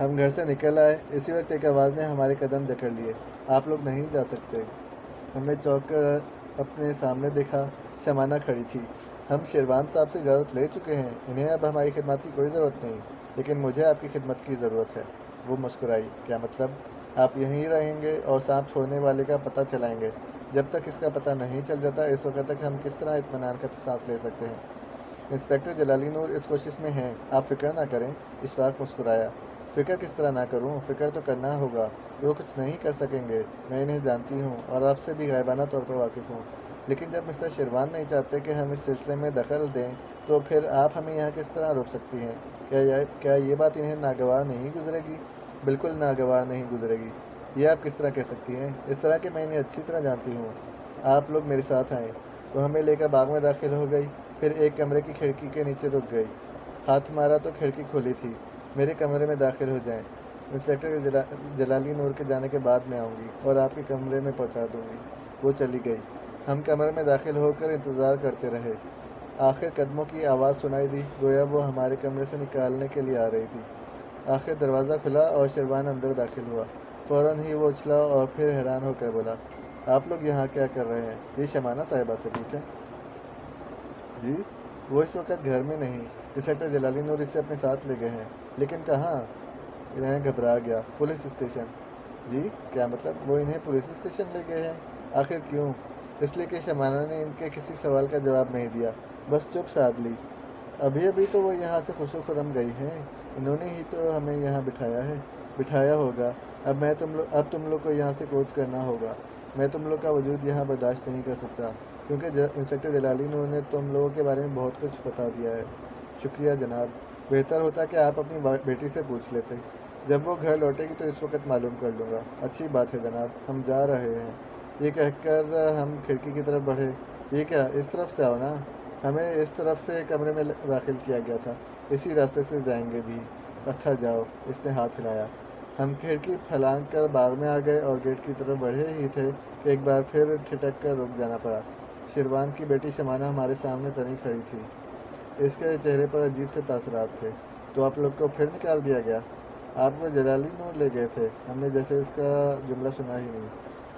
ہم گھر سے نکل آئے، اسی وقت ایک آواز نے ہمارے قدم جکڑ لیے۔ آپ لوگ نہیں جا سکتے۔ ہم نے چونک کر اپنے سامنے دیکھا، شمانہ کھڑی تھی۔ ہم شیروان صاحب سے اجازت لے چکے ہیں، انہیں اب ہماری خدمات کی کوئی ضرورت نہیں، لیکن مجھے آپ کی خدمت کی ضرورت ہے۔ وہ مسکرائی۔ کیا مطلب؟ آپ یہیں رہیں گے اور سانپ چھوڑنے والے کا پتہ چلائیں گے؟ جب تک اس کا پتہ نہیں چل جاتا، اس وقت تک ہم کس طرح اطمینان کا سانس لے سکتے ہیں؟ انسپکٹر جلالی نور اس کوشش میں ہیں، آپ فکر نہ کریں۔ اشفاق مسکرایا۔ فکر کس طرح نہ کروں؟ فکر تو کرنا ہوگا۔ وہ کچھ نہیں کر سکیں گے، میں انہیں جانتی ہوں اور آپ سے بھی غائبانہ طور پر واقف ہوں، لیکن جب مسٹر شیروان نہیں چاہتے کہ ہم اس سلسلے میں دخل دیں تو پھر آپ ہمیں یہاں کس طرح روک سکتی ہیں؟ کیا یہ بات انہیں ناگوار نہیں گزرے گی؟ بالکل ناگوار نہیں گزرے گی۔ یہ آپ کس طرح کہہ سکتی ہیں؟ اس طرح کہ میں انہیں اچھی طرح جانتی ہوں۔ آپ لوگ میرے ساتھ آئیں۔ وہ ہمیں لے کر باغ میں داخل ہو گئی، پھر ایک کمرے کی کھڑکی کے نیچے رک گئی۔ ہاتھ مارا تو کھڑکی کھلی تھی۔ میرے کمرے میں داخل ہو جائیں، انسپکٹر جلالی نور کے جانے کے بعد میں آؤں گی اور آپ کے کمرے میں پہنچا دوں گی۔ وہ چلی گئی۔ ہم کمرے میں داخل ہو کر انتظار کرتے رہے۔ آخر قدموں کی آواز سنائی دی، گویا وہ ہمارے کمرے سے نکالنے کے لیے آ رہی تھی۔ آخر دروازہ کھلا اور شیروان اندر داخل ہوا۔ فوراً ہی وہ اچھلا اور پھر حیران ہو کر بولا، آپ لوگ یہاں کیا کر رہے ہیں؟ یہ شمانہ صاحبہ سے پوچھیں۔ جی وہ اس وقت گھر میں نہیں، انسپکٹر جلالی نور اسے اپنے ساتھ لے گئے ہیں۔ لیکن کہاں؟ میں گھبرا گیا۔ Police station. جی کیا مطلب؟ وہ انہیں پولیس اسٹیشن لے گئے ہیں؟ آخر کیوں؟ اس لیے کہ شمانہ نے ان کے کسی سوال کا جواب نہیں دیا، بس چپ سادھ لی۔ ابھی ابھی تو وہ یہاں سے خوش و خرم گئی ہیں، انہوں نے ہی تو ہمیں یہاں بٹھایا ہوگا۔ اب تم لوگ کو یہاں سے کوچ کرنا ہوگا۔ میں تم لوگ کا وجود یہاں برداشت نہیں کر سکتا، کیونکہ انسپکٹر جلالی نور نے تم لوگوں کے بارے میں بہت کچھ بتا دیا ہے۔ شکریہ جناب، بہتر ہوتا کہ آپ اپنی بیٹی سے پوچھ لیتے۔ جب وہ گھر لوٹے گی تو اس وقت معلوم کر لوں گا۔ اچھی بات ہے جناب، ہم جا رہے ہیں۔ یہ کہہ کر ہم کھڑکی کی طرف بڑھے۔ یہ کیا؟ اس طرف سے آؤ نا، ہمیں اس طرف سے کمرے میں داخل کیا گیا تھا، اسی راستے سے جائیں گے بھی۔ اچھا جاؤ، اس نے ہاتھ ہلایا۔ ہم کھڑکی پھلانگ کر باغ میں آ گئے اور گیٹ کی طرف بڑھے ہی تھے کہ ایک بار پھر ٹھٹک کر رک جانا پڑا۔ شیروان کی بیٹی شمانہ ہمارے سامنے تنی کھڑی تھی، اس کے چہرے پر عجیب سے تاثرات تھے۔ تو آپ لوگ کو پھر نکال دیا گیا؟ آپ کو جلالی نور لے گئے تھے؟ ہم نے جیسے اس کا جملہ سنا ہی نہیں۔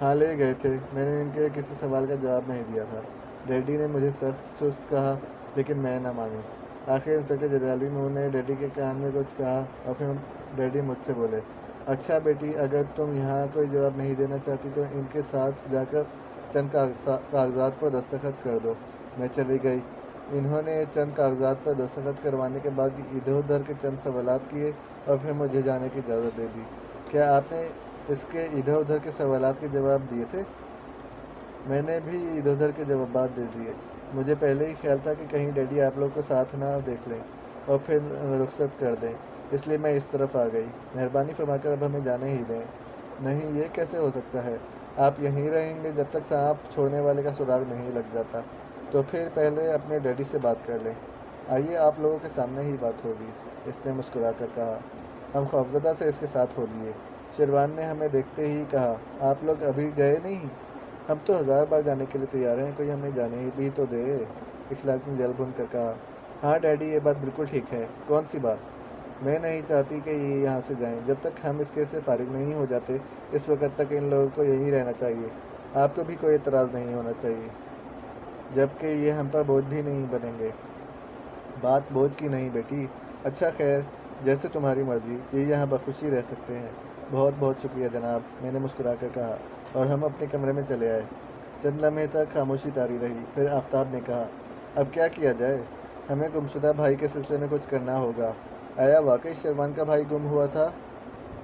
ہاں لے گئے تھے، میں نے ان کے کسی سوال کا جواب نہیں دیا تھا۔ ڈیڈی نے مجھے سخت سست کہا، لیکن میں نہ مانی۔ آخر انسپکٹر جلالی نور نے ڈیڈی کے کان میں کچھ کہا اور پھر ڈیڈی مجھ سے بولے، اچھا بیٹی، اگر تم یہاں کوئی جواب نہیں دینا چاہتی تو ان کے ساتھ جا کر چند کاغذات پر دستخط کر دو۔ میں چلی گئی۔ انہوں نے چند کاغذات پر دستخط کروانے کے بعد ادھر ادھر کے چند سوالات کیے اور پھر مجھے جانے کی اجازت دے دی۔ کیا آپ نے اس کے ادھر ادھر کے سوالات کے جواب دیے تھے؟ میں نے بھی ادھر ادھر کے جوابات دے دیے۔ مجھے پہلے ہی خیال تھا کہ کہیں ڈیڈی آپ لوگ کو ساتھ نہ دیکھ لیں اور پھر رخصت کر دیں، اس لیے میں اس طرف آ گئی۔ مہربانی فرما کر اب ہمیں جانے ہی دیں۔ نہیں، یہ کیسے ہو سکتا ہے؟ آپ یہیں رہیں گے جب تک سانپ چھوڑنے والے کا سراغ نہیں لگ جاتا؟ تو پھر پہلے اپنے ڈیڈی سے بات کر لیں۔ آئیے، آپ لوگوں کے سامنے ہی بات ہوگی، اس نے مسکرا کر کہا۔ ہم خوفزدہ سے اس کے ساتھ ہو لیے۔ شیروان نے ہمیں دیکھتے ہی کہا، آپ لوگ ابھی گئے نہیں؟ ہم تو 1000 بار جانے کے لیے تیار ہیں، کوئی ہمیں جانے بھی تو دے۔ اخلاق نے جل بھن کر کہا، ہاں ڈیڈی، یہ بات بالکل ٹھیک ہے۔ کون سی بات؟ میں نہیں چاہتی کہ یہ یہاں سے جائیں۔ جب تک ہم اس کیس سے فارغ نہیں ہو جاتے، اس وقت تک ان لوگوں کو یہیں رہنا چاہیے۔ آپ کو بھی کوئی اعتراض نہیں ہونا چاہیے، جبکہ یہ ہم پر بوجھ بھی نہیں بنیں گے۔ بات بوجھ کی نہیں بیٹی۔ اچھا خیر، جیسے تمہاری مرضی، یہ یہاں بخوشی رہ سکتے ہیں۔ بہت بہت شکریہ جناب، میں نے مسکرا کر کہا، اور ہم اپنے کمرے میں چلے آئے۔ چند لمحے تک خاموشی طاری رہی، پھر آفتاب نے کہا، اب کیا کیا جائے؟ ہمیں گمشدہ بھائی کے سلسلے میں کچھ کرنا ہوگا۔ آیا واقعی شیروان کا بھائی گم ہوا تھا؟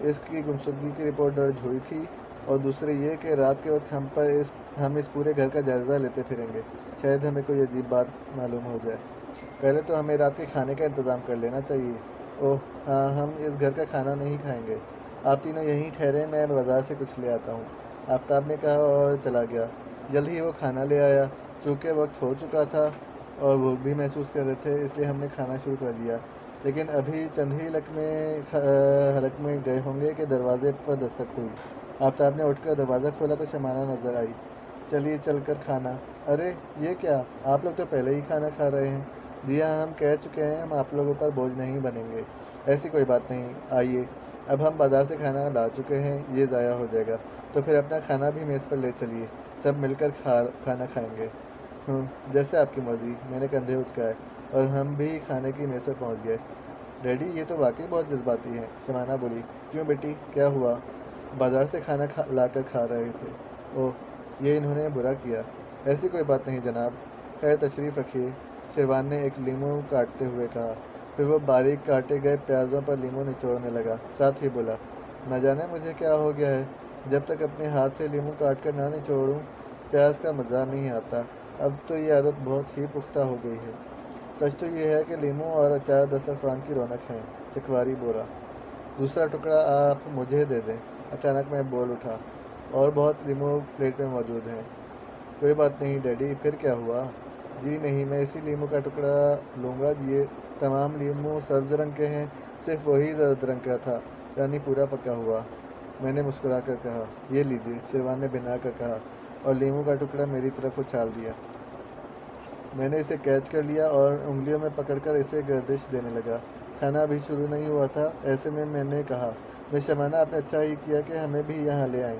اس کی گمشدگی کی رپورٹ درج ہوئی تھی؟ اور دوسرے یہ کہ رات کے وقت ہم اس پورے گھر کا جائزہ لیتے پھریں گے، شاید ہمیں کوئی عجیب بات معلوم ہو جائے۔ پہلے تو ہمیں رات کے کھانے کا انتظام کر لینا چاہیے۔ اوہ ہاں، ہم اس گھر کا کھانا نہیں کھائیں گے۔ آپ تینوں یہیں ٹھہرے، میں بازار سے کچھ لے آتا ہوں، آفتاب نے کہا اور چلا گیا۔ جلد ہی وہ کھانا لے آیا۔ چونکہ وقت ہو چکا تھا اور بھوک بھی محسوس کر رہے تھے، اس لیے ہم نے کھانا شروع کر دیا۔ لیکن ابھی چند ہی حلق میں گئے ہوں گے کہ دروازے پر دستک ہوئی۔ آفتاب نے اٹھ کر دروازہ کھولا تو شمانہ نظر آئی۔ چلیے چل کر کھانا۔ ارے یہ کیا؟ آپ لوگ تو پہلے ہی کھانا کھا رہے ہیں۔ جی ہاں، ہم کہہ چکے ہیں ہم آپ لوگوں پر بوجھ نہیں بنیں گے۔ ایسی کوئی بات نہیں، آئیے۔ اب ہم بازار سے کھانا لا چکے ہیں، یہ ضائع ہو جائے گا، تو پھر اپنا کھانا بھی میز پر لے چلیے، سب مل کر کھانا کھائیں گے۔ جیسے آپ کی مرضی، میں نے کندھے اچکائے اور ہم بھی کھانے کی میز پر پہنچ گئے۔ ڈیڈی، یہ تو واقعی بہت جذباتی ہیں، شمانہ بولی۔ کیوں بیٹی، کیا ہوا؟ بازار سے کھانا لا کر کھا رہے تھے۔ اوہ، یہ انہوں نے برا کیا؟ ایسی کوئی بات نہیں جناب، خیر تشریف رکھیے، شیروان نے ایک لیموں کاٹتے ہوئے کہا۔ پھر وہ باریک کاٹے گئے پیازوں پر لیموں نچوڑنے لگا، ساتھ ہی بولا، نہ جانے مجھے کیا ہو گیا ہے، جب تک اپنے ہاتھ سے لیموں کاٹ کر نہ نچوڑوں پیاز کا مزہ نہیں آتا۔ اب تو یہ عادت بہت ہی پختہ ہو گئی ہے۔ سچ تو یہ ہے کہ لیموں اور اچار دسترخوان کی رونق ہیں۔ چکواری بولا، دوسرا ٹکڑا آپ مجھے دے دیں۔ اچانک میں بول اٹھا، اور بہت لیموں پلیٹ میں موجود ہیں۔ کوئی بات نہیں ڈیڈی، پھر کیا ہوا؟ جی نہیں، میں اسی لیموں کا ٹکڑا لوں گا، یہ تمام لیموں سبز رنگ کے ہیں، صرف وہی زرد رنگ کا تھا، یعنی پورا پکا ہوا۔ میں نے مسکرا کر کہا، یہ لیجیے، شیروان نے بنا کر کہا، اور لیموں کا ٹکڑا میری طرف اچھال دیا۔ میں نے اسے کیچ کر لیا اور انگلیوں میں پکڑ کر اسے گردش دینے لگا۔ کھانا ابھی شروع نہیں ہوا تھا، ایسے میں نے کہا، میں شمانہ، آپ نے اچھا ہی کیا کہ ہمیں بھی یہاں لے آئیں۔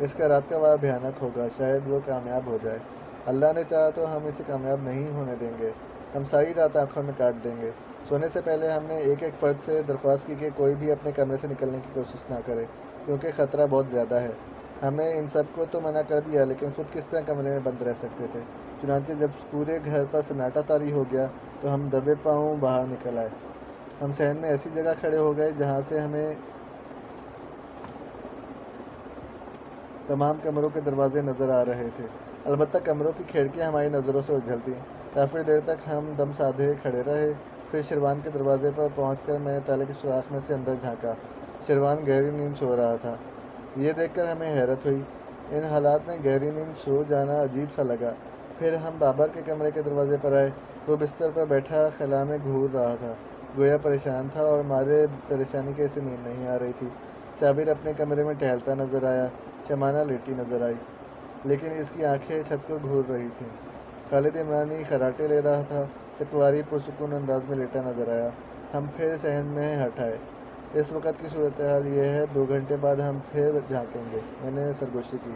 اس کا رات کا وار بھیانک ہوگا، شاید وہ کامیاب ہو جائے۔ اللہ نے چاہا تو ہم اسے کامیاب نہیں ہونے دیں گے، ہم ساری رات آنکھوں میں کاٹ دیں گے۔ سونے سے پہلے ہم نے ایک ایک فرد سے درخواست کی کہ کوئی بھی اپنے کمرے سے نکلنے کی کوشش نہ کرے، کیونکہ خطرہ بہت زیادہ ہے۔ ہمیں ان سب کو تو منع کر دیا، لیکن خود کس طرح کمرے میں بند رہ سکتے تھے؟ چنانچہ جب پورے گھر پر سناٹا طاری ہو گیا تو ہم دبے پاؤں باہر نکل آئے۔ ہم صحن میں ایسی جگہ کھڑے ہو گئے جہاں سے ہمیں تمام کمروں کے دروازے نظر آ رہے تھے، البتہ کمروں کی کھڑکیاں ہماری نظروں سے اوجھل تھیں۔ کافی دیر تک ہم دم سادھے کھڑے رہے، پھر شیروان کے دروازے پر پہنچ کر میں نے تالے کے سوراخ میں سے اندر جھانکا۔ شیروان گہری نیند سو رہا تھا۔ یہ دیکھ کر ہمیں حیرت ہوئی، ان حالات میں گہری نیند سو جانا عجیب سا لگا۔ پھر ہم بابر کے کمرے کے دروازے پر آئے۔ وہ بستر پر بیٹھا خلا میں گھور رہا تھا، گویا پریشان تھا، اور مارے پریشانی کے اسے نیند نہیں آ رہی تھی۔ صابر اپنے کمرے میں ٹہلتا نظر آیا، شمانہ لیٹی نظر آئی، لیکن اس کی آنکھیں چھت کو گھور رہی تھیں۔ خالد عمرانی خراٹے لے رہا تھا، چکواری پرسکون انداز میں لیٹا نظر آیا۔ ہم پھر صحن میں ہٹ آئے۔ اس وقت کی صورتحال یہ ہے، 2 گھنٹے بعد ہم پھر جھانکیں گے، میں نے سرگوشی کی۔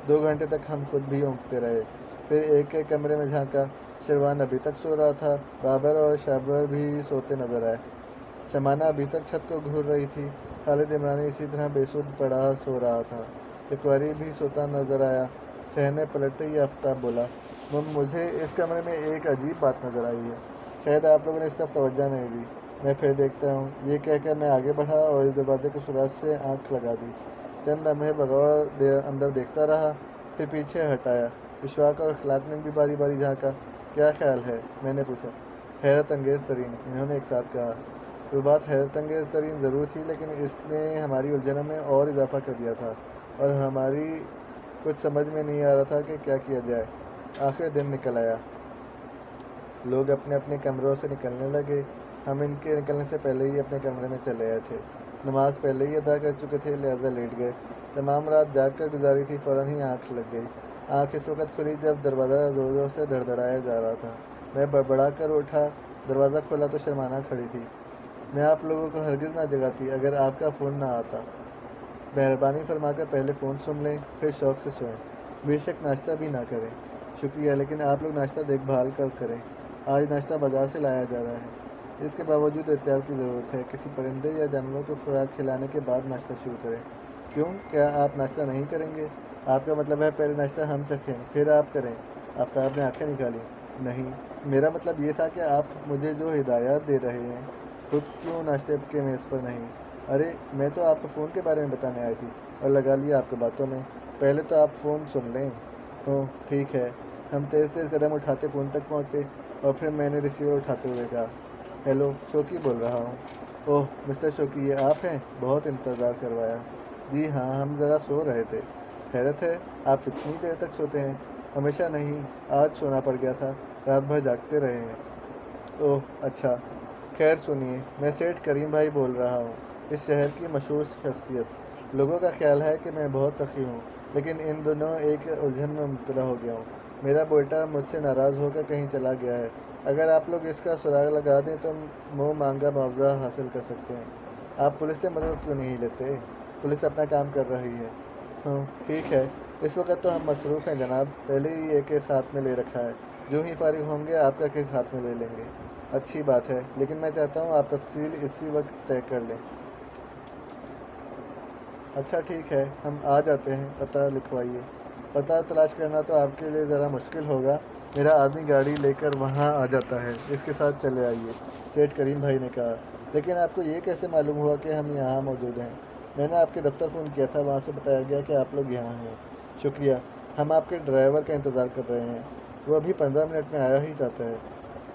2 گھنٹے تک ہم خود بھی اونگتے رہے، پھر ایک ایک کمرے میں جھانکا۔ شیروان ابھی تک سو رہا تھا، بابر اور شابر بھی سوتے نظر آئے، شمانہ ابھی تک چھت کو گھور رہی تھی، خالد عمرانی اسی طرح بے سود پڑا سو رہا تھا، چکواری بھی سوتا نظر آیا۔ صحن میں پلٹتے ہی آفتاب بولا، مجھے اس کمرے میں ایک عجیب بات نظر آئی ہے، شاید آپ لوگوں نے اس طرف توجہ نہیں دی، میں پھر دیکھتا ہوں۔ یہ کہہ کر میں آگے بڑھا اور اس دروازے کے سوراخ سے آنکھ لگا دی۔ چند لمحے بغور اندر دیکھتا رہا، پھر پیچھے ہٹ آیا۔ اشفاق اور اخلاق نے بھی باری باری جھانکا۔ کیا خیال ہے؟ میں نے پوچھا۔ حیرت انگیز ترین، انہوں نے ایک ساتھ کہا۔ وہ بات حیرت انگیز ترین ضرور تھی، لیکن اس نے ہماری الجھنوں میں اور اضافہ کر دیا تھا، اور ہماری کچھ سمجھ میں نہیں آ رہا تھا کہ کیا کیا جائے۔ آخر دن نکل آیا، لوگ اپنے اپنے کمروں سے نکلنے لگے۔ ہم ان کے نکلنے سے پہلے ہی اپنے کمرے میں چلے آئے تھے، نماز پہلے ہی ادا کر چکے تھے، لہٰذا لیٹ گئے۔ تمام رات جاگ کر گزاری تھی، فوراً ہی آنکھ لگ گئی۔ آنکھ اس وقت کھلی جب دروازہ زور زور سے دھڑدھڑایا جا رہا تھا۔ میں بڑبڑا کر اٹھا، دروازہ کھولا تو شرمانہ کھڑی تھی۔ میں آپ لوگوں کو ہرگز نہ جگاتی اگر آپ کا فون نہ آتا۔ مہربانی فرما کر پہلے فون سن لیں، پھر شوق سے سوئیں، بے شک ناشتہ بھی نہ کریں۔ شکریہ، لیکن آپ لوگ ناشتہ دیکھ بھال کر کریں، آج ناشتہ بازار سے لایا جا رہا ہے۔ اس کے باوجود احتیاط کی ضرورت ہے، کسی پرندے یا جانور کو خوراک کھلانے کے بعد ناشتہ شروع کریں۔ کیوں؟ کیا آپ ناشتہ نہیں کریں گے؟ آپ کا مطلب ہے پہلے ناشتہ ہم چکھیں پھر آپ کریں؟ آفتاب نے آنکھیں نکالی۔ نہیں، میرا مطلب یہ تھا کہ آپ مجھے جو ہدایات دے رہے ہیں، خود کیوں ناشتے کے میز پر نہیں؟ ارے میں تو آپ کو فون کے بارے میں بتانے آئی تھی، اور لگا لیا آپ کی باتوں میں۔ پہلے تو آپ فون سن لیں۔ ٹھیک ہے۔ ہم تیز تیز قدم اٹھاتے فون تک پہنچے، اور پھر میں نے ریسیور اٹھاتے ہوئے کہا، ہیلو، شوقی بول رہا ہوں۔ اوہ مسٹر شوقی، یہ آپ ہیں؟ بہت انتظار کروایا۔ جی ہاں، ہم ذرا سو رہے تھے۔ حیرت ہے، آپ اتنی دیر تک سوتے ہیں؟ ہمیشہ نہیں، آج سونا پڑ گیا تھا، رات بھر جاگتے رہے ہیں۔ اوہ اچھا، خیر سنیے، میں سیٹھ کریم بھائی بول رہا ہوں، اس شہر کی مشہور شخصیت۔ لوگوں کا خیال ہے کہ میں بہت سخی ہوں، لیکن ان دنوں ایک الجھن میں مبتلا ہو گیا ہوں۔ میرا بیٹا مجھ سے ناراض ہو کر کہیں چلا گیا ہے۔ اگر آپ لوگ اس کا سراغ لگا دیں تو منہ مانگا معاوضہ حاصل کر سکتے ہیں۔ آپ پولیس سے مدد کیوں نہیں لیتے؟ پولیس اپنا کام کر رہی ہے۔ ٹھیک ہے، اس وقت تو ہم مصروف ہیں جناب، پہلے ہی یہ کیس ہاتھ میں لے رکھا ہے، جو ہی فارغ ہوں گے آپ کا کیس ہاتھ میں لے لیں گے۔ اچھی بات ہے، لیکن میں چاہتا ہوں آپ تفصیل اسی وقت طے کر لیں۔ اچھا ٹھیک ہے، ہم آ جاتے ہیں، پتہ لکھوائیے۔ پتہ تلاش کرنا تو آپ کے لیے ذرا مشکل ہوگا، میرا آدمی گاڑی لے کر وہاں آ جاتا ہے، اس کے ساتھ چلے آئیے، سیٹھ کریم بھائی نے کہا۔ لیکن آپ کو یہ کیسے معلوم ہوا کہ ہم یہاں موجود ہیں؟ میں نے آپ کے دفتر فون کیا تھا، وہاں سے بتایا گیا کہ آپ لوگ یہاں ہیں۔ شکریہ، ہم آپ کے ڈرائیور کا انتظار کر رہے ہیں، وہ ابھی 15 منٹ میں آیا ہی چاہتا ہے۔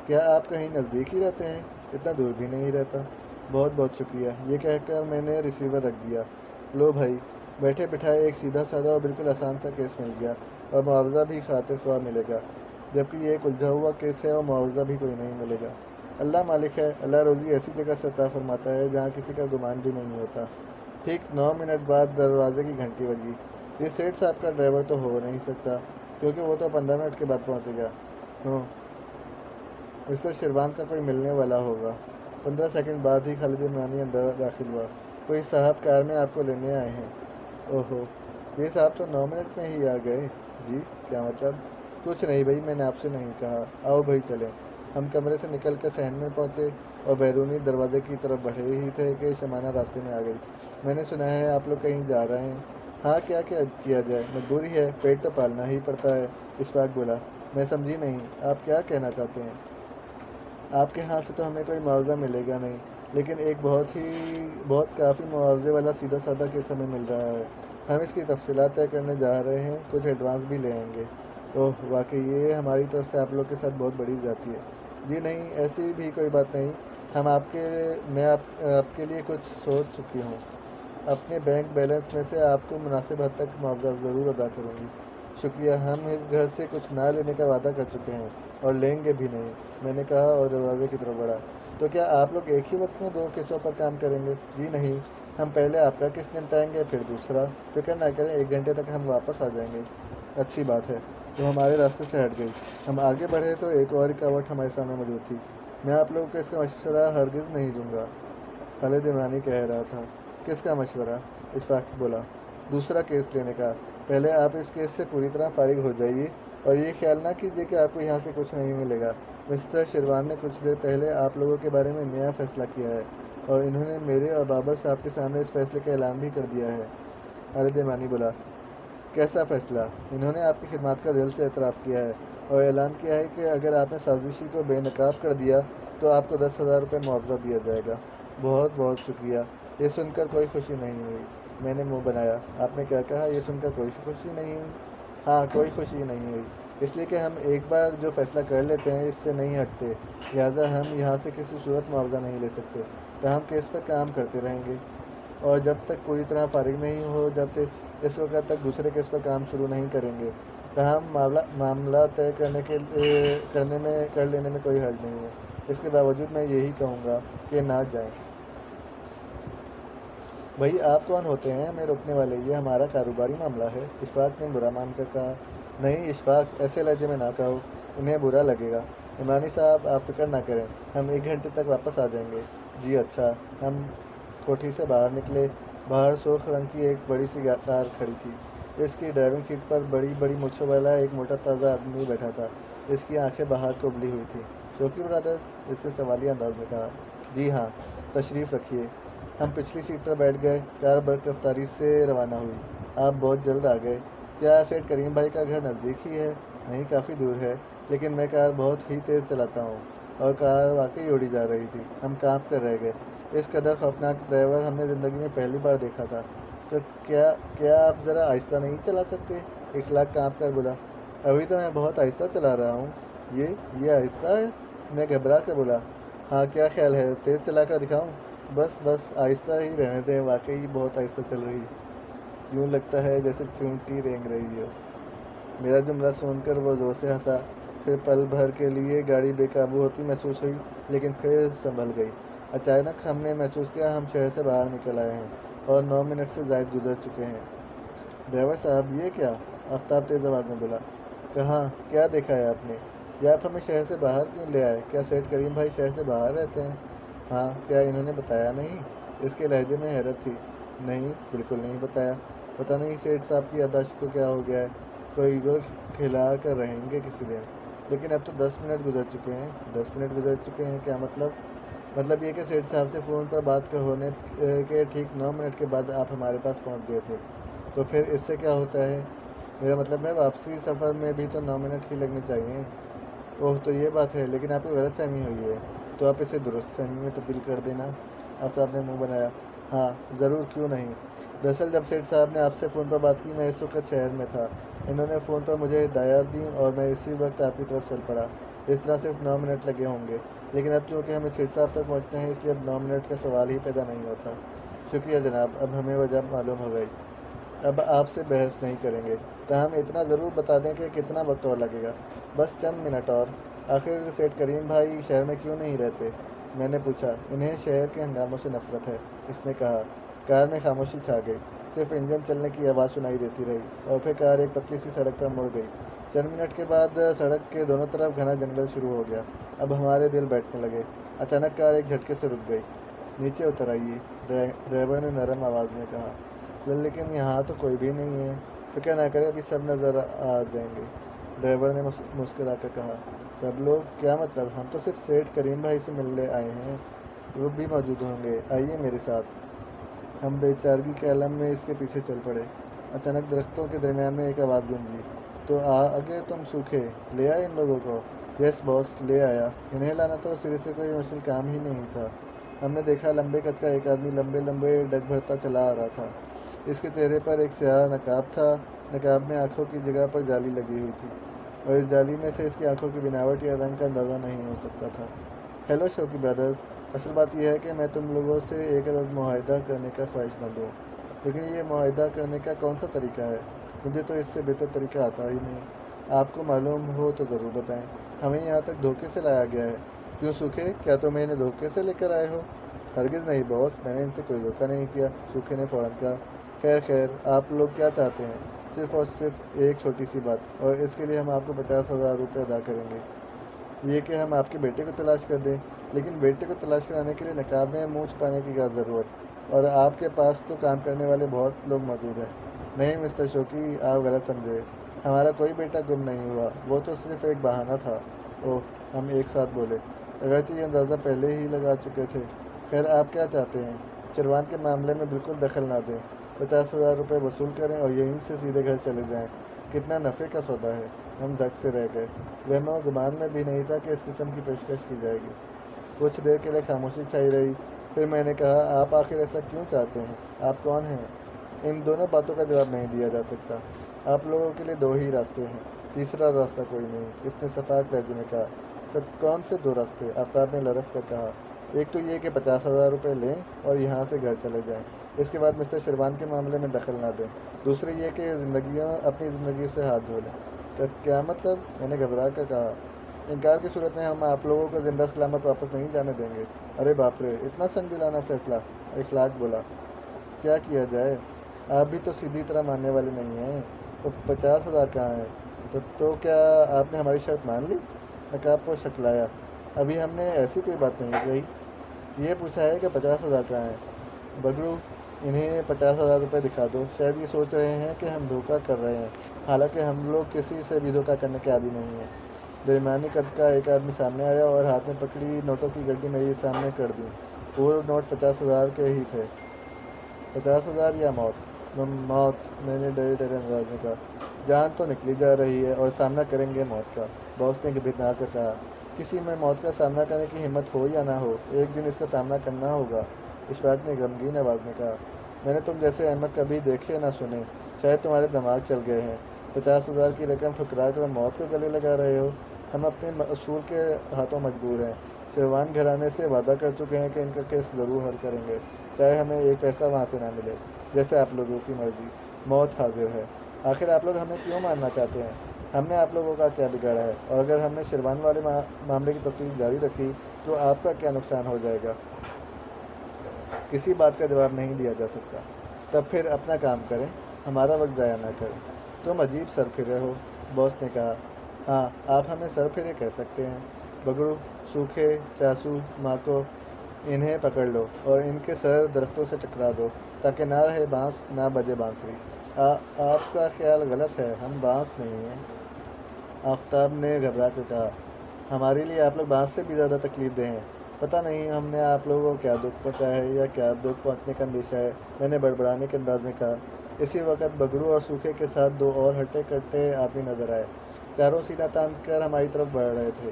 کیا آپ کہیں نزدیک ہی رہتے ہیں؟ اتنا دور بھی نہیں رہتا۔ بہت بہت شکریہ، یہ کہہ کر میں نے ریسیور رکھ دیا۔ لو بھائی، بیٹھے بٹھائے ایک سیدھا سادہ اور بالکل آسان سا کیس مل گیا، اور معاوضہ بھی خاطر خواہ ملے گا، جبکہ یہ ایک الجھا ہوا کیس ہے اور معاوضہ بھی کوئی نہیں ملے گا۔ اللہ مالک ہے، اللہ روزی ایسی جگہ سے عطا فرماتا ہے جہاں کسی کا گمان بھی نہیں ہوتا۔ ٹھیک 9 منٹ بعد دروازے کی گھنٹی بجی۔ یہ سیٹھ صاحب کا ڈرائیور تو ہو نہیں سکتا، کیونکہ وہ تو 15 منٹ کے بعد پہنچے گا۔ مسٹر شیروان کا کوئی ملنے والا ہوگا۔ 15 سیکنڈ بعد ہی خالد عمرانی اندر داخل ہوا۔ کوئی صاحب کار میں آپ کو لینے آئے ہیں۔ اوہو، یہ صاحب تو 9 منٹ میں ہی آ گئے۔ جی کیا مطلب؟ کچھ نہیں بھائی، میں نے آپ سے نہیں کہا۔ آؤ بھائی چلیں۔ ہم کمرے سے نکل کر صحن میں پہنچے اور بیرونی دروازے کی طرف بڑھے ہی تھے کہ شمانہ راستے میں آ گئی۔ میں نے سنا ہے آپ لوگ کہیں جا رہے ہیں؟ ہاں کیا جائے، مجبوری ہے، پیٹ تو پالنا ہی پڑتا ہے، اشفاق بولا۔ میں سمجھی نہیں، آپ کیا کہنا چاہتے ہیں؟ آپ کے ہاتھ سے تو ہمیں کوئی معاوضہ ملے گا نہیں، لیکن ایک بہت کافی معاوضے والا سیدھا سادہ کیس ہمیں مل رہا ہے۔ ہم اس کی تفصیلات طے کرنے جا رہے ہیں، کچھ ایڈوانس بھی لے آئیں گے۔ اوہ واقعی یہ ہماری طرف سے آپ لوگ کے ساتھ بہت بڑی زیادتی ہے۔ جی نہیں، ایسی بھی کوئی بات نہیں۔ میں آپ کے لیے کچھ سوچ چکی ہوں۔ اپنے بینک بیلنس میں سے آپ کو مناسب حد تک معاوضہ ضرور ادا کروں گی۔ شکریہ، ہم اس گھر سے کچھ نہ لینے کا وعدہ کر چکے ہیں اور لیں گے بھی نہیں، میں نے کہا اور دروازے کی طرف بڑھا۔ تو کیا آپ لوگ ایک ہی وقت میں 2 قسطوں پر کام کریں گے؟ جی نہیں، ہم پہلے آپ کا قسط نمٹائیں گے پھر دوسرا۔ فکر نہ کریں، 1 گھنٹے تک ہم واپس آ جائیں گے۔ اچھی بات ہے۔ وہ ہمارے راستے سے ہٹ گئی۔ ہم آگے بڑھے تو ایک اور رکاوٹ ہمارے سامنے موجود تھی۔ میں آپ لوگوں کو اس کا مشورہ ہرگز نہیں دوں گا، خالد عمرانی کہہ رہا تھا۔ کس کا مشورہ؟ اشفاق بولا۔ دوسرا کیس لینے کا۔ پہلے آپ اس کیس سے پوری طرح فارغ ہو جائیے اور یہ خیال نہ کیجیے کہ آپ کو یہاں سے کچھ نہیں ملے گا۔ مسٹر شیروان نے کچھ دیر پہلے آپ لوگوں کے بارے میں نیا فیصلہ کیا ہے اور انہوں نے میرے اور بابر صاحب کے سامنے اس فیصلے کا اعلان بھی کر دیا ہے۔ خالد عمرانی بولا۔ کیسا فیصلہ؟ انہوں نے آپ کی خدمات کا دل سے اعتراف کیا ہے اور اعلان کیا ہے کہ اگر آپ نے سازشی کو بے نقاب کر دیا تو آپ کو 10,000 روپے معاوضہ دیا جائے گا۔ بہت بہت شکریہ۔ یہ سن کر کوئی خوشی نہیں ہوئی۔ میں نے منہ بنایا۔ آپ نے کیا کہا؟ یہ سن کر کوئی خوشی نہیں ہوئی؟ ہاں، کوئی خوشی نہیں ہوئی، اس لیے کہ ہم ایک بار جو فیصلہ کر لیتے ہیں اس سے نہیں ہٹتے، لہٰذا ہم یہاں سے کسی صورت معاوضہ نہیں لے سکتے۔ تاہم کیس پر کام کرتے رہیں گے اور جب تک پوری طرح فارغ نہیں ہو جاتے اس وقت تک دوسرے کیس پر کام شروع نہیں کریں گے۔ تاہم معاملہ طے کر لینے میں کوئی حرج نہیں ہے۔ اس کے باوجود میں یہی کہوں گا کہ نہ جائیں۔ بھائی آپ کون ہوتے ہیں ہمیں روکنے والے؟ یہ ہمارا کاروباری معاملہ ہے، اشفاق نے برا مان کر کہا۔ نہیں اشفاق، ایسے لہجے میں نہ کہو، انہیں برا لگے گا۔ عمرانی صاحب آپ فکر نہ کریں، ہم 1 گھنٹے تک واپس آ جائیں گے۔ جی اچھا۔ ہم کوٹھی سے باہر نکلے۔ باہر سرخ رنگ کی ایک بڑی سی کار کھڑی تھی۔ اس کی ڈرائیونگ سیٹ پر بڑی بڑی مونچھوں والا ایک موٹا تازہ آدمی بیٹھا تھا۔ اس کی آنکھیں باہر کو ابلی ہوئی تھیں۔ شوقی برادرز؟ اس نے سوالیہ انداز میں کہا۔ جی ہاں، تشریف رکھیے۔ ہم پچھلی سیٹ پر بیٹھ گئے۔ کار برق رفتاری سے روانہ ہوئی۔ آپ بہت جلد آ گئے۔ کیا سیٹھ کریم بھائی کا گھر نزدیک ہی ہے؟ نہیں، کافی دور ہے، لیکن میں کار بہت ہی تیز چلاتا ہوں۔ اور کار واقعی اڑی جا رہی تھی۔ ہم کانپ کر رہ گئے۔ اس قدر خوفناک ڈرائیور ہم نے زندگی میں پہلی بار دیکھا تھا۔ کیا آپ ذرا آہستہ نہیں چلا سکتے؟ اخلاق کانپ کر بولا۔ ابھی تو میں بہت آہستہ چلا رہا ہوں۔ یہ آہستہ ہے؟ میں گھبرا کر بولا۔ ہاں کیا خیال ہے تیز چلا کر دکھاؤں؟ بس آہستہ ہی رہنے دیں، واقعی بہت آہستہ چل رہی ہے، یوں لگتا ہے جیسے چونٹی رینگ رہی ہو۔ میرا جملہ سن کر وہ زور سے ہنسا۔ پھر پل بھر کے لیے گاڑی بے قابو ہوتی محسوس ہوئی، لیکن پھر سنبھل گئی۔ اچانک ہم نے محسوس کیا ہم شہر سے باہر نکل آئے ہیں اور 9 منٹ سے زائد گزر چکے ہیں۔ ڈرائیور صاحب یہ کیا؟ آفتاب تیز آواز میں بولا۔ کہاں؟ کیا دیکھا ہے آپ نے؟ یا آپ ہمیں شہر سے باہر کیوں لے آئے؟ کیا سیٹھ کریم بھائی شہر سے باہر رہتے ہیں؟ ہاں، کیا انہوں نے بتایا نہیں؟ اس کے لہجے میں حیرت تھی۔ نہیں، بالکل نہیں بتایا۔ پتہ نہیں سیٹھ صاحب کی یادداشت کو کیا ہو گیا ہے، کوئی گل کھلا کر رہیں گے کسی دن۔ لیکن اب تو 10 منٹ گزر چکے ہیں۔ 10 منٹ گزر چکے ہیں کیا مطلب؟ مطلب یہ کہ سیٹھ صاحب سے فون پر بات ہونے کے ٹھیک 9 منٹ کے بعد آپ ہمارے پاس پہنچ گئے تھے۔ تو پھر اس سے کیا ہوتا ہے؟ میرا مطلب ہے واپسی سفر میں بھی تو 9 منٹ ہی لگنے چاہیے۔ اوہ تو یہ بات ہے، لیکن آپ کو غلط فہمی ہوئی ہے، تو آپ اسے درست فہمی میں تبدیل کر دینا۔ آفتاب نے منہ بنایا۔ ہاں ضرور، کیوں نہیں۔ دراصل جب سیٹھ صاحب نے آپ سے فون پر بات کی میں اس وقت شہر میں تھا۔ انہوں نے فون پر مجھے ہدایات دیں اور میں اسی وقت آپ کی طرف چل پڑا۔ اس طرح صرف 9 منٹ لگے ہوں گے، لیکن اب چونکہ ہمیں سیٹھ صاحب تک پہنچنا ہے اس لیے اب 9 منٹ کا سوال ہی پیدا نہیں ہوتا۔ شکریہ جناب، اب ہمیں وجہ معلوم ہو گئی۔ اب آپ سے بحث نہیں کریں گے، تاہم اتنا ضرور بتا دیں کہ کتنا وقت اور لگے گا؟ بس چند منٹ اور۔ آخر سیٹھ کریم بھائی شہر میں کیوں نہیں رہتے؟ میں نے پوچھا۔ انہیں شہر کے ہنگاموں سے نفرت ہے، اس نے کہا۔ کار میں خاموشی چھا گئی، صرف انجن چلنے کی آواز سنائی دیتی رہی اور پھر کار ایک پتلی سی سڑک پر مڑ گئی۔ چند منٹ کے بعد سڑک کے دونوں طرف گھنا جنگل شروع ہو گیا۔ اب ہمارے دل بیٹھنے لگے۔ اچانک کار ایک جھٹکے سے رک گئی۔ نیچے اتر آئیے، ڈرائیور نے نرم آواز میں کہا۔ لیکن یہاں تو کوئی بھی نہیں ہے۔ فکر نہ کرے، ابھی سب نظر آ جائیں گے، ڈرائیور نے مسکرا کر کہا۔ سب لوگ؟ کیا مطلب؟ ہم تو صرف سیٹھ کریم بھائی سے ملنے آئے ہیں، وہ بھی موجود ہوں گے، آئیے میرے ساتھ۔ ہم بے چارگی کے عالم میں اس کے پیچھے چل پڑے۔ اچانک درختوں کے درمیان میں ایک آواز گونجی، تو آگے تم سوکھے لے آئے ان لوگوں کو؟ یس باس، لے آیا۔ انہیں لانا تو سرے سے کوئی مشکل کام ہی نہیں تھا۔ ہم نے دیکھا لمبے قد کا ایک آدمی لمبے لمبے ڈگ بھرتا چلا آ رہا تھا۔ اس کے چہرے پر ایک سیاہ نقاب تھا، نقاب میں آنکھوں کی جگہ پر جالی لگی ہوئی تھی، اور اس جالی میں سے اس کی آنکھوں کی بناوٹ یا رنگ کا اندازہ نہیں ہو سکتا تھا۔ ہیلو شوقی برادرز، اصل بات یہ ہے کہ میں تم لوگوں سے ایک عدد معاہدہ کرنے کا خواہش مند ہوں، لیکن یہ معاہدہ کرنے کا کون سا طریقہ ہے؟ مجھے تو اس سے بہتر طریقہ آتا ہی نہیں۔ آپ کو معلوم ہو تو ضرور بتائیں۔ ہمیں یہاں تک دھوکے سے لایا گیا ہے۔ کیوں سوکھے، کیا تم انہیں دھوکے سے لے کر آئے ہو؟ ہرگز نہیں باس، میں نے ان سے کوئی دھوکہ نہیں کیا، سوکھے نے فوراً کہا۔ خیر خیر، آپ لوگ کیا چاہتے ہیں؟ صرف اور صرف ایک چھوٹی سی بات، اور اس کے لیے ہم آپ کو 50,000 روپے ادا کریں گے، یہ کہ ہم آپ کے بیٹے کو تلاش کر دیں۔ لیکن بیٹے کو تلاش کرانے کے لیے نقاب میں منہ چھپانے کی کیا ضرورت؟ اور آپ کے پاس تو کام کرنے والے بہت لوگ موجود ہیں۔ نہیں مسٹر شوقی، آپ غلط سمجھے، ہمارا کوئی بیٹا گم نہیں ہوا، وہ تو صرف ایک بہانہ تھا۔ اوہ، ہم ایک ساتھ بولے، اگرچہ یہ اندازہ پہلے ہی لگا چکے تھے۔ خیر، آپ کیا چاہتے ہیں؟ چروان کے معاملے میں بالکل دخل نہ دیں، 50,000 روپے وصول کریں اور یہیں سے سیدھے گھر چلے جائیں۔ کتنا نفع کا سودا ہے۔ ہم دھک سے رہ گئے، وہم و گمان میں بھی نہیں تھا کہ اس قسم کی پیشکش کی جائے گی۔ کچھ دیر کے لیے خاموشی چھائی رہی، پھر میں نے کہا، آپ آخر ایسا کیوں چاہتے ہیں؟ آپ کون ہیں؟ ان دونوں باتوں کا جواب نہیں دیا جا سکتا۔ آپ لوگوں کے لیے دو ہی راستے ہیں، تیسرا راستہ کوئی نہیں، اس نے شفاف لہجے میں کہا۔ تو کون سے دو راستے؟ آفتاب نے لرز کر کہا۔ ایک تو یہ کہ 50,000 روپے لیں اور یہاں سے گھر چلے جائیں، اس کے بعد مسٹر شروان کے معاملے میں دخل نہ دیں۔ دوسرے یہ کہ اپنی زندگی سے ہاتھ دھو لیں۔ کیا مطلب؟ میں نے گھبرا کر کہا۔ انکار کی صورت میں ہم آپ لوگوں کو زندہ سلامت واپس نہیں جانے دیں گے۔ ارے باپ رے، اتنا سنگ دلانہ فیصلہ! اخلاق بولا۔ کیا کیا جائے؟ آپ بھی تو سیدھی طرح ماننے والے نہیں ہیں۔ تو 50,000 کہاں ہیں؟ تو کیا آپ نے ہماری شرط مان لی؟ نقاب کو شکلایا۔ ابھی ہم نے ایسی کوئی بات نہیں کہی، یہ پوچھا ہے کہ 50,000 کہاں ہیں۔ بگڑو، انہیں 50,000 روپے دکھا دو۔ شاید یہ سوچ رہے ہیں کہ ہم دھوکہ کر رہے ہیں، حالانکہ ہم لوگ کسی سے بھی دھوکہ کرنے کے عادی نہیں ہیں۔ درمیانی قد کا ایک آدمی سامنے آیا اور ہاتھ میں پکڑی نوٹوں کی گڈی میرے سامنے کر دی۔ وہ نوٹ 50,000 کے ہی تھے۔ 50,000 یا موت؟ موت، میں نے ڈرے ڈرے انداز میں کہا۔ جان تو نکلی جا رہی ہے اور سامنا کریں گے موت کا، باس نے بھننا کر کہا۔ کسی میں موت کا سامنا کرنے کی ہمت ہو یا نہ ہو، ایک دن اس کا سامنا کرنا ہوگا، اشفاق نے غمگین آواز میں کہا۔ میں نے تم جیسے احمق کبھی دیکھے نہ سنے، شاید تمہارے دماغ چل گئے ہیں۔ 50,000 کی رقم ٹھکرا کر موت کو گلے لگا رہے ہو؟ ہم اپنے اصول کے ہاتھوں مجبور ہیں۔ شیروان گھرانے سے وعدہ کر چکے ہیں کہ ان کا کیس ضرور حل کریں گے، چاہے ہمیں ایک پیسہ وہاں سے نہ ملے۔ جیسے آپ لوگوں کی مرضی، موت حاضر ہے۔ آخر آپ لوگ ہمیں کیوں مارنا چاہتے ہیں؟ ہم نے آپ لوگوں کا کیا بگاڑا ہے؟ اور اگر ہم نے شیروان والے معاملے کی تفتیش جاری رکھی تو آپ کا کیا نقصان ہو جائے گا؟ کسی بات کا جواب نہیں دیا جا سکتا۔ تب پھر اپنا کام کریں، ہمارا وقت ضائع نہ کریں۔ تم عجیب سر پھرے ہو، باس نے کہا۔ ہاں، آپ ہمیں سر پھرے کہہ سکتے ہیں۔ بگڑو، سوکھے، چاسو، ماکو، انہیں پکڑ لو اور ان کے سر درختوں سے ٹکرا دو تاکہ نہ رہے بانس نہ بجے بانسری۔ آپ کا خیال غلط ہے، ہم بانس نہیں ہیں، آفتاب نے گھبرا کر کہا۔ ہمارے لیے آپ لوگ بانس سے بھی زیادہ تکلیف دہ ہیں۔ پتہ نہیں ہم نے آپ لوگوں کو کیا دکھ پہنچایا ہے یا کیا دکھ پہنچنے کا اندیشہ ہے، میں نے بڑبڑانے کے انداز میں کہا۔ اسی وقت بگڑو اور سوکھے کے ساتھ دو اور ہٹے کٹے آدمی نظر آئے، چاروں سینہ تان کر ہماری طرف بڑھ رہے تھے۔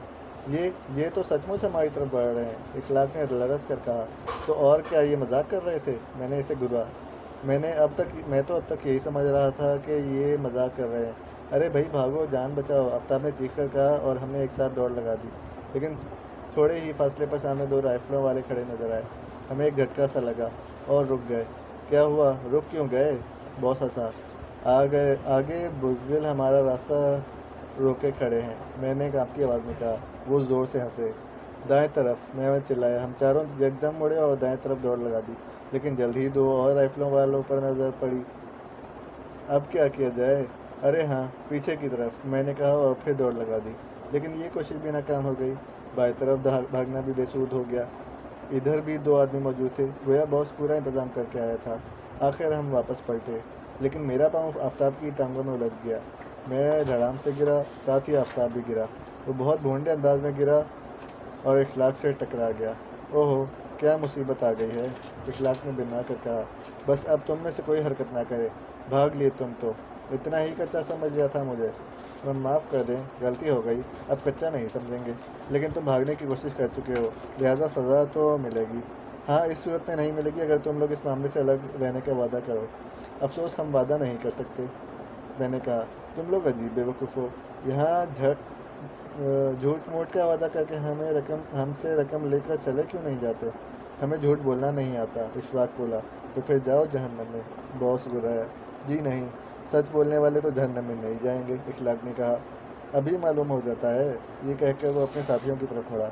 یہ تو سچ مچ ہماری طرف بڑھ رہے ہیں، اخلاق نے لرز کر کہا۔ تو اور کیا یہ مذاق کر رہے تھے؟ میں نے اسے گھورا۔ میں تو اب تک یہی سمجھ رہا تھا کہ یہ مذاق کر رہے ہیں۔ ارے بھائی بھاگو، جان بچاؤ، آفتاب نے چیخ کر کہا اور ہم نے ایک ساتھ دوڑ لگا دی۔ لیکن تھوڑے ہی فاصلے پر سامنے دو رائفلوں والے کھڑے نظر آئے۔ ہمیں ایک جھٹکا سا لگا اور رک گئے۔ کیا ہوا، رک کیوں گئے؟ باس ہنسا۔ آگے بزدل ہمارا راستہ روکے کھڑے ہیں، میں نے کانپتی آواز میں کہا۔ وہ زور سے ہنسے۔ دائیں طرف، میں چلایا۔ ہم چاروں یکدم مڑے اور دائیں طرف دوڑ لگا دی، لیکن جلد ہی دو اور رائفلوں والوں پر نظر پڑی۔ اب کیا کیا جائے؟ ارے ہاں، پیچھے کی طرف، میں نے کہا اور پھر دوڑ لگا دی، لیکن یہ کوشش بھی ناکام ہو گئی۔ بائیں طرف بھاگنا بھی بے سود ہو گیا۔ ادھر بھی دو آدمی موجود تھے، گویا باس پورا انتظام کر کے آیا تھا۔ آخر ہم واپس پلٹے، لیکن میرا پاؤں آفتاب کی ٹانگوں میں الجھ گیا۔ میں دھڑام سے گرا، ساتھ ہی آفتاب بھی گرا۔ وہ بہت بھونڈے انداز میں گرا اور اخلاق سے ٹکرا گیا۔ اوہو، کیا مصیبت آ گئی ہے، اخلاق نے بنا کر کہا۔ بس اب تم میں سے کوئی حرکت نہ کرے، بھاگ لیے تم تو۔ اتنا ہی کچا سمجھ لیا تھا مجھے۔ معاف کر دیں، غلطی ہو گئی، اب کچا نہیں سمجھیں گے۔ لیکن تم بھاگنے کی کوشش کر چکے ہو، لہٰذا سزا تو ملے گی۔ ہاں، اس صورت میں نہیں ملے گی اگر تم لوگ اس معاملے سے الگ رہنے کا وعدہ کرو۔ افسوس، ہم وعدہ نہیں کر سکتے، میں نے کہا۔ تم لوگ عجیب بیوقوف ہو، یہاں جھوٹ موٹ کا وعدہ کر کے ہم سے رقم لے کر چلے کیوں نہیں جاتے؟ ہمیں جھوٹ بولنا نہیں آتا، اشفاق بولا۔ تو پھر جاؤ جہنم میں، باس گرایا۔ جی نہیں، سچ بولنے والے تو جہنم میں نہیں جائیں گے، اخلاق نے کہا۔ ابھی معلوم ہو جاتا ہے، یہ کہہ کر وہ اپنے ساتھیوں کی طرف مڑا۔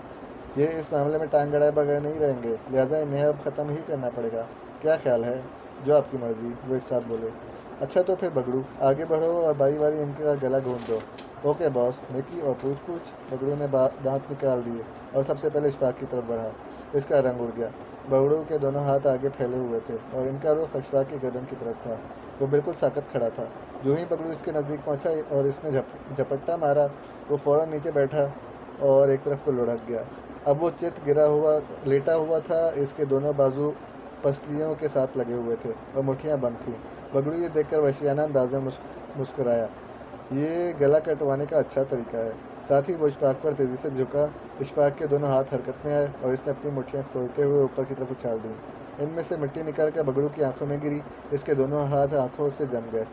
یہ اس معاملے میں ٹانگ گڑائے بغیر نہیں رہیں گے، لہٰذا انہیں اب ختم ہی کرنا پڑے گا۔ کیا خیال ہے؟ جو آپ کی مرضی، وہ ایک ساتھ بولے۔ اچھا تو پھر بگڑو، آگے بڑھو اور باری باری ان کا گلا گھونٹ دو۔ اوکے باس، نیکی اور پوچھ پوچھ۔ بگڑو نے دانت نکال دیے اور سب سے پہلے اشفاق کی طرف بڑھا۔ اس کا رنگ اڑ گیا۔ بگڑو کے دونوں ہاتھ آگے پھیلے ہوئے تھے اور ان کا رخ اشفاق کی گردن کی طرف تھا۔ وہ بالکل ساکت کھڑا تھا۔ جو ہی بگڑو اس کے نزدیک پہنچا اور اس نے جھپٹا مارا، وہ فوراً نیچے بیٹھا اور ایک طرف کو لڑک گیا۔ اب وہ چت لیٹا ہوا تھا، اس کے دونوں بازو پسلیوں کے ساتھ لگے ہوئے تھے اور مٹھیاں بند تھیں۔ بگڑو یہ دیکھ کر وحشیانہ انداز میں مسکرایا۔ یہ گلا کٹوانے کا اچھا طریقہ ہے۔ ساتھ ہی وہ اشفاق پر تیزی سے جھکا۔ اشفاق کے دونوں ہاتھ حرکت میں آئے اور اس نے اپنی مٹھیاں کھولتے ہوئے اوپر کی طرف اچھال دیں۔ ان میں سے مٹی نکال کر بگڑو کی آنکھوں میں گری۔ اس کے دونوں ہاتھ آنکھوں سے جم گئے۔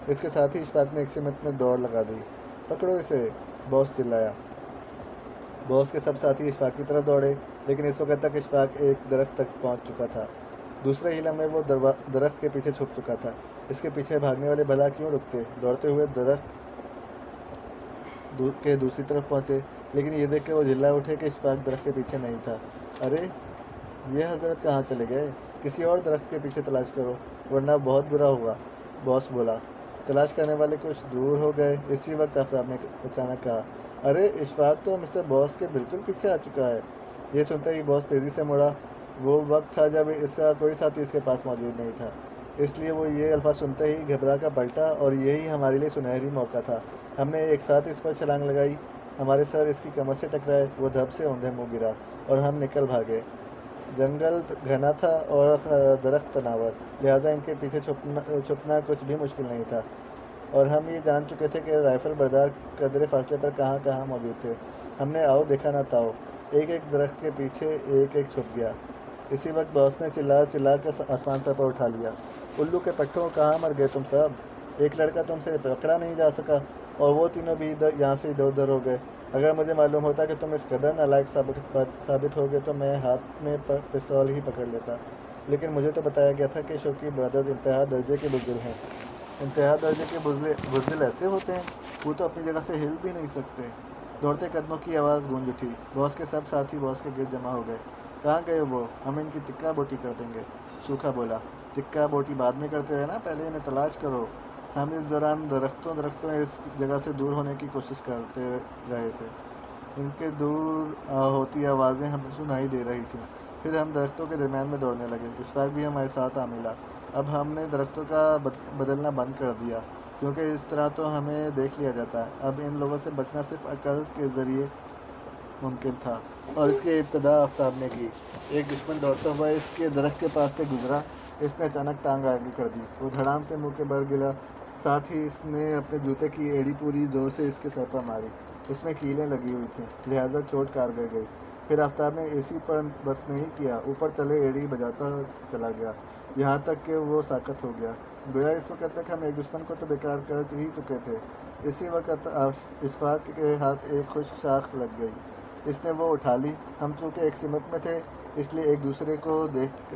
اس کے ساتھ ہی اشفاق نے ایک سمت میں دوڑ لگا دی۔ پکڑو اسے، باس چلایا۔ باس کے سب ساتھی اشفاق کی طرف دوڑے، لیکن اس وقت تک اشفاق ایک درخت تک پہنچ چکا تھا۔ دوسرے ہی لمحے وہ درخت کے پیچھے چھپ چکا تھا۔ اس کے پیچھے بھاگنے والے بھلا کیوں رکتے؟ دوڑتے ہوئے درخت کے دوسری طرف پہنچے، لیکن یہ دیکھ کے وہ جھلا اٹھے کہ اشفاق درخت کے پیچھے نہیں تھا۔ ارے، یہ حضرت کہاں چلے گئے؟ کسی اور درخت کے پیچھے تلاش کرو، ورنہ بہت برا ہوگا، باس بولا۔ تلاش کرنے والے کچھ دور ہو گئے۔ اسی وقت آفتاب نے اچانک کہا، ارے، اشفاق تو مسٹر باس کے بالکل پیچھے آ چکا ہے۔ یہ سنتے ہی باس تیزی سے مڑا۔ وہ وقت تھا جب اس کا کوئی ساتھی اس کے پاس موجود نہیں تھا، اس لیے وہ یہ الفاظ سنتے ہی گھبرا کر پلٹا، اور یہی ہمارے لیے سنہری موقع تھا۔ ہم نے ایک ساتھ اس پر چھلانگ لگائی، ہمارے سر اس کی کمر سے ٹکرائے، وہ دھب سے اوندھے منہ گرا اور ہم نکل بھاگے۔ جنگل گھنا تھا اور درخت تناور، لہٰذا ان کے پیچھے چھپنا کچھ بھی مشکل نہیں تھا، اور ہم یہ جان چکے تھے کہ رائفل بردار قدرے فاصلے پر کہاں کہاں موجود تھے۔ ہم نے آؤ دیکھا نہ تاؤ، ایک ایک درخت کے پیچھے ایک ایک چھپ گیا۔ اسی وقت باس نے چلا کر آسمان سر پر اٹھا لیا۔ الو کے پٹھوں، کہاں مر گئے تم سب؟ ایک لڑکا تم سے پکڑا نہیں جا سکا، اور وہ تینوں بھی یہاں سے ادھر ادھر ہو گئے۔ اگر مجھے معلوم ہوتا کہ تم اس قدر نالائق ثابت ہو گئے تو میں ہاتھ میں پستول ہی پکڑ لیتا، لیکن مجھے تو بتایا گیا تھا کہ شوقی برادرز انتہا درجے کے بزدل ہیں۔ انتہا درجے کے بزدل ایسے ہوتے ہیں؟ وہ تو اپنی جگہ سے ہل بھی نہیں سکتے۔ دوڑتے قدموں کی آواز گونج اٹھی۔ باس کے سب ساتھی باس کے گرد جمع ہو گئے۔ کہاں گئے وہ؟ ہم ان کی ٹکا بوٹی کر دیں گے، سوکھا بولا۔ ٹکا بوٹی بعد میں کرتے ہیں نا، پہلے انہیں تلاش کرو۔ ہم اس دوران درختوں اس جگہ سے دور ہونے کی کوشش کرتے رہے تھے۔ ان کے دور ہوتی آوازیں ہمیں سنائی دے رہی تھیں۔ پھر ہم درختوں کے درمیان میں دوڑنے لگے۔ اشفاق بھی ہمارے ساتھ آ ملا۔ اب ہم نے درختوں کا بدلنا بند کر دیا، کیونکہ اس طرح تو ہمیں دیکھ لیا جاتا ہے۔ اب ان لوگوں سے بچنا صرف عقل کے ذریعے ممکن تھا، اور اس کی ابتدا آفتاب نے کی۔ ایک دشمن دوڑتا ہوا اس کے درخت کے پاس سے گزرا۔ اس نے اچانک ٹانگ آگے کر دی۔ وہ دھڑام سے منہ کے بل گرا، ساتھ ہی اس نے اپنے جوتے کی ایڑی پوری زور سے اس کے سر پر ماری۔ اس میں کیلیں لگی ہوئی تھیں، لہٰذا چوٹ کارگر گئی۔ پھر آفتاب نے اسی پر بس نہیں کیا، اوپر تلے ایڑی بجاتا چلا گیا، یہاں تک کہ وہ ساکت ہو گیا۔ گویا اس وقت تک ہم ایک دشمن کو تو بیکار کر ہی چکے تھے۔ اسی وقت اشفاق کے ہاتھ ایک خشک شاخ لگ گئی۔ اس نے وہ اٹھا لی۔ ہم چونکہ ایک سمت میں تھے، اس لیے ایک دوسرے کو دیکھ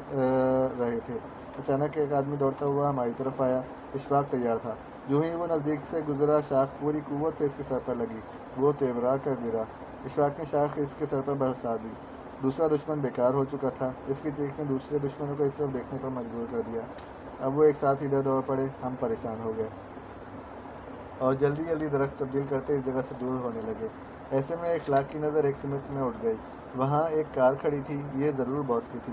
رہے تھے۔ اچانک ایک آدمی دوڑتا ہوا ہماری طرف آیا۔ اشفاق تیار تھا۔ جو ہی وہ نزدیک سے گزرا، شاخ پوری قوت سے اس کے سر پر لگی۔ وہ تیورا کر گرا۔ اشفاق نے شاخ اس کے سر پر برسا دی۔ دوسرا دشمن بیکار ہو چکا تھا۔ اس کی چیخ نے دوسرے دشمنوں کو اس طرف دیکھنے پر مجبور کر دیا۔ اب وہ ایک ساتھ ادھر دوڑ پڑے۔ ہم پریشان ہو گئے اور جلدی جلدی درخت تبدیل کرتے اس جگہ سے دور ہونے لگے۔ ایسے میں اخلاق کی نظر ایک سمت میں اٹھ گئی۔ وہاں ایک کار کھڑی تھی، یہ ضرور باس کی تھی۔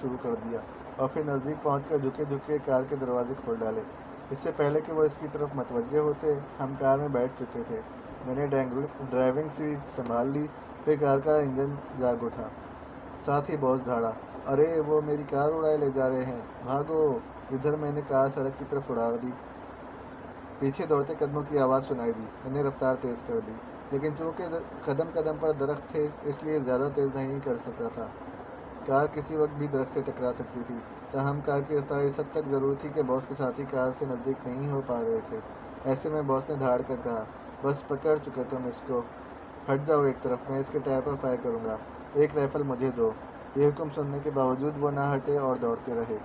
شروع کر دیا اور پھر نزدیک پہنچ کر جھکے جھکے کار کے دروازے کھول ڈالے۔ اس سے پہلے کہ وہ اس کی طرف متوجہ ہوتے ہم کار میں بیٹھ چکے تھے۔ میں نے ڈرائیونگ سیٹ سنبھال لی، پھر کار کا انجن جاگ اٹھا، ساتھ ہی باس دھاڑا، ارے وہ میری کار اڑائے لے جا رہے ہیں، بھاگو! ادھر میں نے کار سڑک کی طرف اڑا دی۔ پیچھے دوڑتے قدموں کی آواز سنائی دی۔ میں نے رفتار تیز کر دی، لیکن چونکہ قدم قدم پر درخت تھے اس لیے زیادہ تیز نہیں کر سکتا تھا۔ کار کسی وقت بھی درخت سے ٹکرا سکتی تھی، تاہم کار کی رفتار اس حد تک ضرور تھی کہ باس کے ساتھی کار سے نزدیک نہیں ہو پا رہے تھے۔ ایسے میں باس نے دھاڑ کر کہا، بس پکڑ چکے تم اس کو، ہٹ جاؤ ایک طرف، میں اس کے ٹائر پر فائر کروں گا، ایک رائفل مجھے دو۔ یہ حکم سننے کے باوجود وہ نہ ہٹے اور دوڑتے رہے۔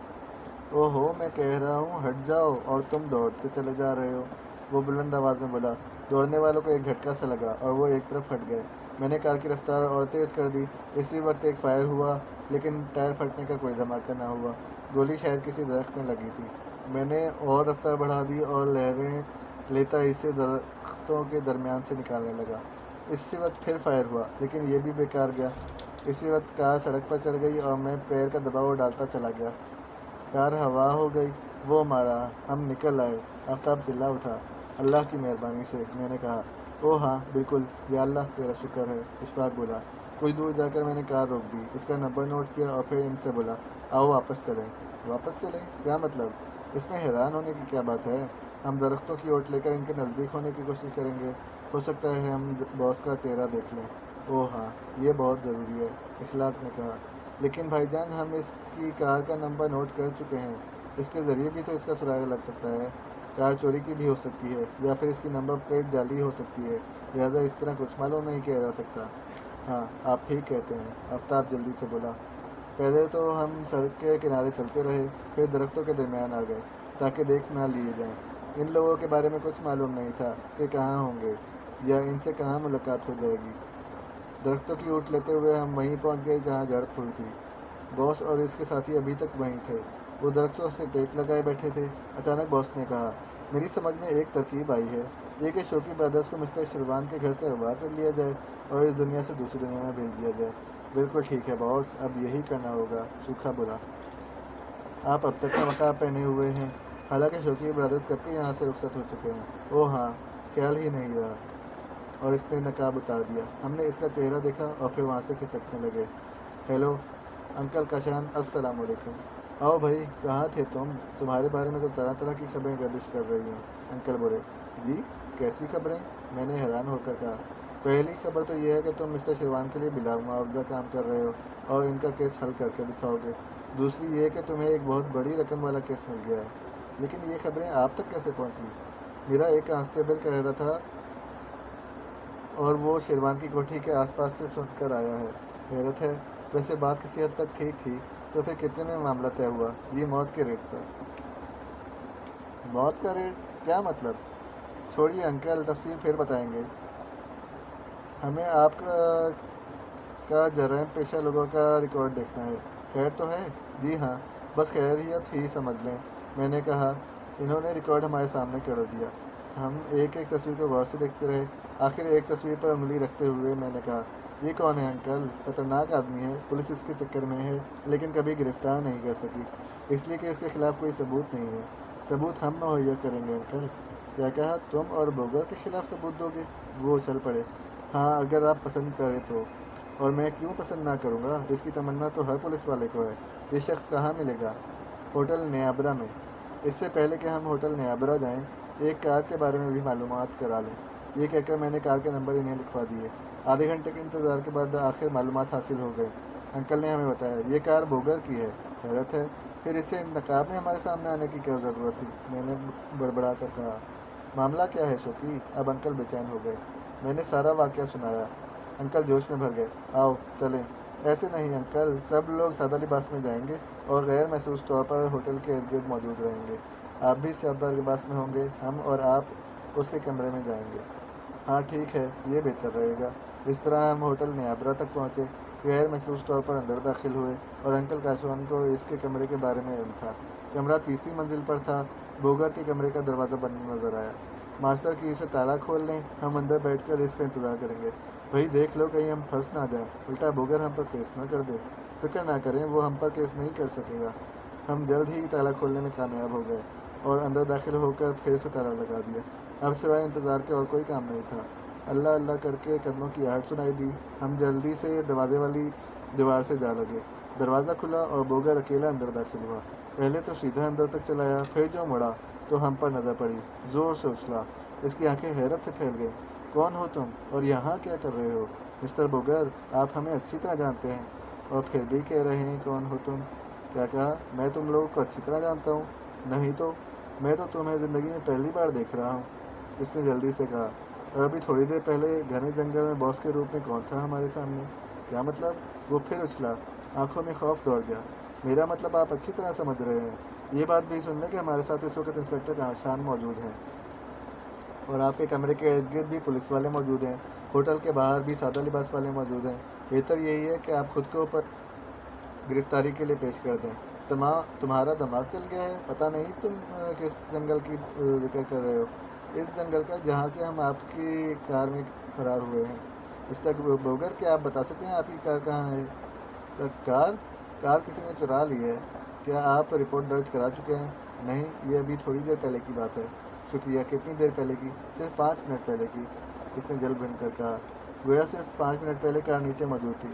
او ہو، میں کہہ رہا ہوں ہٹ جاؤ اور تم دوڑتے چلے جا رہے ہو، وہ بلند آواز میں بولا۔ دوڑنے والوں کو ایک جھٹکا سا لگا اور وہ ایک طرف ہٹ گئے۔ میں نے کار کی رفتار اور تیز کر دی۔ اسی وقت ایک فائر ہوا، لیکن ٹائر پھٹنے کا کوئی دھماکہ نہ ہوا۔ گولی شاید کسی درخت میں لگی تھی۔ میں نے اور رفتار بڑھا دی اور لہریں لیتا اسے درختوں کے درمیان سے نکالنے لگا۔ اسی وقت پھر فائر ہوا، لیکن یہ بھی بیکار گیا۔ اسی وقت کار سڑک پر چڑھ گئی اور میں پیر کا دباؤ ڈالتا چلا گیا۔ کار ہوا ہو گئی، وہ مارا، ہم نکل آئے۔ آفتاب چلا اٹھا۔ اللہ کی مہربانی سے، میں نے کہا۔ او ہاں بالکل، یا اللہ تیرا شکر ہے، اشفاق بولا۔ کچھ دور جا کر میں نے کار روک دی، اس کا نمبر نوٹ کیا اور پھر ان سے بولا، آؤ واپس چلیں۔ واپس چلیں؟ کیا مطلب؟ اس میں حیران ہونے کی کیا بات ہے؟ ہم درختوں کی اوٹ لے کر ان کے نزدیک ہونے کی کوشش کریں گے، ہو سکتا ہے ہم باس کا چہرہ دیکھ لیں۔ او ہاں، یہ بہت ضروری ہے، اخلاق نے کہا۔ لیکن بھائی جان، ہم اس کی کار کا نمبر نوٹ کر چکے ہیں، اس کے ذریعے بھی تو اس کا سراغ لگ سکتا ہے۔ کار چوری کی بھی ہو سکتی ہے، یا پھر اس کی نمبر پلیٹ جعلی ہو سکتی ہے، لہٰذا اس طرح کچھ معلوم نہیں کیا جا سکتا۔ ہاں، آپ ٹھیک کہتے ہیں، آفتاب جلدی سے بولا۔ پہلے تو ہم سڑک کے کنارے چلتے رہے، پھر درختوں کے درمیان آ گئے تاکہ دیکھ نہ لیے جائیں۔ ان لوگوں کے بارے میں کچھ معلوم نہیں تھا کہ کہاں ہوں گے یا ان سے کہاں ملاقات ہو جائے گی۔ درختوں کی اوٹ لیتے ہوئے ہم وہیں پہنچ گئے جہاں جھڑپ ہوئی تھی۔ باس اور اس کے ساتھی ابھی تک وہیں تھے، وہ درختوں سے ٹیک لگائے بیٹھے تھے۔ اچانک باس نے کہا، میری سمجھ میں ایک ترکیب آئی ہے، یہ کہ شوقی برادرز کو مسٹر شروان کے گھر سے اغوا کر لیا جائے اور اس دنیا سے دوسری دنیا میں بھیج دیا جائے۔ بالکل ٹھیک ہے باس، اب یہی کرنا ہوگا، سوکھا بولا۔ آپ اب تک کا نقاب پہنے ہوئے ہیں، حالانکہ شوقی برادرز کب کے یہاں سے رخصت ہو چکے ہیں۔ او ہاں، خیال ہی نہیں رہا، اور اس نے نقاب اتار دیا۔ ہم نے اس کا چہرہ دیکھا اور پھر وہاں سے کھسکنے لگے۔ ہیلو انکل کاشان، السلام علیکم۔ آؤ بھائی، کہاں تھے تم؟ تمہارے بارے میں تو طرح طرح کی خبریں گردش کر رہی ہیں۔ انکل بولے، جی کیسی خبریں؟ میں نے حیران ہو کر کہا، پہلی خبر تو یہ ہے کہ تم مسٹر شروان کے لیے بلا معاوضہ کام کر رہے ہو اور ان کا کیس حل کر کے دکھاؤ گے۔ دوسری یہ کہ تمہیں ایک بہت بڑی رقم والا کیس مل گیا ہے۔ لیکن یہ خبریں آپ تک کیسے پہنچی؟ میرا ایک کانسٹیبل کہہ رہا تھا اور وہ شیروان کی کوٹھی کے آس پاس سے سن کر آیا ہے۔ حیرت ہے، ویسے بات کسی حد تک ٹھیک تھی۔ تو پھر کتنے میں معاملہ طے ہوا؟ جی موت کے ریٹ پر۔ موت کا ریٹ؟ کیا مطلب؟ چھوڑیے انکل، تفصیل پھر بتائیں گے۔ ہمیں آپ کا جرائم پیشہ لوگوں کا ریکارڈ دیکھنا ہے۔ خیر تو ہے؟ جی ہاں، بس خیریت ہی سمجھ لیں، میں نے کہا۔ انہوں نے ریکارڈ ہمارے سامنے کر دیا۔ ہم ایک ایک تصویر کو غور سے دیکھتے رہے۔ آخر ایک تصویر پر انگلی رکھتے ہوئے میں نے کہا، یہ کون ہے انکل؟ خطرناک آدمی ہے، پولیس اس کے چکر میں ہے، لیکن کبھی گرفتار نہیں کر سکی، اس لیے کہ اس کے خلاف کوئی ثبوت نہیں ہے۔ ثبوت ہم مہیا کریں گے انکل۔ کیا کہا؟ تم اور بوگر کے خلاف ثبوت دو گے؟ وہ اچھل پڑے۔ ہاں، اگر آپ پسند کریں تو۔ اور میں کیوں پسند نہ کروں گا؟ اس کی تمنا تو ہر پولیس والے کو ہے۔ یہ شخص کہاں ملے گا؟ ہوٹل نیابرا میں۔ اس سے پہلے کہ ہم ہوٹل نیابرا جائیں، ایک کار کے بارے میں بھی معلومات کرا لیں۔ یہ کہہ کر میں نے کار کے نمبر انہیں لکھوا دیے۔ آدھے گھنٹے کے انتظار کے بعد آخر معلومات حاصل ہو گئے۔ انکل نے ہمیں بتایا، یہ کار بوگر کی ہے۔ حیرت ہے، پھر اسے نقاب میں ہمارے سامنے آنے کی کیا ضرورت تھی؟ میں نے بڑبڑا کر کہا۔ معاملہ کیا ہے شوقی؟ اب انکل بے چین ہو گئے۔ میں نے سارا واقعہ سنایا۔ انکل جوش میں بھر گئے، آؤ چلیں۔ ایسے نہیں انکل، سب لوگ سادہ لباس میں جائیں گے اور غیر محسوس طور پر ہوٹل کے ارد گرد موجود رہیں گے۔ آپ بھی سادہ لباس میں ہوں گے، ہم اور آپ اس کے کمرے میں جائیں گے۔ ہاں ٹھیک ہے، یہ بہتر رہے گا۔ اس طرح ہم ہوٹل نیابرا تک پہنچے، غیر محسوس طور پر اندر داخل ہوئے اور انکل کاشوان کو اس کے کمرے کے بارے میں علم تھا۔ کمرہ تیسری منزل پر تھا۔ بوگر کے کمرے کا دروازہ بند نظر آیا۔ ماسٹر کی سے تالا کھول لیں، ہم اندر بیٹھ کر اس کا انتظار کریں گے۔ وہی دیکھ لو کہیں ہم پھنس نہ جائیں، الٹا بوگر ہم پر کیس نہ کر دے۔ فکر نہ کریں، وہ ہم پر کیس نہیں کر سکے گا۔ ہم جلد ہی تالا کھولنے میں کامیاب ہو گئے اور اندر داخل ہو کر پھر سے تالا لگا دیا۔ اب سوائے انتظار کے اور کوئی کام نہیں تھا۔ اللہ اللہ کر کے قدموں کی آہٹ سنائی دی۔ ہم جلدی سے دروازے والی دیوار سے جا لگے۔ دروازہ کھلا اور بوگر اکیلا اندر داخل ہوا۔ پہلے تو سیدھا اندر تک چلایا، پھر جو مڑا تو ہم پر نظر پڑی، زور سے اچھلا۔ اس کی آنکھیں حیرت سے پھیل گئیں۔ کون ہو تم اور یہاں کیا کر رہے ہو؟ مسٹر بوگر، آپ ہمیں اچھی طرح جانتے ہیں اور پھر بھی کہہ رہے ہیں کون ہو تم؟ کیا کہا؟ میں تم لوگوں کو اچھی طرح جانتا ہوں؟ نہیں تو میں تو تمہیں زندگی میں پہلی بار دیکھ رہا ہوں، اس نے جلدی سے کہا۔ اور ابھی تھوڑی دیر پہلے گھنے جنگل میں باس کے روپ میں کون تھا ہمارے سامنے؟ کیا مطلب؟ وہ پھر اچھلا، آنکھوں میں خوف دوڑ گیا۔ میرا مطلب آپ اچھی طرح سمجھ رہے ہیں۔ یہ بات بھی سن لیں کہ ہمارے ساتھ اس وقت انسپکٹر کاشان موجود ہیں اور آپ کے کمرے کے ارد گرد بھی پولیس والے موجود ہیں۔ ہوٹل کے باہر بھی سادہ لباس والے موجود ہیں۔ بہتر یہی ہے کہ آپ خود کو گرفتاری کے لیے پیش کر دیں۔ تمہارا دماغ چل گیا ہے؟ پتہ نہیں تم کس جنگل کی ذکر کر رہے ہو؟ اس جنگل کا جہاں سے ہم آپ کی کار میں فرار ہوئے ہیں۔ مسٹر بوگر، کیا آپ بتا سکتے ہیں آپ کی کار کہاں ہے؟ کار کسی نے چرا لی ہے۔ کیا آپ رپورٹ درج کرا چکے ہیں؟ نہیں، یہ ابھی تھوڑی دیر پہلے کی بات ہے۔ شکریہ، کتنی دیر پہلے کی؟ صرف 5 منٹ پہلے کی، اس نے جل بھن کر کہا۔ گویا صرف 5 منٹ پہلے کار نیچے موجود تھی۔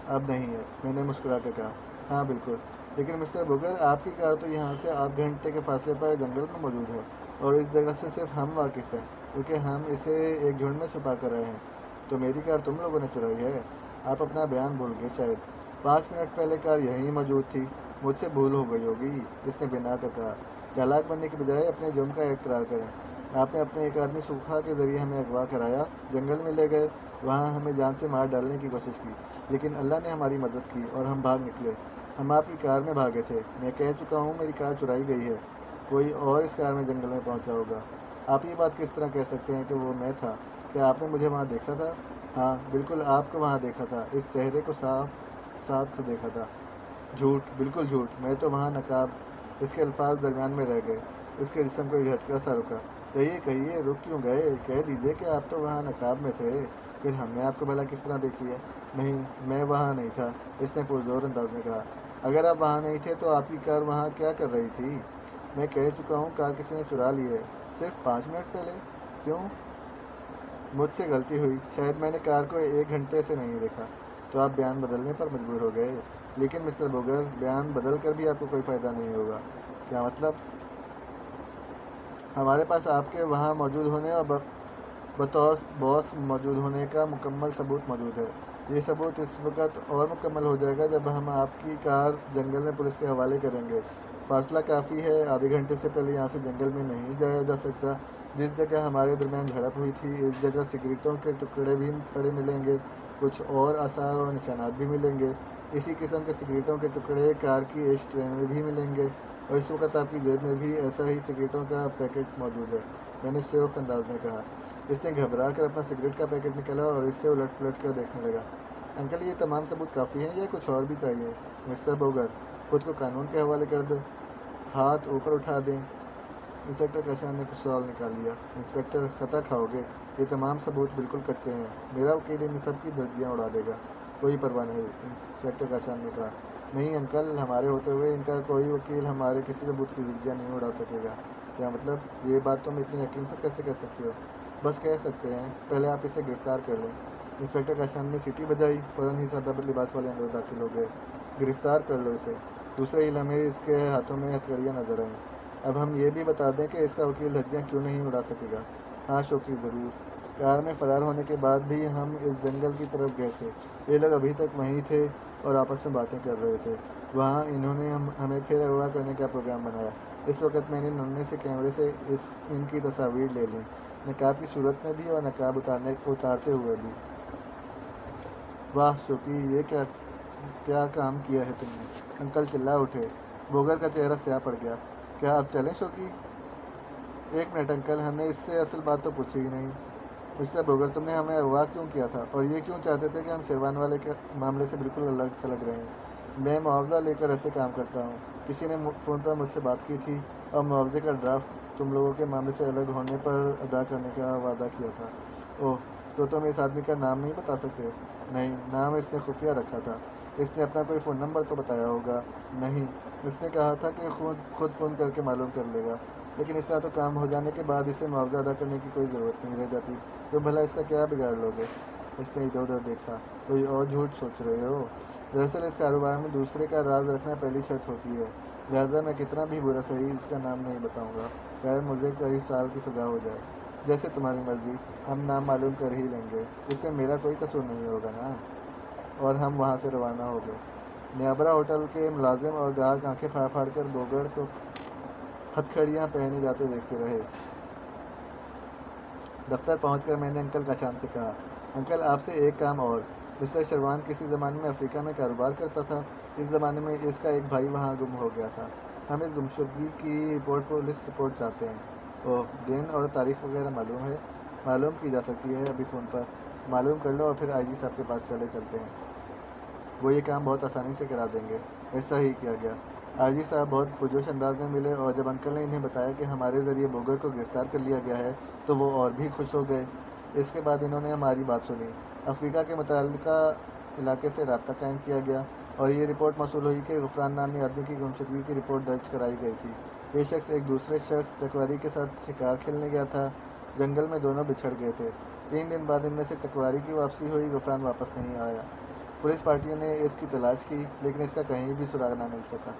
اب نہیں ہے، میں نے مسکرا کر کہا۔ ہاں بالکل، لیکن مسٹر بوگر، آپ کی کار تو یہاں سے 8 گھنٹے کے فاصلے پر جنگل میں موجود ہے اور اس جگہ سے صرف ہم واقف ہیں کیونکہ ہم اسے ایک جھنڈ میں چھپا کر رہے ہیں۔ تو میری کار تم لوگوں نے چرائی ہے؟ آپ اپنا بیان بھول گئے شاید۔ 5 منٹ پہلے کار یہیں موجود تھی، مجھ سے بھول ہو گئی ہوگی، اس نے بنا کر کہا۔ چالاک بننے کے بجائے اپنے جرم کا اقرار کریں۔ آپ نے اپنے ایک آدمی سوکھا کے ذریعے ہمیں اغوا کرایا، جنگل میں لے گئے، وہاں ہمیں جان سے مار ڈالنے کی کوشش کی، لیکن اللہ نے ہماری مدد کی اور ہم بھاگ نکلے۔ ہم آپ کی کار میں بھاگے تھے۔ میں کہہ چکا ہوں میری کار چرائی گئی ہے، کوئی اور اس کار میں جنگل میں پہنچا ہوگا۔ آپ یہ بات کس طرح کہہ سکتے ہیں کہ وہ میں تھا؟ کیا آپ نے مجھے وہاں دیکھا تھا؟ ہاں بالکل، آپ کو وہاں دیکھا تھا، اس چہرے کو ساتھ دیکھا تھا۔ جھوٹ، بالکل جھوٹ، میں تو وہاں نقاب۔ اس کے الفاظ درمیان میں رہ گئے۔ اس کے جسم کو جھٹکا سا رکا۔ کہیے رک کیوں گئے؟ کہہ دیجئے کہ آپ تو وہاں نقاب میں تھے، پھر ہم نے آپ کو بھلا کس طرح دیکھ لیا؟ نہیں، میں وہاں نہیں تھا، اس نے پرزور انداز میں کہا۔ اگر آپ وہاں نہیں تھے تو آپ کی کار وہاں کیا کر رہی تھی؟ میں کہہ چکا ہوں کار کسی نے چرا لی ہے، صرف 5 منٹ پہلے۔ کیوں؟ مجھ سے غلطی ہوئی، شاید میں نے کار کو 1 گھنٹے سے نہیں دیکھا۔ تو آپ بیان بدلنے پر مجبور ہو گئے۔ لیکن مسٹر بوگر، بیان بدل کر بھی آپ کو کوئی فائدہ نہیں ہوگا۔ کیا مطلب؟ ہمارے پاس آپ کے وہاں موجود ہونے اور بطور باس موجود ہونے کا مکمل ثبوت موجود ہے۔ یہ ثبوت اس وقت اور مکمل ہو جائے گا جب ہم آپ کی کار جنگل میں پولیس کے حوالے کریں گے۔ فاصلہ کافی ہے، آدھے گھنٹے سے پہلے یہاں سے جنگل میں نہیں جایا جا سکتا۔ جس جگہ ہمارے درمیان جھڑپ ہوئی تھی اس جگہ سگریٹوں کے ٹکڑے بھی پڑے ملیں گے، کچھ اور آثار اور نشانات بھی ملیں گے۔ اسی قسم کے سگریٹوں کے ٹکڑے کار کی ایش ٹرے میں بھی ملیں گے اور اس وقت آپ کی جیب میں بھی ایسا ہی سگریٹوں کا پیکٹ موجود ہے، میں نے شوخ انداز میں کہا۔ اس نے گھبرا کر اپنا سگریٹ کا پیکٹ نکالا اور اس سے الٹ پلٹ کر دیکھنے لگا۔ انکل، یہ تمام ثبوت کافی ہیں یا کچھ اور بھی چاہیے؟ مسٹر بوگر، خود کو قانون کے حوالے کر دیں، ہاتھ اوپر اٹھا دیں۔ انسپکٹر کاشان نے کچھ سوال نکال لیا۔ انسپکٹر، خطا کھاؤ گے، یہ تمام ثبوت بالکل کچے ہیں، میرا وکیل ان سب کی درجیاں اڑا دے گا۔ کوئی پرواہ نہیں، انسپکٹر کاشان نے کہا۔ نہیں انکل، ہمارے ہوتے ہوئے ان کا کوئی وکیل ہمارے کسی ثبوت کی درجیاں نہیں اڑا سکے گا۔ کیا مطلب؟ یہ بات تم اتنے یقین سے کیسے کہہ سکتے ہو؟ بس کہہ سکتے ہیں، پہلے آپ اسے گرفتار کر لیں۔ انسپکٹر کاشان نے سیٹی بجائی، فوراً ہی سادہ لباس والے اندر داخل ہو گئے۔ گرفتار کر لو اسے۔ دوسرے ہی لمحے اس کے ہاتھوں میں ہتھکڑیاں نظر آئیں۔ اب ہم یہ بھی بتا دیں کہ اس کا وکیل دھجیاں کیوں نہیں اڑا سکے گا۔ ہاں شوقی، ضرور۔ کار میں فرار ہونے کے بعد بھی ہم اس جنگل کی طرف گئے تھے، یہ لوگ ابھی تک وہیں تھے اور آپس میں باتیں کر رہے تھے۔ وہاں انہوں نے ہمیں پھر اغوا کرنے کا پروگرام بنایا۔ اس وقت میں نے ننھے سے کیمرے سے ان کی تصاویر لے لیں، نقاب کی صورت میں بھی اور نقاب اتارتے ہوئے بھی۔ واہ شوقی، یہ کیا کام کیا ہے تم نے؟ انکل چلا اٹھے۔ بوگر کا چہرہ سیاہ پڑ گیا۔ کیا اب چلیں شوقی؟ 1 منٹ انکل، ہم نے اس سے اصل بات تو پوچھی ہی نہیں۔ مسٹر بوگر، تم نے ہمیں اغوا کیوں کیا تھا اور یہ کیوں چاہتے تھے کہ ہم شیروان والے کے معاملے سے بالکل الگ تھلگ رہیں؟ میں معاوضہ لے کر ایسے کام کرتا ہوں۔ کسی نے فون پر مجھ سے بات کی تھی اور معاوضے کا ڈرافٹ تم لوگوں کے معاملے سے الگ ہونے پر ادا کرنے کا وعدہ کیا تھا۔ اوہ، تو تم اس آدمی کا نام نہیں بتا سکتے؟ نہیں، نام اس نے خفیہ رکھا تھا۔ اس نے اپنا کوئی فون نمبر تو بتایا ہوگا؟ نہیں، اس نے کہا تھا کہ خود فون کر کے معلوم کر لے گا، لیکن اس طرح تو کام ہو جانے کے بعد اسے معاوضہ ادا کرنے کی کوئی ضرورت نہیں رہ جاتی۔ تو بھلا اس کا کیا بگاڑ لوگے؟ اس نے ادھر ادھر دیکھا۔ کوئی اور جھوٹ سوچ رہے ہو؟ دراصل اس کاروبار میں دوسرے کا راز رکھنا پہلی شرط ہوتی ہے، لہٰذا میں کتنا بھی برا صحیح اس کا نام نہیں بتاؤں گا، چاہے مجھے کئی سال کی سزا ہو جائے۔ جیسے تمہاری مرضی، ہم نام معلوم کر ہی لیں گے، اس سے میرا کوئی قصور نہیں ہوگا نا۔ اور ہم وہاں سے روانہ ہو گئے۔ نیابرا ہوٹل کے ملازم اور گاہک آنکھیں پھاڑ پھاڑ کر بوگڑ کو ہتھکڑیاں پہنے جاتے دیکھتے رہے۔ دفتر پہنچ کر میں نے انکل کاشان سے کہا، انکل آپ سے ایک کام اور۔ مسٹر شروان کسی زمانے میں افریقہ میں کاروبار کرتا تھا، اس زمانے میں اس کا ایک بھائی وہاں گم ہو گیا تھا۔ ہم اس گمشدگی کی پولیس رپورٹ چاہتے ہیں۔ اوہ، دن اور تاریخ وغیرہ معلوم ہے؟ معلوم کی جا سکتی ہے ابھی فون پر۔ معلوم کر لو اور پھر آئی جی صاحب کے پاس چلتے ہیں، وہ یہ کام بہت آسانی سے کرا دیں گے۔ ایسا ہی کیا گیا۔ آئی جی صاحب بہت پرجوش انداز میں ملے، اور جب انکل نے انہیں بتایا کہ ہمارے ذریعے بوگر کو گرفتار کر لیا گیا ہے تو وہ اور بھی خوش ہو گئے۔ اس کے بعد انہوں نے ہماری بات سنی۔ افریقہ کے متعلقہ علاقے سے رابطہ قائم کیا گیا اور یہ رپورٹ موصول ہوئی کہ غفران نامی آدمی کی گمشدگی کی رپورٹ درج کرائی گئی تھی۔ یہ شخص ایک دوسرے شخص چکواری کے ساتھ شکار کھیلنے گیا تھا۔ جنگل میں دونوں بچھڑ گئے تھے۔ 3 دن بعد ان میں سے چکواری کی واپسی ہوئی، غفران واپس نہیں آیا۔ پولیس پارٹیوں نے اس کی تلاش کی لیکن اس کا کہیں بھی سراغ نہ مل سکا۔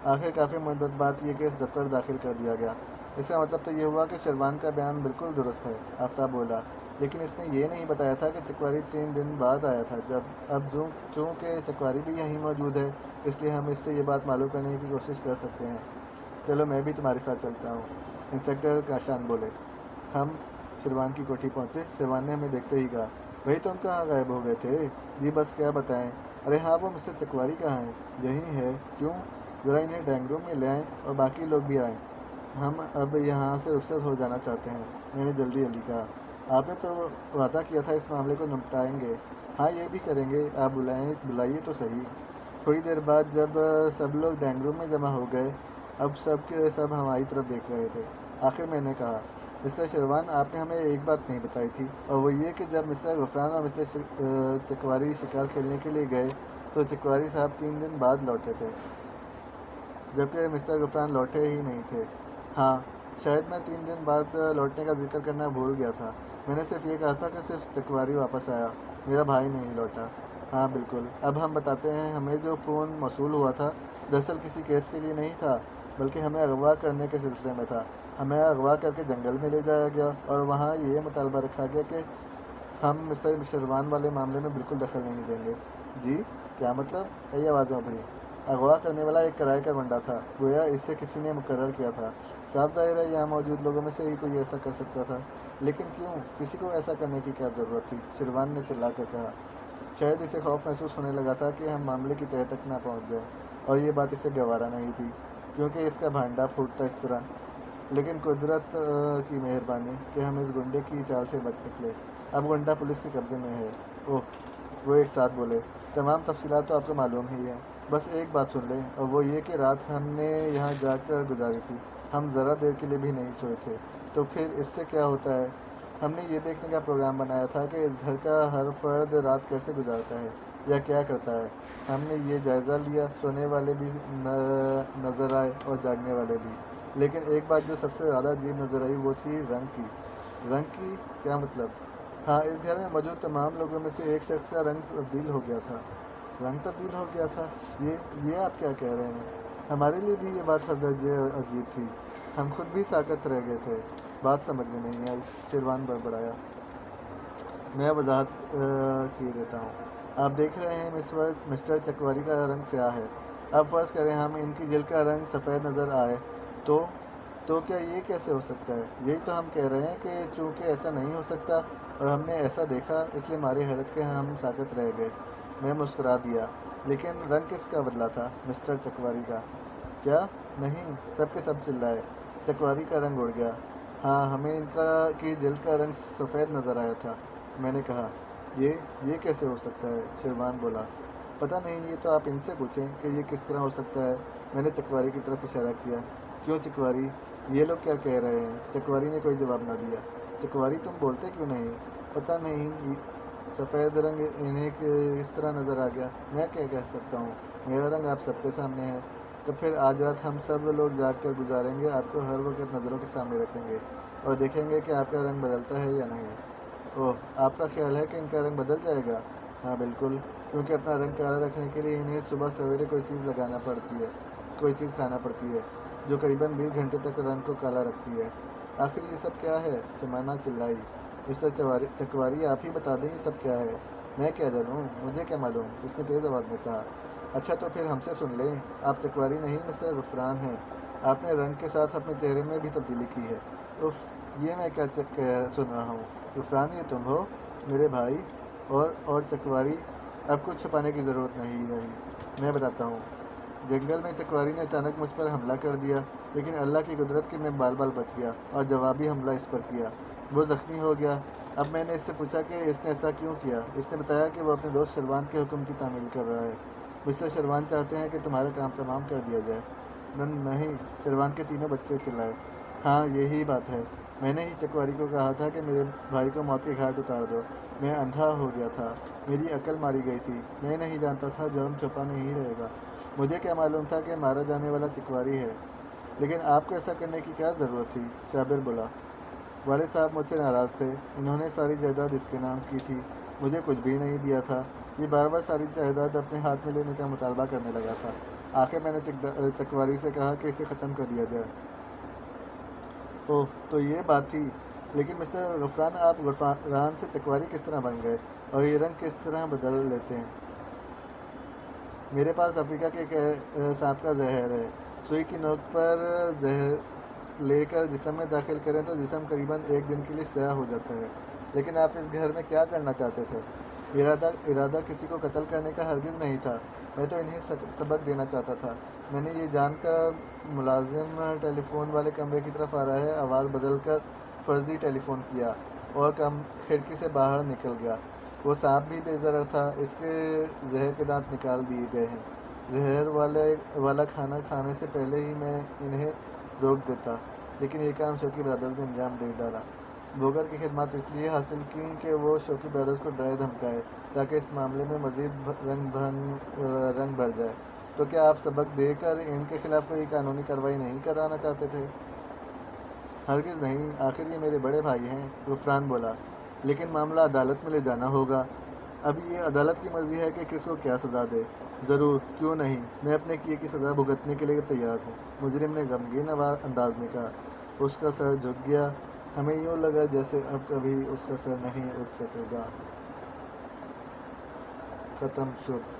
آخر کافی مدت بعد یہ کیس دفتر داخل کر دیا گیا۔ اس کا مطلب تو یہ ہوا کہ شروان کا بیان بالکل درست ہے، آفتاب بولا، لیکن اس نے یہ نہیں بتایا تھا کہ چکواری 3 دن بعد آیا تھا۔ اب چونکہ چکواری بھی یہیں موجود ہے، اس لیے ہم اس سے یہ بات معلوم کرنے کی کوشش کر سکتے ہیں۔ چلو میں بھی تمہارے ساتھ چلتا ہوں، انسپکٹر کاشان بولے۔ ہم شروان کی کوٹھی پہنچے۔ شروان نے ہمیں دیکھتے ہی کہا، بھائی تم کہاں غائب ہو گئے تھے؟ جی بس کیا بتائیں۔ ارے ہاں، وہ مسٹر چکواری کہاں ہیں؟ یہیں ہے۔ کیوں؟ ذرا انہیں ڈرائنگ روم میں لے آئیں اور باقی لوگ بھی آئیں، ہم اب یہاں سے رخصت ہو جانا چاہتے ہیں۔ میں نے جلدی کہا، آپ نے تو وعدہ کیا تھا اس معاملے کو نمٹائیں گے۔ ہاں یہ بھی کریں گے، آپ بلائیے تو صحیح۔ تھوڑی دیر بعد جب سب لوگ ڈرائنگ روم میں جمع ہو گئے، اب سب کے سب ہماری طرف دیکھ رہے تھے۔ آخر میں نے کہا، مسٹر شروان آپ نے ہمیں ایک بات نہیں بتائی تھی، اور وہ یہ کہ جب مسٹر غفران اور مسٹر چکواری شکار کھیلنے کے لیے گئے تو چکواری صاحب 3 دن بعد لوٹے تھے، جبکہ مسٹر غفران لوٹے ہی نہیں تھے۔ ہاں، شاید میں 3 دن بعد لوٹنے کا ذکر کرنا بھول گیا تھا۔ میں نے صرف یہ کہا تھا کہ صرف چکواری واپس آیا، میرا بھائی نہیں لوٹا۔ ہاں بالکل، اب ہم بتاتے ہیں۔ ہمیں جو فون موصول ہوا تھا دراصل کسی کیس کے لیے نہیں تھا، بلکہ ہمیں اغوا کرنے کے سلسلے میں تھا۔ ہمیں اغوا کر کے جنگل میں لے جایا گیا اور وہاں یہ مطالبہ رکھا گیا کہ ہم مسٹر شروان والے معاملے میں بالکل دخل نہیں دیں گے۔ جی کیا مطلب؟ کئی آوازیں ابھریں۔ اغوا کرنے والا ایک کرائے کا گنڈا تھا، گویا اسے کسی نے مقرر کیا تھا۔ صاف ظاہر ہے یہاں موجود لوگوں میں سے ہی کوئی ایسا کر سکتا تھا، لیکن کیوں؟ کسی کو ایسا کرنے کی کیا ضرورت تھی؟ شروان نے چلا کر کہا۔ شاید اسے خوف محسوس ہونے لگا تھا کہ ہم معاملے کی تہہ تک نہ پہنچ جائیں، اور یہ بات اسے گوارا نہیں تھی کیونکہ اس کا بھانڈا پھوٹتا اس طرح۔ لیکن قدرت کی مہربانی کہ ہم اس گنڈے کی چال سے بچ نکلے۔ اب گنڈا پولیس کے قبضے میں ہے۔ اوہ، وہ ایک ساتھ بولے، تمام تفصیلات تو آپ کو معلوم ہی ہیں، بس ایک بات سن لیں، اور وہ یہ کہ رات ہم نے یہاں جا کر گزاری تھی، ہم ذرا دیر کے لیے بھی نہیں سوئے تھے۔ تو پھر اس سے کیا ہوتا ہے؟ ہم نے یہ دیکھنے کا پروگرام بنایا تھا کہ اس گھر کا ہر فرد رات کیسے گزارتا ہے یا کیا کرتا ہے۔ ہم نے یہ جائزہ لیا، سونے والے بھی نظر آئے اور جاگنے والے بھی، لیکن ایک بات جو سب سے زیادہ عجیب نظر آئی وہ تھی رنگ کی۔ رنگ کی؟ کیا مطلب؟ ہاں، اس گھر میں موجود تمام لوگوں میں سے ایک شخص کا رنگ تبدیل ہو گیا تھا۔ رنگ تبدیل ہو گیا تھا؟ یہ آپ کیا کہہ رہے ہیں؟ ہمارے لیے بھی یہ بات حد درجے عجیب تھی، ہم خود بھی ساکت رہ گئے تھے۔ بات سمجھ میں نہیں آئی، شروان بڑبڑایا۔ میں وضاحت کیے دیتا ہوں۔ آپ دیکھ رہے ہیں مسٹر چکواری کا رنگ سیاہ ہے۔ اب فرض کریں ہم ان کی جلد کا رنگ سفید نظر آئے تو کیا یہ کیسے ہو سکتا ہے؟ یہی تو ہم کہہ رہے ہیں کہ چونکہ ایسا نہیں ہو سکتا اور ہم نے ایسا دیکھا، اس لیے مارے حیرت کے ہم ساکت رہ گئے۔ میں مسکرا دیا۔ لیکن رنگ کس کا بدلا تھا؟ مسٹر چکواری کا۔ کیا؟ نہیں، سب کے سب چلائے۔ چکواری کا رنگ اڑ گیا۔ ہاں، ہمیں ان کی جلد کا رنگ سفید نظر آیا تھا۔ میں نے کہا، یہ کیسے ہو سکتا ہے؟ شروان بولا، پتہ نہیں، یہ تو آپ ان سے پوچھیں کہ یہ کس طرح ہو سکتا ہے۔ میں نے چکواری کی طرف اشارہ کیا۔ کیوں چکواری؟ یہ لوگ کیا کہہ رہے ہیں؟ چکواری نے کوئی جواب نہ دیا۔ چکواری تم بولتے کیوں نہیں؟ پتہ نہیں، سفید رنگ انہیں کس طرح نظر آ گیا۔ میں کیا کہہ سکتا ہوں، میرا رنگ آپ سب کے سامنے ہے۔ تو پھر آج رات ہم سب لوگ جاگ کر گزاریں گے، آپ کو ہر وقت نظروں کے سامنے رکھیں گے اور دیکھیں گے کہ آپ کا رنگ بدلتا ہے یا نہیں۔ اوہ، آپ کا خیال ہے کہ ان کا رنگ بدل جائے گا؟ ہاں بالکل، کیونکہ اپنا رنگ کالا رکھنے کے لیے انہیں صبح سویرے کوئی چیز کھانا پڑتی ہے جو قریباً 20 گھنٹے تک رنگ کو کالا رکھتی ہے۔ آخر یہ سب کیا ہے؟ شمانہ چلائی۔ مسٹر چکواری، آپ ہی بتا دیں یہ سب کیا ہے۔ میں کیا جانوں، مجھے کیا معلوم، اس نے تیز آواز میں کہا۔ اچھا تو پھر ہم سے سن لیں، آپ چکواری نہیں مسٹر غفران ہیں۔ آپ نے رنگ کے ساتھ اپنے چہرے میں بھی تبدیلی کی ہے۔ اف، یہ میں کیا سن رہا ہوں؟ غفران، یہ تم ہو میرے بھائی؟ اور چکواری، اب کچھ چھپانے کی ضرورت نہیں رہی، میں بتاتا ہوں۔ جنگل میں چکواری نے اچانک مجھ پر حملہ کر دیا، لیکن اللہ کی قدرت کہ میں بال بچ گیا اور جوابی حملہ اس پر کیا۔ وہ زخمی ہو گیا۔ اب میں نے اس سے پوچھا کہ اس نے ایسا کیوں کیا۔ اس نے بتایا کہ وہ اپنے دوست شروان کے حکم کی تعمیل کر رہا ہے۔ مسٹر شروان چاہتے ہیں کہ تمہارا کام تمام کر دیا جائے۔ نہیں، شروان کے تینوں بچے چلائے۔ ہاں یہی بات ہے، میں نے ہی چکواری کو کہا تھا کہ میرے بھائی کو موت کے گھاٹ اتار دو۔ میں اندھا ہو گیا تھا، میری عقل ماری گئی تھی، میں نہیں جانتا تھا جرم چھپا نہیں رہے گا۔ مجھے کیا معلوم تھا کہ مارا جانے والا چکواری ہے۔ لیکن آپ کو ایسا کرنے کی کیا ضرورت تھی؟ صابر بولا۔ والد صاحب مجھ سے ناراض تھے، انہوں نے ساری جائیداد اس کے نام کی تھی، مجھے کچھ بھی نہیں دیا تھا۔ یہ بار بار ساری جائیداد اپنے ہاتھ میں لینے کا مطالبہ کرنے لگا تھا۔ آخر میں نے چکواری سے کہا کہ اسے ختم کر دیا جائے۔ اوہ، تو یہ بات تھی۔ لیکن مسٹر غفران، آپ غفران سے چکواری کس طرح بن گئے اور یہ رنگ کس طرح بدل لیتے ہیں؟ میرے پاس افریقہ کے ایک سانپ کا زہر ہے۔ سوئی کی نوک پر زہر لے کر جسم میں داخل کریں تو جسم قریباً 1 دن کے لیے سیاہ ہو جاتا ہے۔ لیکن آپ اس گھر میں کیا کرنا چاہتے تھے؟ ارادہ کسی کو قتل کرنے کا ہرگز نہیں تھا، میں تو انہیں سبق دینا چاہتا تھا۔ میں نے یہ جان کر ملازم ٹیلی فون والے کمرے کی طرف آ رہا ہے آواز بدل کر فرضی ٹیلی فون کیا اور کھڑکی سے باہر نکل گیا۔ وہ سانپ بھی بے ضرر تھا، اس کے زہر کے دانت نکال دیے گئے ہیں۔ زہر والا کھانا کھانے سے پہلے ہی میں انہیں روک دیتا، لیکن یہ کام شوقی برادرز نے انجام دے ڈالا۔ بوگر کی خدمات اس لیے حاصل کیں کہ وہ شوقی برادرز کو ڈرائے دھمکائے تاکہ اس معاملے میں مزید رنگ بھر جائے۔ تو کیا آپ سبق دے کر ان کے خلاف کوئی قانونی کارروائی نہیں کرانا چاہتے تھے؟ ہرگز نہیں، آخر یہ میرے بڑے بھائی ہیں، غفران بولا۔ لیکن معاملہ عدالت میں لے جانا ہوگا۔ اب یہ عدالت کی مرضی ہے کہ کس کو کیا سزا دے۔ ضرور، کیوں نہیں، میں اپنے کیے کی سزا بھگتنے کے لیے تیار ہوں، مجرم نے غمگین انداز میں کہا۔ اس کا سر جھک گیا، ہمیں یوں لگا جیسے اب کبھی اس کا سر نہیں اٹھ سکے گا۔ ختم شد۔